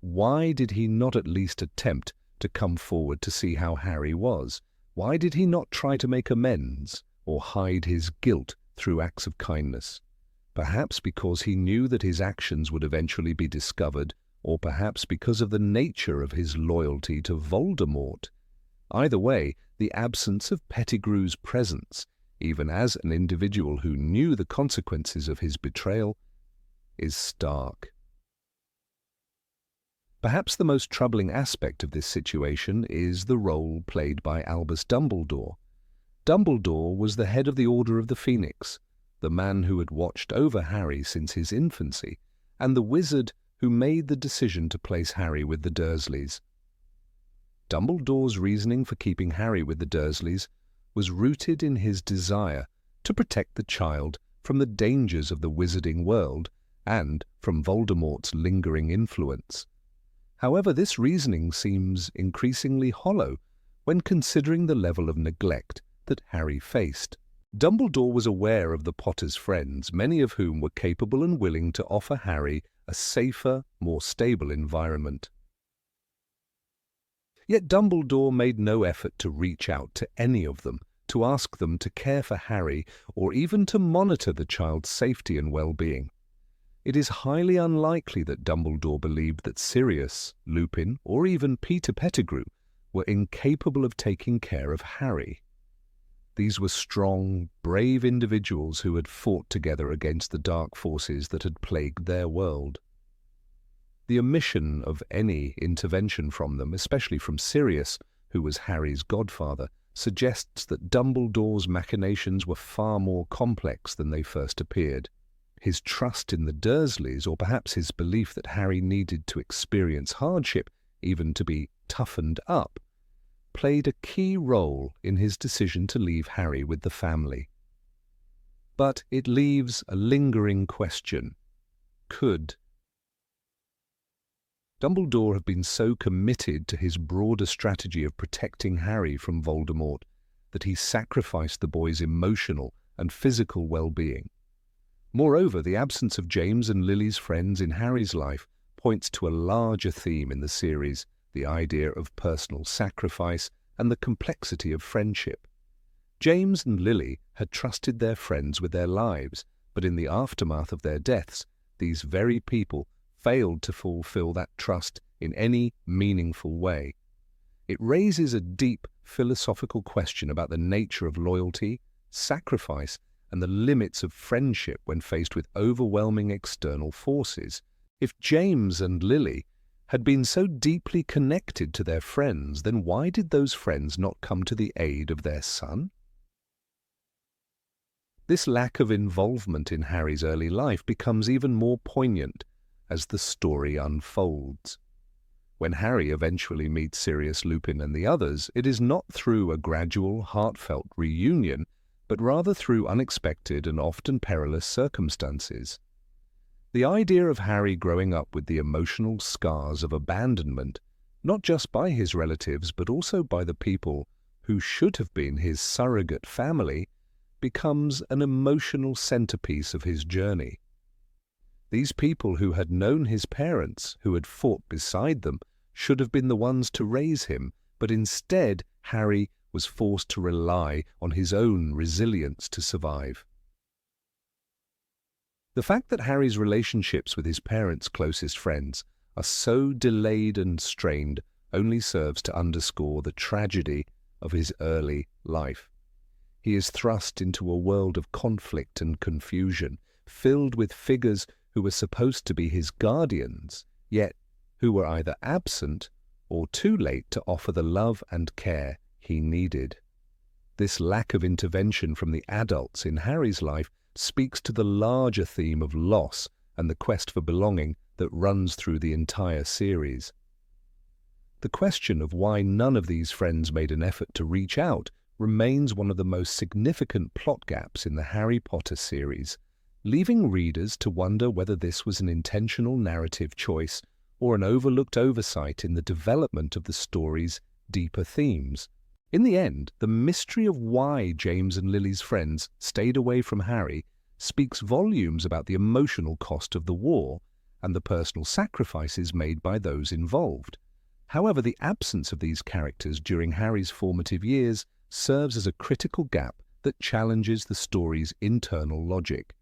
why did he not at least attempt to come forward to see how Harry was? Why did he not try to make amends or hide his guilt through acts of kindness? Perhaps because he knew that his actions would eventually be discovered, or perhaps because of the nature of his loyalty to Voldemort. Either way, the absence of Pettigrew's presence, even as an individual who knew the consequences of his betrayal, is stark. Perhaps the most troubling aspect of this situation is the role played by Albus Dumbledore. Dumbledore was the head of the Order of the Phoenix, the man who had watched over Harry since his infancy, and the wizard who made the decision to place Harry with the Dursleys. Dumbledore's reasoning for keeping Harry with the Dursleys was rooted in his desire to protect the child from the dangers of the wizarding world and from Voldemort's lingering influence. However, this reasoning seems increasingly hollow when considering the level of neglect that Harry faced. Dumbledore was aware of the Potter's friends, many of whom were capable and willing to offer Harry a safer, more stable environment. Yet Dumbledore made no effort to reach out to any of them, to ask them to care for Harry, or even to monitor the child's safety and well-being. It is highly unlikely that Dumbledore believed that Sirius, Lupin, or even Peter Pettigrew were incapable of taking care of Harry. These were strong, brave individuals who had fought together against the dark forces that had plagued their world. The omission of any intervention from them, especially from Sirius, who was Harry's godfather, suggests that Dumbledore's machinations were far more complex than they first appeared. His trust in the Dursleys, or perhaps his belief that Harry needed to experience hardship, even to be toughened up, played a key role in his decision to leave Harry with the family. But it leaves a lingering question. Could Dumbledore have been so committed to his broader strategy of protecting Harry from Voldemort that he sacrificed the boy's emotional and physical well-being? Moreover, the absence of James and Lily's friends in Harry's life points to a larger theme in the series, the idea of personal sacrifice and the complexity of friendship. James and Lily had trusted their friends with their lives, but in the aftermath of their deaths, these very people failed to fulfill that trust in any meaningful way. It raises a deep philosophical question about the nature of loyalty, sacrifice, and the limits of friendship when faced with overwhelming external forces. If James and Lily had been so deeply connected to their friends, then why did those friends not come to the aid of their son? This lack of involvement in Harry's early life becomes even more poignant as the story unfolds. When Harry eventually meets Sirius Lupin and the others, it is not through a gradual, heartfelt reunion, but rather through unexpected and often perilous circumstances. The idea of Harry growing up with the emotional scars of abandonment, not just by his relatives but also by the people who should have been his surrogate family, becomes an emotional centerpiece of his journey. These people who had known his parents, who had fought beside them, should have been the ones to raise him, but instead Harry was forced to rely on his own resilience to survive. The fact that Harry's relationships with his parents' closest friends are so delayed and strained only serves to underscore the tragedy of his early life. He is thrust into a world of conflict and confusion, filled with figures who were supposed to be his guardians, yet who were either absent or too late to offer the love and care he needed. This lack of intervention from the adults in Harry's life speaks to the larger theme of loss and the quest for belonging that runs through the entire series. The question of why none of these friends made an effort to reach out remains one of the most significant plot gaps in the Harry Potter series, leaving readers to wonder whether this was an intentional narrative choice or an overlooked oversight in the development of the story's deeper themes. In the end, the mystery of why James and Lily's friends stayed away from Harry speaks volumes about the emotional cost of the war and the personal sacrifices made by those involved. However, the absence of these characters during Harry's formative years serves as a critical gap that challenges the story's internal logic.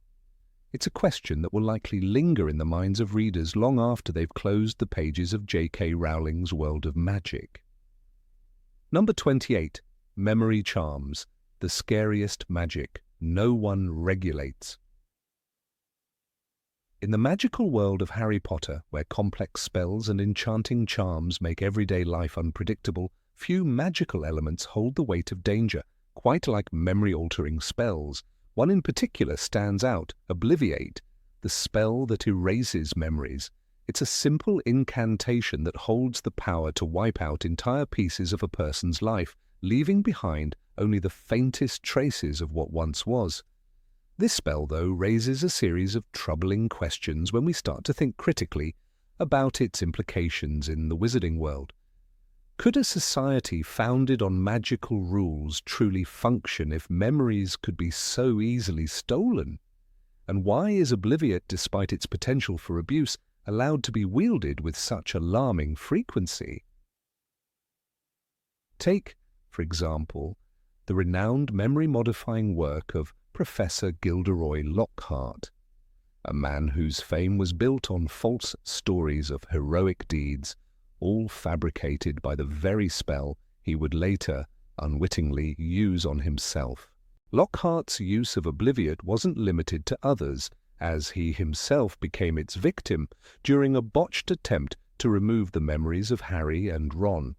It's a question that will likely linger in the minds of readers long after they've closed the pages of J.K. Rowling's world of magic. Number 28. Memory Charms. The scariest magic no one regulates. In the magical world of Harry Potter, where complex spells and enchanting charms make everyday life unpredictable, few magical elements hold the weight of danger, quite like memory-altering spells. One in particular stands out, Obliviate, the spell that erases memories. It's a simple incantation that holds the power to wipe out entire pieces of a person's life, leaving behind only the faintest traces of what once was. This spell, though, raises a series of troubling questions when we start to think critically about its implications in the wizarding world. Could a society founded on magical rules truly function if memories could be so easily stolen? And why is Obliviate, despite its potential for abuse, allowed to be wielded with such alarming frequency? Take, for example, the renowned memory-modifying work of Professor Gilderoy Lockhart, a man whose fame was built on false stories of heroic deeds, all fabricated by the very spell he would later, unwittingly, use on himself. Lockhart's use of Obliviate wasn't limited to others, as he himself became its victim during a botched attempt to remove the memories of Harry and Ron.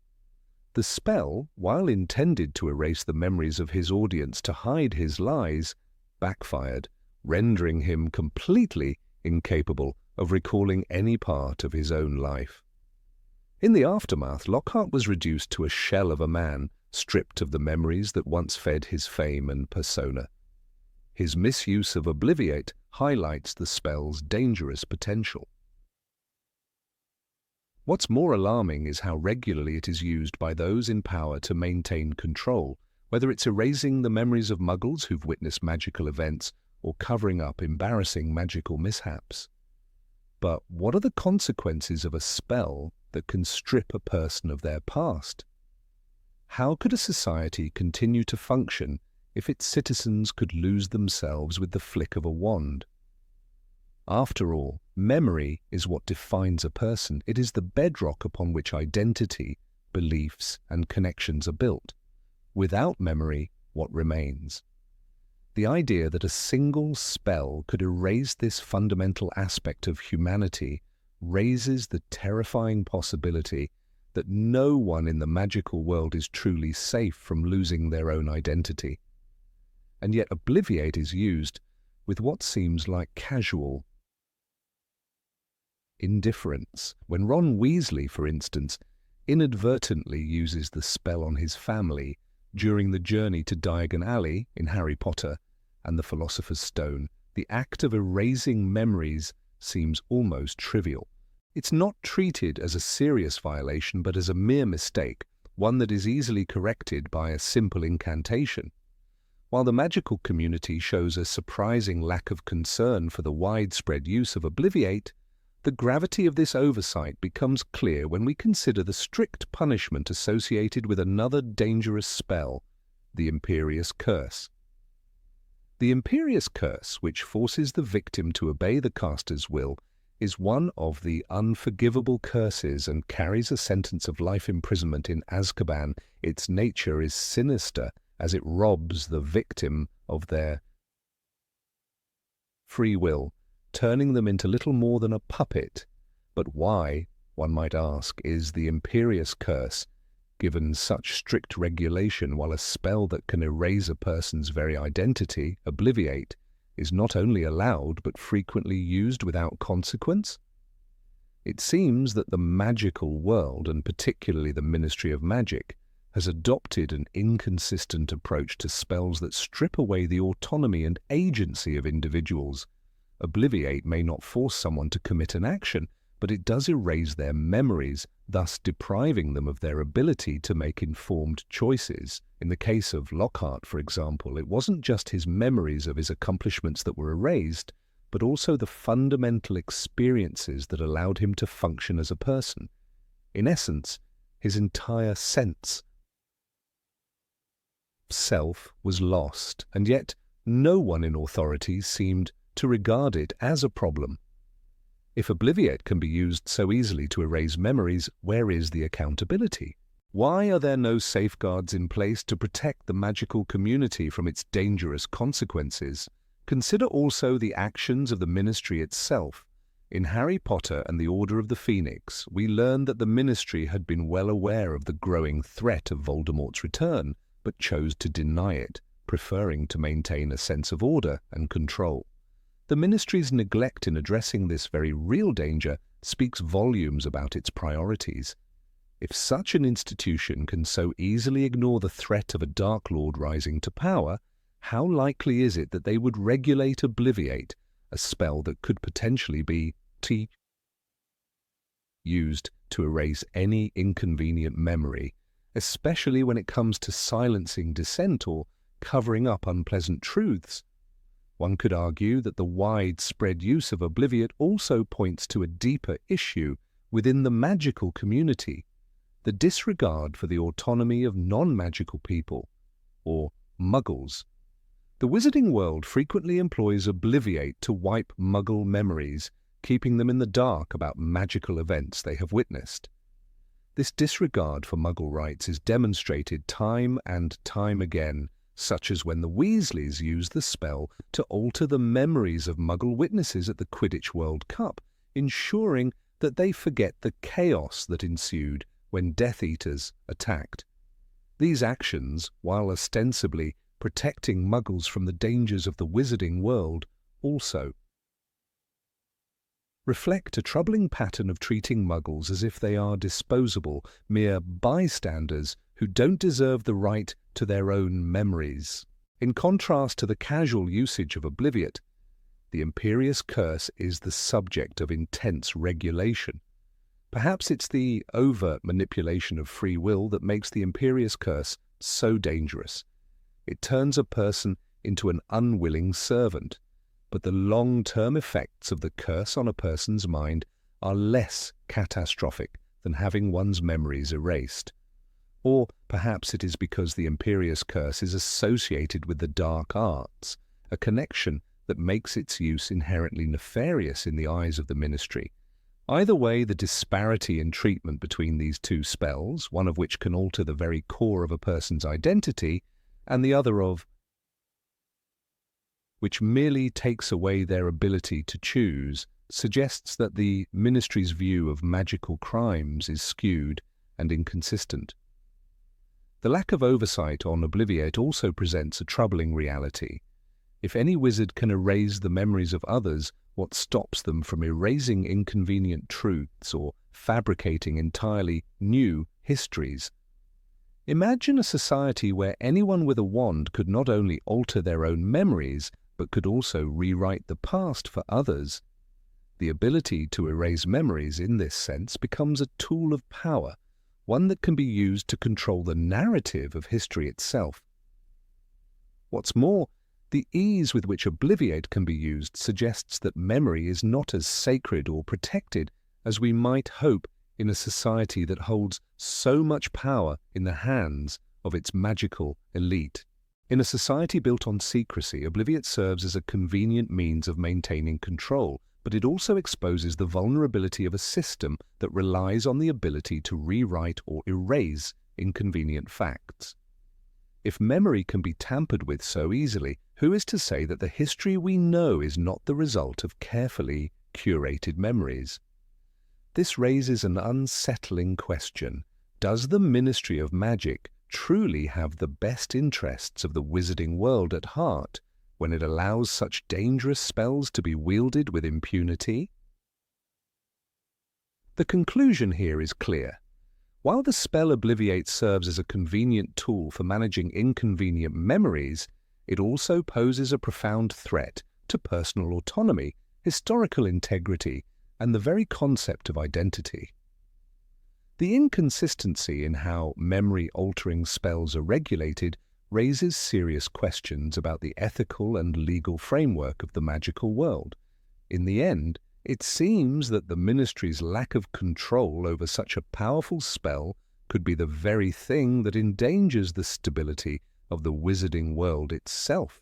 The spell, while intended to erase the memories of his audience to hide his lies, backfired, rendering him completely incapable of recalling any part of his own life. In the aftermath, Lockhart was reduced to a shell of a man, stripped of the memories that once fed his fame and persona. His misuse of Obliviate highlights the spell's dangerous potential. What's more alarming is how regularly it is used by those in power to maintain control, whether it's erasing the memories of muggles who've witnessed magical events or covering up embarrassing magical mishaps. But what are the consequences of a spell that can strip a person of their past? How could a society continue to function if its citizens could lose themselves with the flick of a wand? After all, memory is what defines a person. It is the bedrock upon which identity, beliefs, and connections are built. Without memory, what remains? The idea that a single spell could erase this fundamental aspect of humanity raises the terrifying possibility that no one in the magical world is truly safe from losing their own identity. And yet Obliviate is used with what seems like casual indifference. When Ron Weasley, for instance, inadvertently uses the spell on his family during the journey to Diagon Alley in Harry Potter and the Philosopher's Stone, the act of erasing memories seems almost trivial. It's not treated as a serious violation, but as a mere mistake, one that is easily corrected by a simple incantation. While the magical community shows a surprising lack of concern for the widespread use of Obliviate, the gravity of this oversight becomes clear when we consider the strict punishment associated with another dangerous spell, the Imperious Curse. The Imperious Curse, which forces the victim to obey the caster's will, is one of the unforgivable curses and carries a sentence of life imprisonment in Azkaban. Its nature is sinister as it robs the victim of their free will, turning them into little more than a puppet. But why, one might ask, is the Imperious Curse given such strict regulation while a spell that can erase a person's very identity, Obliviate, is not only allowed but frequently used without consequence? It seems that the magical world, and particularly the Ministry of Magic, has adopted an inconsistent approach to spells that strip away the autonomy and agency of individuals. Obliviate may not force someone to commit an action, but it does erase their memories, thus depriving them of their ability to make informed choices. In the case of Lockhart, for example, it wasn't just his memories of his accomplishments that were erased, but also the fundamental experiences that allowed him to function as a person. In essence, his entire sense of self was lost, and yet no one in authority seemed to regard it as a problem. If Obliviate can be used so easily to erase memories, where is the accountability? Why are there no safeguards in place to protect the magical community from its dangerous consequences? Consider also the actions of the Ministry itself. In Harry Potter and the Order of the Phoenix, we learn that the Ministry had been well aware of the growing threat of Voldemort's return, but chose to deny it, preferring to maintain a sense of order and control. The Ministry's neglect in addressing this very real danger speaks volumes about its priorities. If such an institution can so easily ignore the threat of a Dark Lord rising to power, how likely is it that they would regulate Obliviate, a spell that could potentially be used to erase any inconvenient memory, especially when it comes to silencing dissent or covering up unpleasant truths? One could argue that the widespread use of Obliviate also points to a deeper issue within the magical community, the disregard for the autonomy of non-magical people, or Muggles. The wizarding world frequently employs Obliviate to wipe Muggle memories, keeping them in the dark about magical events they have witnessed. This disregard for Muggle rights is demonstrated time and time again, such as when the Weasleys use the spell to alter the memories of Muggle witnesses at the Quidditch World Cup, ensuring that they forget the chaos that ensued when Death Eaters attacked. These actions, while ostensibly protecting Muggles from the dangers of the wizarding world, also reflect a troubling pattern of treating Muggles as if they are disposable, mere bystanders who don't deserve the right to their own memories. In contrast to the casual usage of Obliviate, the Imperious Curse is the subject of intense regulation. Perhaps it's the overt manipulation of free will that makes the Imperious Curse so dangerous. It turns a person into an unwilling servant, but the long-term effects of the curse on a person's mind are less catastrophic than having one's memories erased. Or perhaps it is because the Imperious Curse is associated with the dark arts, a connection that makes its use inherently nefarious in the eyes of the Ministry. Either way, the disparity in treatment between these two spells, one of which can alter the very core of a person's identity, and the other of which merely takes away their ability to choose, suggests that the Ministry's view of magical crimes is skewed and inconsistent. The lack of oversight on Obliviate also presents a troubling reality. If any wizard can erase the memories of others, What stops them from erasing inconvenient truths or fabricating entirely new histories? Imagine a society where anyone with a wand could not only alter their own memories, but could also rewrite the past for others. The ability to erase memories in this sense becomes a tool of power, one that can be used to control the narrative of history itself. What's more, the ease with which Obliviate can be used suggests that memory is not as sacred or protected as we might hope in a society that holds so much power in the hands of its magical elite. In a society built on secrecy, Obliviate serves as a convenient means of maintaining control, but it also exposes the vulnerability of a system that relies on the ability to rewrite or erase inconvenient facts. If memory can be tampered with so easily, who is to say that the history we know is not the result of carefully curated memories? This raises an unsettling question. Does the Ministry of Magic truly have the best interests of the wizarding world at heart when it allows such dangerous spells to be wielded with impunity? The conclusion here is clear. While the spell Obliviate serves as a convenient tool for managing inconvenient memories, it also poses a profound threat to personal autonomy, historical integrity, and the very concept of identity. The inconsistency in how memory-altering spells are regulated raises serious questions about the ethical and legal framework of the magical world. In the end, it seems that the Ministry's lack of control over such a powerful spell could be the very thing that endangers the stability of the wizarding world itself.